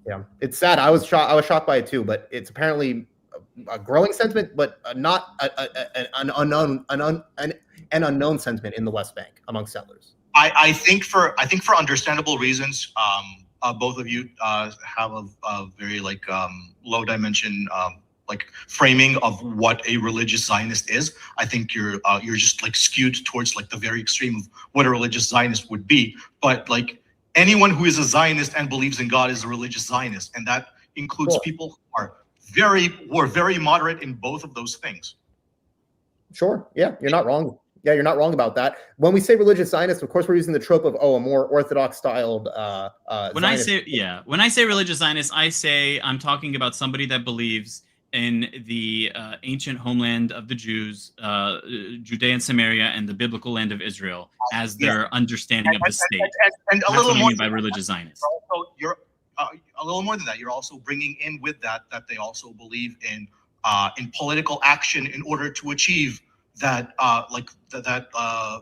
Speaker 2: Yeah, it's sad. I was shocked by it too, but it's apparently a growing sentiment, but not an unknown sentiment in the West Bank among settlers.
Speaker 4: I think for understandable reasons, both of you have a very like low dimension like framing of what a religious Zionist is. I think you're just like skewed towards like the very extreme of what a religious Zionist would be. But like anyone who is a Zionist and believes in God is a religious Zionist, and that includes people who are very moderate in both of those things.
Speaker 2: Sure. Yeah, you're not wrong. Yeah, you're not wrong about that. When we say religious Zionist, of course, we're using the trope of a more Orthodox styled.
Speaker 3: When
Speaker 2: Zionist.
Speaker 3: when I say religious Zionist, I'm talking about somebody that believes in the ancient homeland of the Jews, Judea and Samaria, and the biblical land of Israel as their understanding of the state.
Speaker 4: And a
Speaker 3: That's
Speaker 4: little
Speaker 3: what I
Speaker 4: more
Speaker 3: mean by religious Zionist.
Speaker 4: You're a little more than that. You're also bringing in with that they also believe in political action in order to achieve that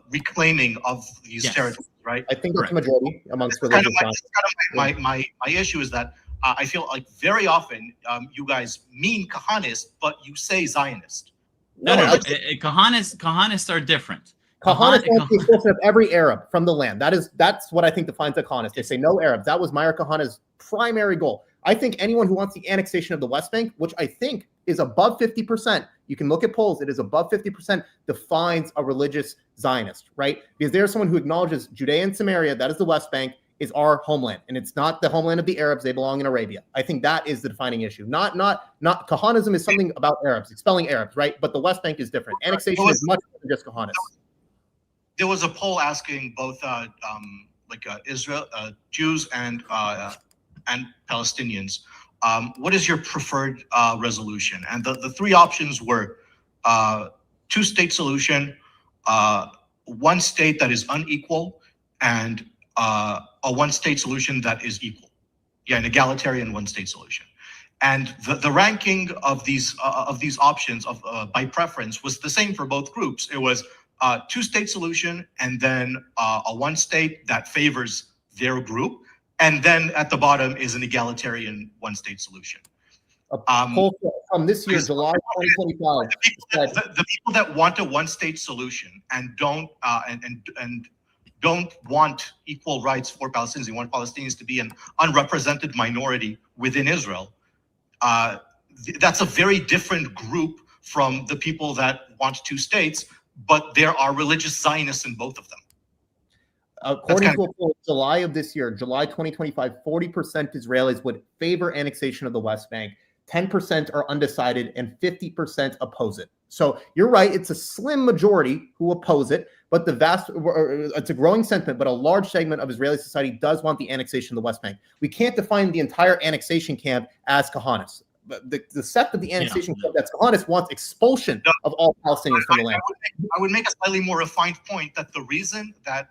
Speaker 4: reclaiming of these territories, right?
Speaker 2: I think that's a majority amongst
Speaker 4: Kind
Speaker 2: religious
Speaker 4: of
Speaker 2: Zionists.
Speaker 4: my issue is that I feel like very often you guys mean Kahanist, but you say Zionist.
Speaker 3: No. Kahanists are different.
Speaker 2: Kahanist wants the expulsion of every Arab from the land. That's what I think defines a Kahanist. They say no Arabs. That was Meir Kahana's primary goal. I think anyone who wants the annexation of the West Bank, which I think is above 50%, you can look at polls, it is above 50%, defines a religious Zionist, right? Because there's someone who acknowledges Judea and Samaria, that is the West Bank, is our homeland, and it's not the homeland of the Arabs. They belong in Arabia. I think that is the defining issue. Not Kahanism is something about Arabs, expelling Arabs, right? But the West Bank is different. Annexation is much more than just Kahanis.
Speaker 4: There was a poll asking both Israel Jews and Palestinians, what is your preferred resolution? And the three options were two-state solution, one state that is unequal, and a one-state solution that is equal. Yeah, an egalitarian one-state solution. And the ranking of these options by preference was the same for both groups. It was two-state solution, and then a one-state that favors their group. And then at the bottom is an egalitarian one-state solution.
Speaker 2: A poll from this year, July 2025.
Speaker 4: The people that want a one-state solution and don't don't want equal rights for Palestinians, they want Palestinians to be an unrepresented minority within Israel. That's a very different group from the people that want two states, but there are religious Zionists in both of them.
Speaker 2: According to a poll July of this year, July 2025, 40% Israelis would favor annexation of the West Bank, 10% are undecided, and 50% oppose it. So you're right, it's a slim majority who oppose it, but it's a growing sentiment, but a large segment of Israeli society does want the annexation of the West Bank. We can't define the entire annexation camp as Kahanis. The sect of the annexation camp that's Kahanis wants expulsion of all Palestinians from the land.
Speaker 4: I would make a slightly more refined point that the reason that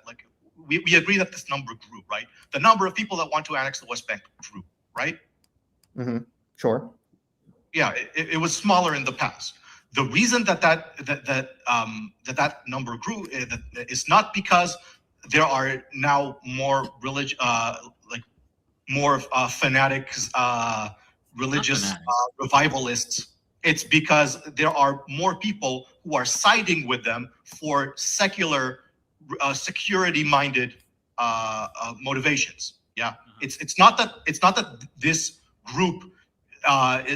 Speaker 4: like we agree that this number grew, right? The number of people that want to annex the West Bank grew, right?
Speaker 2: Mm-hmm. Sure.
Speaker 4: Yeah, it was smaller in the past. The reason that number grew is not because there are now more more fanatic religious
Speaker 3: fanatics.
Speaker 4: revivalists. It's because there are more people who are siding with them for secular, security-minded motivations. Yeah, it's not that this group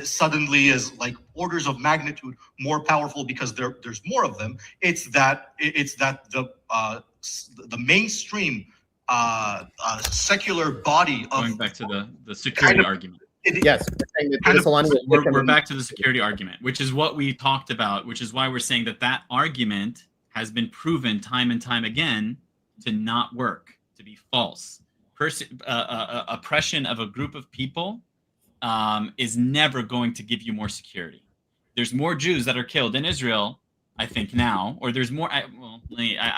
Speaker 4: suddenly is like orders of magnitude more powerful because there's more of them. It's that the mainstream secular body of
Speaker 3: Going back to the security argument.
Speaker 2: Yes,
Speaker 3: We're back to the security argument, which is what we talked about, which is why we're saying that argument has been proven time and time again to not work, to be false. Oppression of a group of people is never going to give you more security. There's more Jews that are killed in Israel, I think now, or there's more. I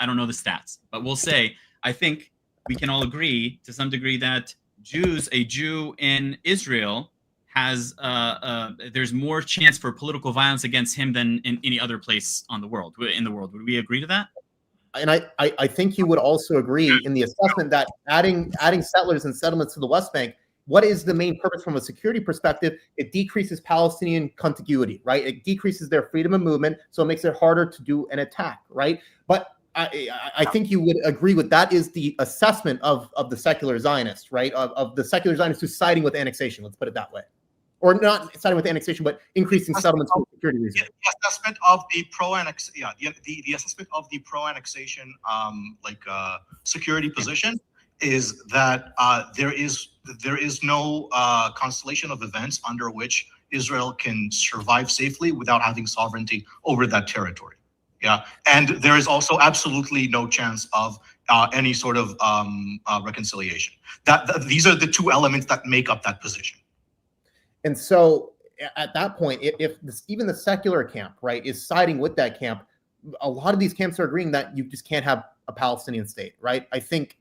Speaker 3: don't know the stats, but we'll say I think we can all agree to some degree that a Jew in Israel has there's more chance for political violence against him than in any other place in the world. Would we agree to that?
Speaker 2: And I think you would also agree in the assessment that adding settlers and settlements to the West Bank, what is the main purpose from a security perspective? It decreases Palestinian contiguity, right? It decreases their freedom of movement, so it makes it harder to do an attack, right? But I think you would agree with that is the assessment of the secular Zionists, right? Of the secular Zionists who's siding with annexation, let's put it that way. Or not siding with annexation, but increasing settlements for security reasons.
Speaker 4: The assessment of the the assessment of the pro-annexation security position is that there is no constellation of events under which Israel can survive safely without having sovereignty over that territory. Yeah, and there is also absolutely no chance of any sort of reconciliation. These are the two elements that make up that position.
Speaker 2: And so at that point, if even the secular camp, right, is siding with that camp, a lot of these camps are agreeing that you just can't have a Palestinian state, right? I think,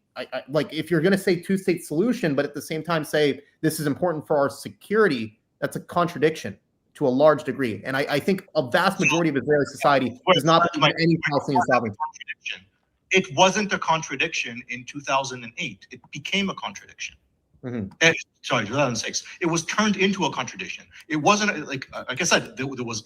Speaker 2: like, if you're going to say two-state solution, but at the same time say this is important for our security, that's a contradiction to a large degree. And I think a vast majority of Israeli society does not believe in any Palestinian sovereignty.
Speaker 4: It wasn't a contradiction in 2008. It became a contradiction. Mm-hmm. Sorry, 2006. It was turned into a contradiction. It wasn't like I said. There was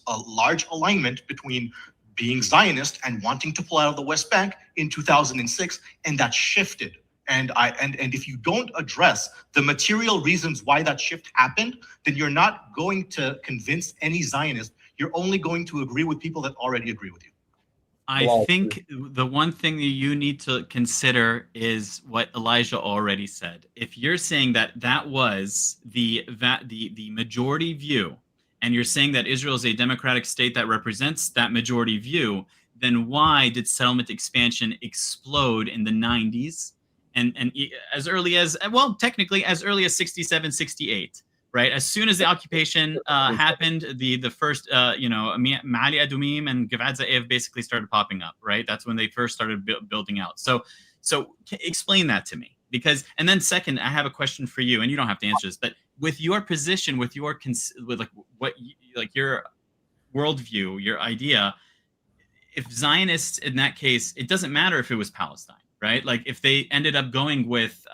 Speaker 4: a large alignment between being Zionist and wanting to pull out of the West Bank in 2006, and that shifted. And if you don't address the material reasons why that shift happened, then you're not going to convince any Zionist. You're only going to agree with people that already agree with you.
Speaker 3: I think the one thing that you need to consider is what Elijah already said. If you're saying that was the majority view, and you're saying that Israel is a democratic state that represents that majority view, then why did settlement expansion explode in the 90s and as early as, well, technically as early as 67, 68? Right, as soon as the occupation happened, the first Ma'ali Adumim and Givat Za'ev basically started popping up. Right, that's when they first started building out. So explain that to me, because, and then second, I have a question for you, and you don't have to answer this, but with your position, with your your worldview, your idea, if Zionists in that case, it doesn't matter if it was Palestine, right? Like if they ended up going with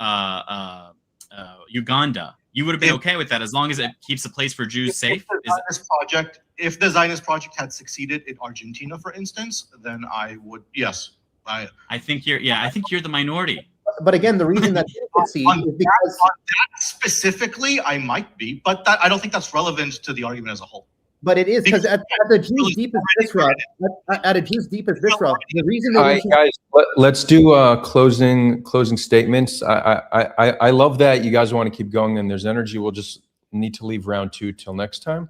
Speaker 3: Uganda, you would have been okay with that as long as it keeps the place for Jews safe?
Speaker 4: If the Zionist project had succeeded in Argentina, for instance, then I would, yes. I
Speaker 3: think you're the minority.
Speaker 2: But again, the reason that you succeed is because
Speaker 4: on that specifically, I might be, but I don't think that's relevant to the argument as a whole.
Speaker 2: But it is because at the Jews deep as Israel, the reason.
Speaker 1: All right, guys, let's do closing statements. I love that you guys want to keep going and there's energy. We'll just need to leave round 2 till next time.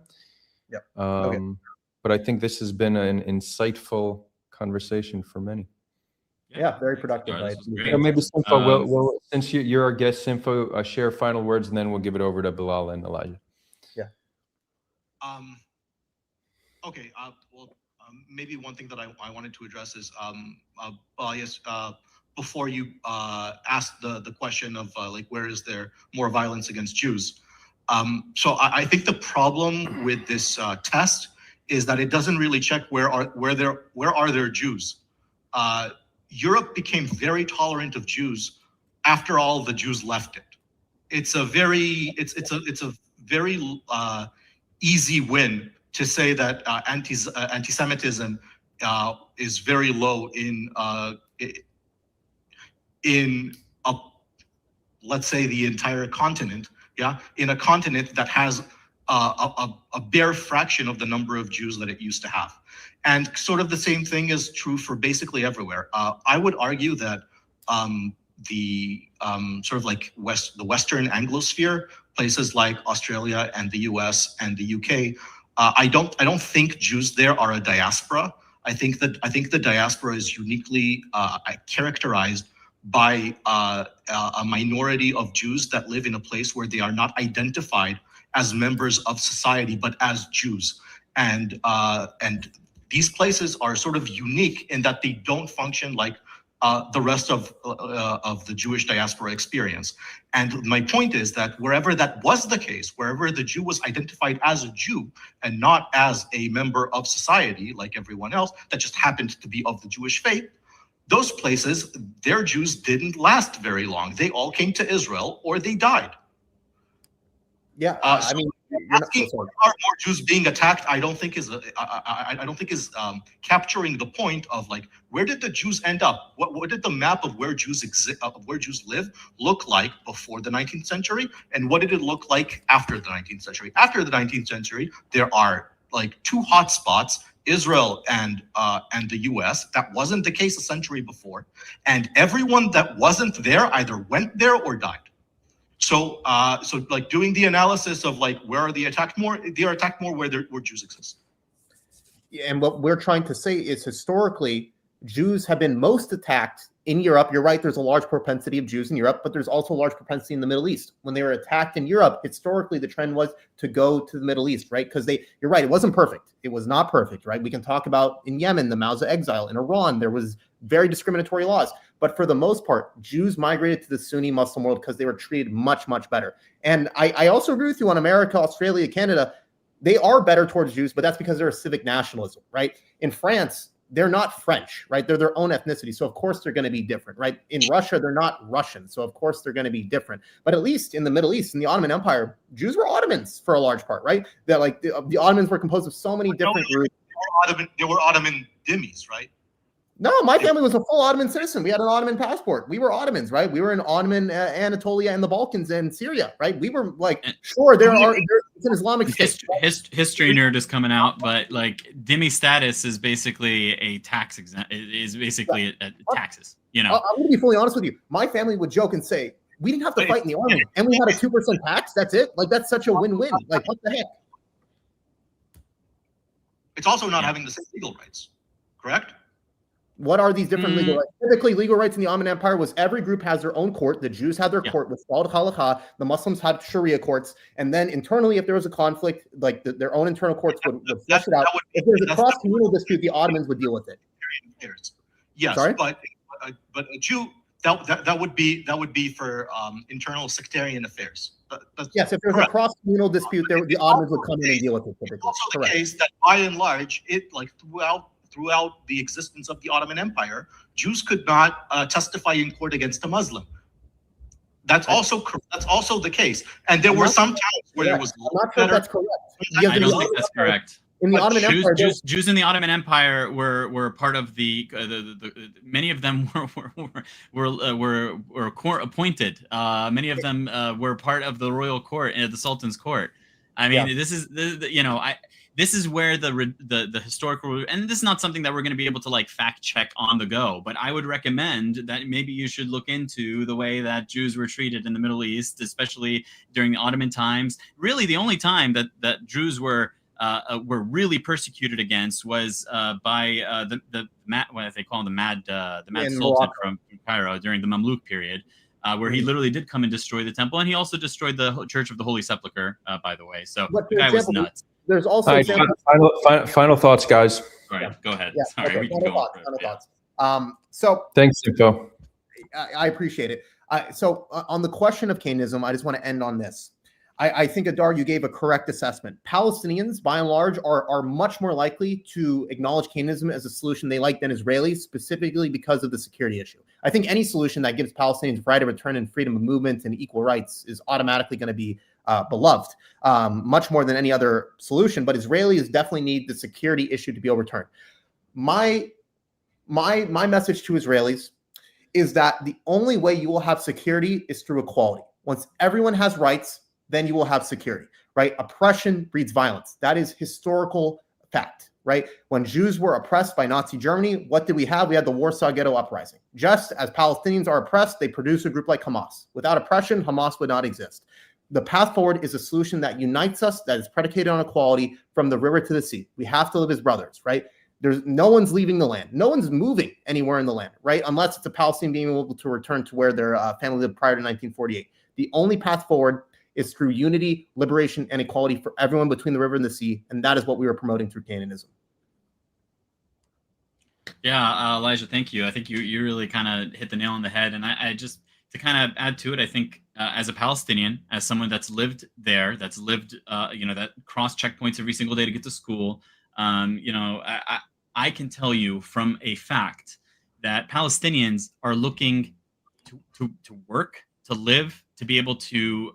Speaker 2: Yep.
Speaker 1: Okay. But I think this has been an insightful conversation for many.
Speaker 2: Yeah, very productive. Right?
Speaker 1: Maybe Simfa, we'll since you're our guest, Simfa, share final words, and then we'll give it over to Bilal and Elijah.
Speaker 2: Yeah.
Speaker 4: Okay. Maybe one thing that I wanted to address is, before you asked the question of where is there more violence against Jews? So I think the problem with this test is that it doesn't really check where are there Jews. Europe became very tolerant of Jews after all the Jews left it. it's a very easy win to say that anti-Semitism is very low in let's say the entire continent, in a continent that has a bare fraction of the number of Jews that it used to have. And sort of the same thing is true for basically everywhere. I would argue that the sort of like the Western Anglosphere, places like Australia and the US and the UK, I don't think Jews there are a diaspora. I think the diaspora is uniquely characterized by a minority of Jews that live in a place where they are not identified as members of society, but as Jews. And these places are sort of unique in that they don't function like the rest of the Jewish diaspora experience. And my point is that wherever that was the case, wherever the Jew was identified as a Jew and not as a member of society like everyone else that just happened to be of the Jewish faith, those places, their Jews didn't last very long. They all came to Israel or they died.
Speaker 2: Yeah,
Speaker 4: I mean, asking are more Jews being attacked, I don't think is capturing the point of like, where did the Jews end up? What did the map of where Jews exist, of where Jews live, look like before the 19th century, and what did it look like after the 19th century? After the 19th century, there are like two hot spots: Israel and the U.S. That wasn't the case a century before, and everyone that wasn't there either went there or died. So, like doing the analysis of like where are they attacked more? They are attacked more where Jews exist.
Speaker 2: And what we're trying to say is historically, Jews have been most attacked in Europe. You're right, there's a large propensity of Jews in Europe, but there's also a large propensity in the Middle East. When they were attacked in Europe, historically, the trend was to go to the Middle East, right? Because you're right, it wasn't perfect. It was not perfect, right? We can talk about in Yemen, the Mausa exile. In Iran, there was very discriminatory laws. But for the most part, Jews migrated to the Sunni Muslim world because they were treated much, much better. And I also agree with you on America, Australia, Canada. They are better towards Jews, but that's because they're a civic nationalism, right? In France, they're not French, right? They're their own ethnicity. So of course they're going to be different, right? In Russia, they're not Russian. So of course they're going to be different. But at least in the Middle East, in the Ottoman Empire, Jews were Ottomans for a large part, right? That like the Ottomans were composed of so many different groups.
Speaker 4: They were Ottoman dhimmis, right?
Speaker 2: No, my family was a full Ottoman citizen. We had an Ottoman passport. We were Ottomans, right? We were in Ottoman Anatolia and the Balkans and Syria, right? We were like, sure, it's an Islamic
Speaker 3: history nerd is coming out, but like dhimmi status is basically a tax is basically taxes. You know,
Speaker 2: I'm going to be fully honest with you. My family would joke and say we didn't have to fight in the army, and we had a 2% tax. That's it. Like that's such a win-win. Like what the heck?
Speaker 4: It's also not having the same legal rights, correct?
Speaker 2: What are these different legal rights? Typically, legal rights in the Ottoman Empire was every group has their own court. The Jews had their court, was called halakha. The Muslims had Sharia courts. And then internally, if there was a conflict, like their own internal courts would flesh it out. If there's a cross-communal dispute, the Ottomans would deal with it.
Speaker 4: Yes, sorry? But a Jew, that would be for internal sectarian affairs.
Speaker 2: Yes, if there's a cross-communal dispute, the Ottomans would come in and deal with it typically.
Speaker 4: It's also the case that by and large, throughout the existence of the Ottoman Empire, Jews could not testify in court against a Muslim. That's also the case. And there were some times where there was.
Speaker 2: I'm not sure that's correct.
Speaker 3: I don't think that's correct.
Speaker 2: In the Ottoman Empire,
Speaker 3: Jews in the Ottoman Empire were part of the many of them were court appointed. Many of them were part of the royal court and the Sultan's court. I mean, this is where the historical, and this is not something that we're going to be able to like fact check on the go, but I would recommend that maybe you should look into the way that Jews were treated in the Middle East, especially during the Ottoman times. Really, the only time that Jews were really persecuted against was by what they call him, the Mad Sultan from Cairo during the Mamluk period. Where he literally did come and destroy the temple, and he also destroyed the Church of the Holy Sepulchre, by the way. So the guy was nuts.
Speaker 2: There's also
Speaker 1: final thoughts, guys.
Speaker 3: All right, go ahead.
Speaker 2: Yeah,
Speaker 3: Sorry, we can go on.
Speaker 2: Final thoughts. So
Speaker 1: thanks, Nico.
Speaker 2: I appreciate it. So on the question of Canaanism, I just want to end on this. I think, Adar, you gave a correct assessment. Palestinians, by and large, are much more likely to acknowledge Canaanism as a solution they like than Israelis, specifically because of the security issue. I think any solution that gives Palestinians right of return and freedom of movement and equal rights is automatically going to be beloved, much more than any other solution. But Israelis definitely need the security issue to be overturned. My message to Israelis is that the only way you will have security is through equality. Once everyone has rights, then you will have security, right? Oppression breeds violence. That is historical fact, right? When Jews were oppressed by Nazi Germany, what did we have? We had the Warsaw Ghetto Uprising. Just as Palestinians are oppressed, they produce a group like Hamas. Without oppression, Hamas would not exist. The path forward is a solution that unites us, that is predicated on equality from the river to the sea. We have to live as brothers, right? There's no one's leaving the land. No one's moving anywhere in the land, right? Unless it's a Palestinian being able to return to where their family lived prior to 1948. The only path forward is through unity, liberation, and equality for everyone between the river and the sea. And that is what we were promoting through Canaanism.
Speaker 3: Yeah, Elijah, thank you. I think you really kind of hit the nail on the head. And I just, to kind of add to it, I think as a Palestinian, as someone that's lived there, that's lived, that cross checkpoints every single day to get to school, I can tell you from a fact that Palestinians are looking to work, to live, to be able to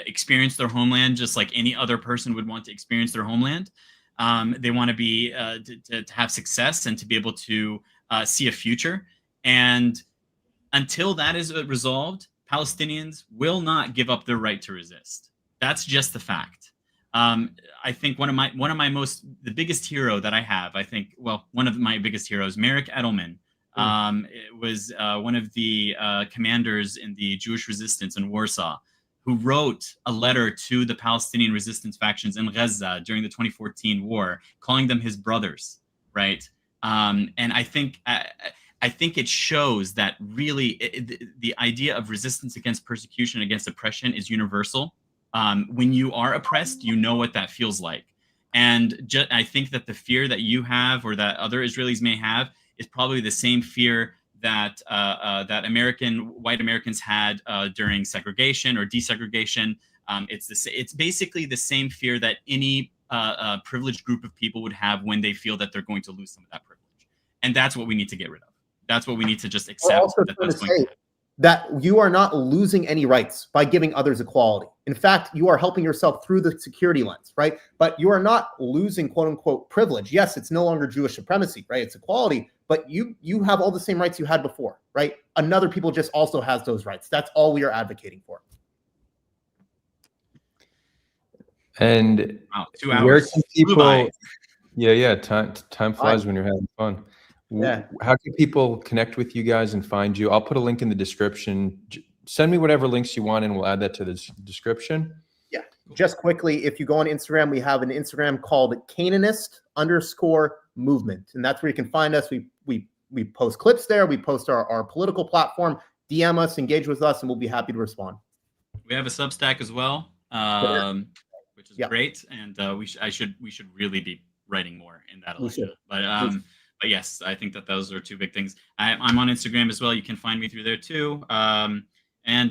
Speaker 3: experience their homeland just like any other person would want to experience their homeland. They want to be to have success and to be able to see a future. And until that is resolved, Palestinians will not give up their right to resist. That's just the fact. I think one of the biggest hero that I have, one of my biggest heroes, Merrick Edelman, was one of the commanders in the Jewish resistance in Warsaw, who wrote a letter to the Palestinian resistance factions in Gaza during the 2014 war, calling them his brothers, right? And I think it shows that really the idea of resistance against persecution, against oppression, is universal. When you are oppressed, you know what that feels like. And I think that the fear that you have, or that other Israelis may have, is probably the same fear that white Americans had during segregation or desegregation. It's basically the same fear that any privileged group of people would have when they feel that they're going to lose some of that privilege. And that's what we need to get rid of. That's what we need to just accept.
Speaker 2: That you are not losing any rights by giving others equality. In fact, you are helping yourself through the security lens, right? But you are not losing, quote unquote, privilege. Yes, it's no longer Jewish supremacy, right? It's equality, but you have all the same rights you had before, right? Another people just also has those rights. That's all we are advocating for.
Speaker 3: And wow, 2 hours.
Speaker 1: Where can people? Yeah. Time flies when you're having fun.
Speaker 2: Yeah.
Speaker 1: How can people connect with you guys and find you? I'll put a link in the description. Send me whatever links you want, and we'll add that to the description.
Speaker 2: Yeah. Just quickly, if you go on Instagram, we have an Instagram called Canaanist_movement, and that's where you can find us. We post clips there. We post our political platform. DM us, engage with us, and we'll be happy to respond.
Speaker 3: We have a Substack as well, which is great, and we should really be writing more in that. But yes, I think that those are two big things. I'm on Instagram as well. You can find me through there too. And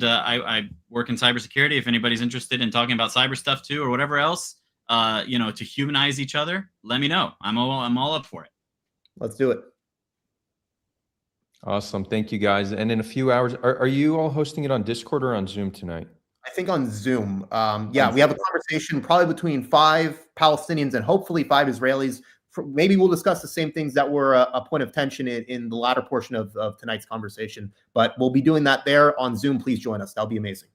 Speaker 3: I work in cybersecurity. If anybody's interested in talking about cyber stuff too, or whatever else, to humanize each other, let me know. I'm all up for it.
Speaker 2: Let's do it.
Speaker 1: Awesome. Thank you, guys. And in a few hours, are you all hosting it on Discord or on Zoom tonight?
Speaker 2: I think on Zoom. We have a conversation probably between 5 Palestinians and hopefully 5 Israelis. Maybe we'll discuss the same things that were a point of tension in the latter portion of tonight's conversation, but we'll be doing that there on Zoom. Please join us. That'll be amazing.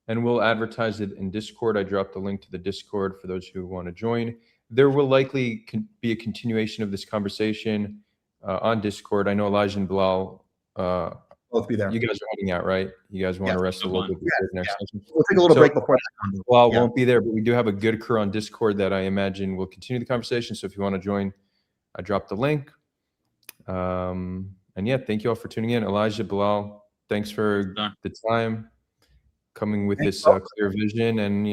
Speaker 1: And we'll advertise it in Discord. I dropped the link to the Discord for those who want to join. There will likely be a continuation of this conversation on Discord. I know Elijah and Bilal,
Speaker 2: both be there.
Speaker 1: You guys are heading out, right? You guys want to rest a little bit before the next session?
Speaker 2: We'll take a little break before that.
Speaker 1: Bilal won't be there, but we do have a good crew on Discord that I imagine will continue the conversation. So if you want to join, I dropped the link. And yeah, thank you all for tuning in. Elijah, Bilal, thanks for the time coming with this clear vision, and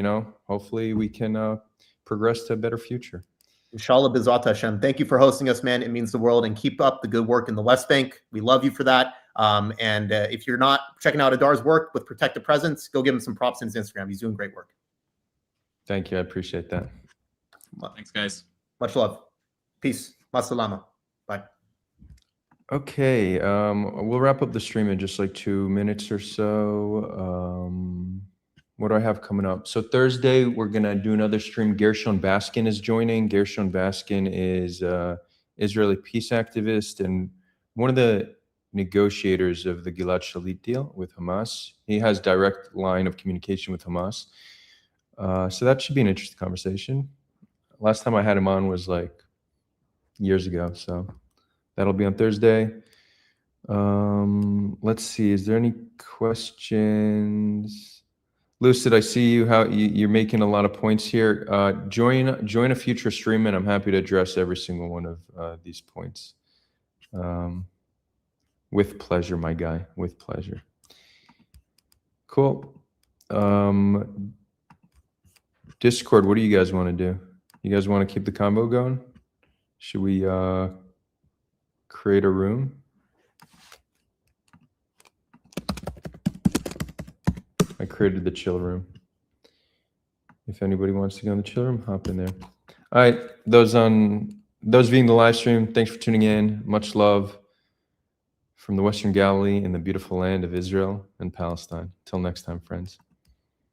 Speaker 1: hopefully we can progress to a better future.
Speaker 2: Inshallah, B'ezrat Hashem. Thank you for hosting us, man. It means the world, and keep up the good work in the West Bank. We love you for that. And if you're not checking out Adar's work with Protective Presence, go give him some props on his Instagram. He's doing great work.
Speaker 1: Thank you. I appreciate that.
Speaker 3: Thanks, guys.
Speaker 2: Much love. Peace. Masalama. Bye.
Speaker 1: Okay, we'll wrap up the stream in just like 2 minutes or so. What do I have coming up? So Thursday, we're gonna do another stream. Gershon Baskin is joining. Gershon Baskin is Israeli peace activist and one of the negotiators of the Gilad Shalit deal with Hamas. He has direct line of communication with Hamas. So that should be an interesting conversation. Last time I had him on was like years ago, so that'll be on Thursday. Let's see. Is there any questions? Lucid, I see you. How you're making a lot of points here. Join a future stream, and I'm happy to address every single one of these points. With pleasure, my guy. With pleasure. Cool. Discord. What do you guys want to do? You guys want to keep the combo going? Should we create a room? I created the chill room. If anybody wants to go in the chill room, hop in there. All right, those viewing the live stream, thanks for tuning in. Much love from the Western Galilee in the beautiful land of Israel and Palestine. Till next time, friends.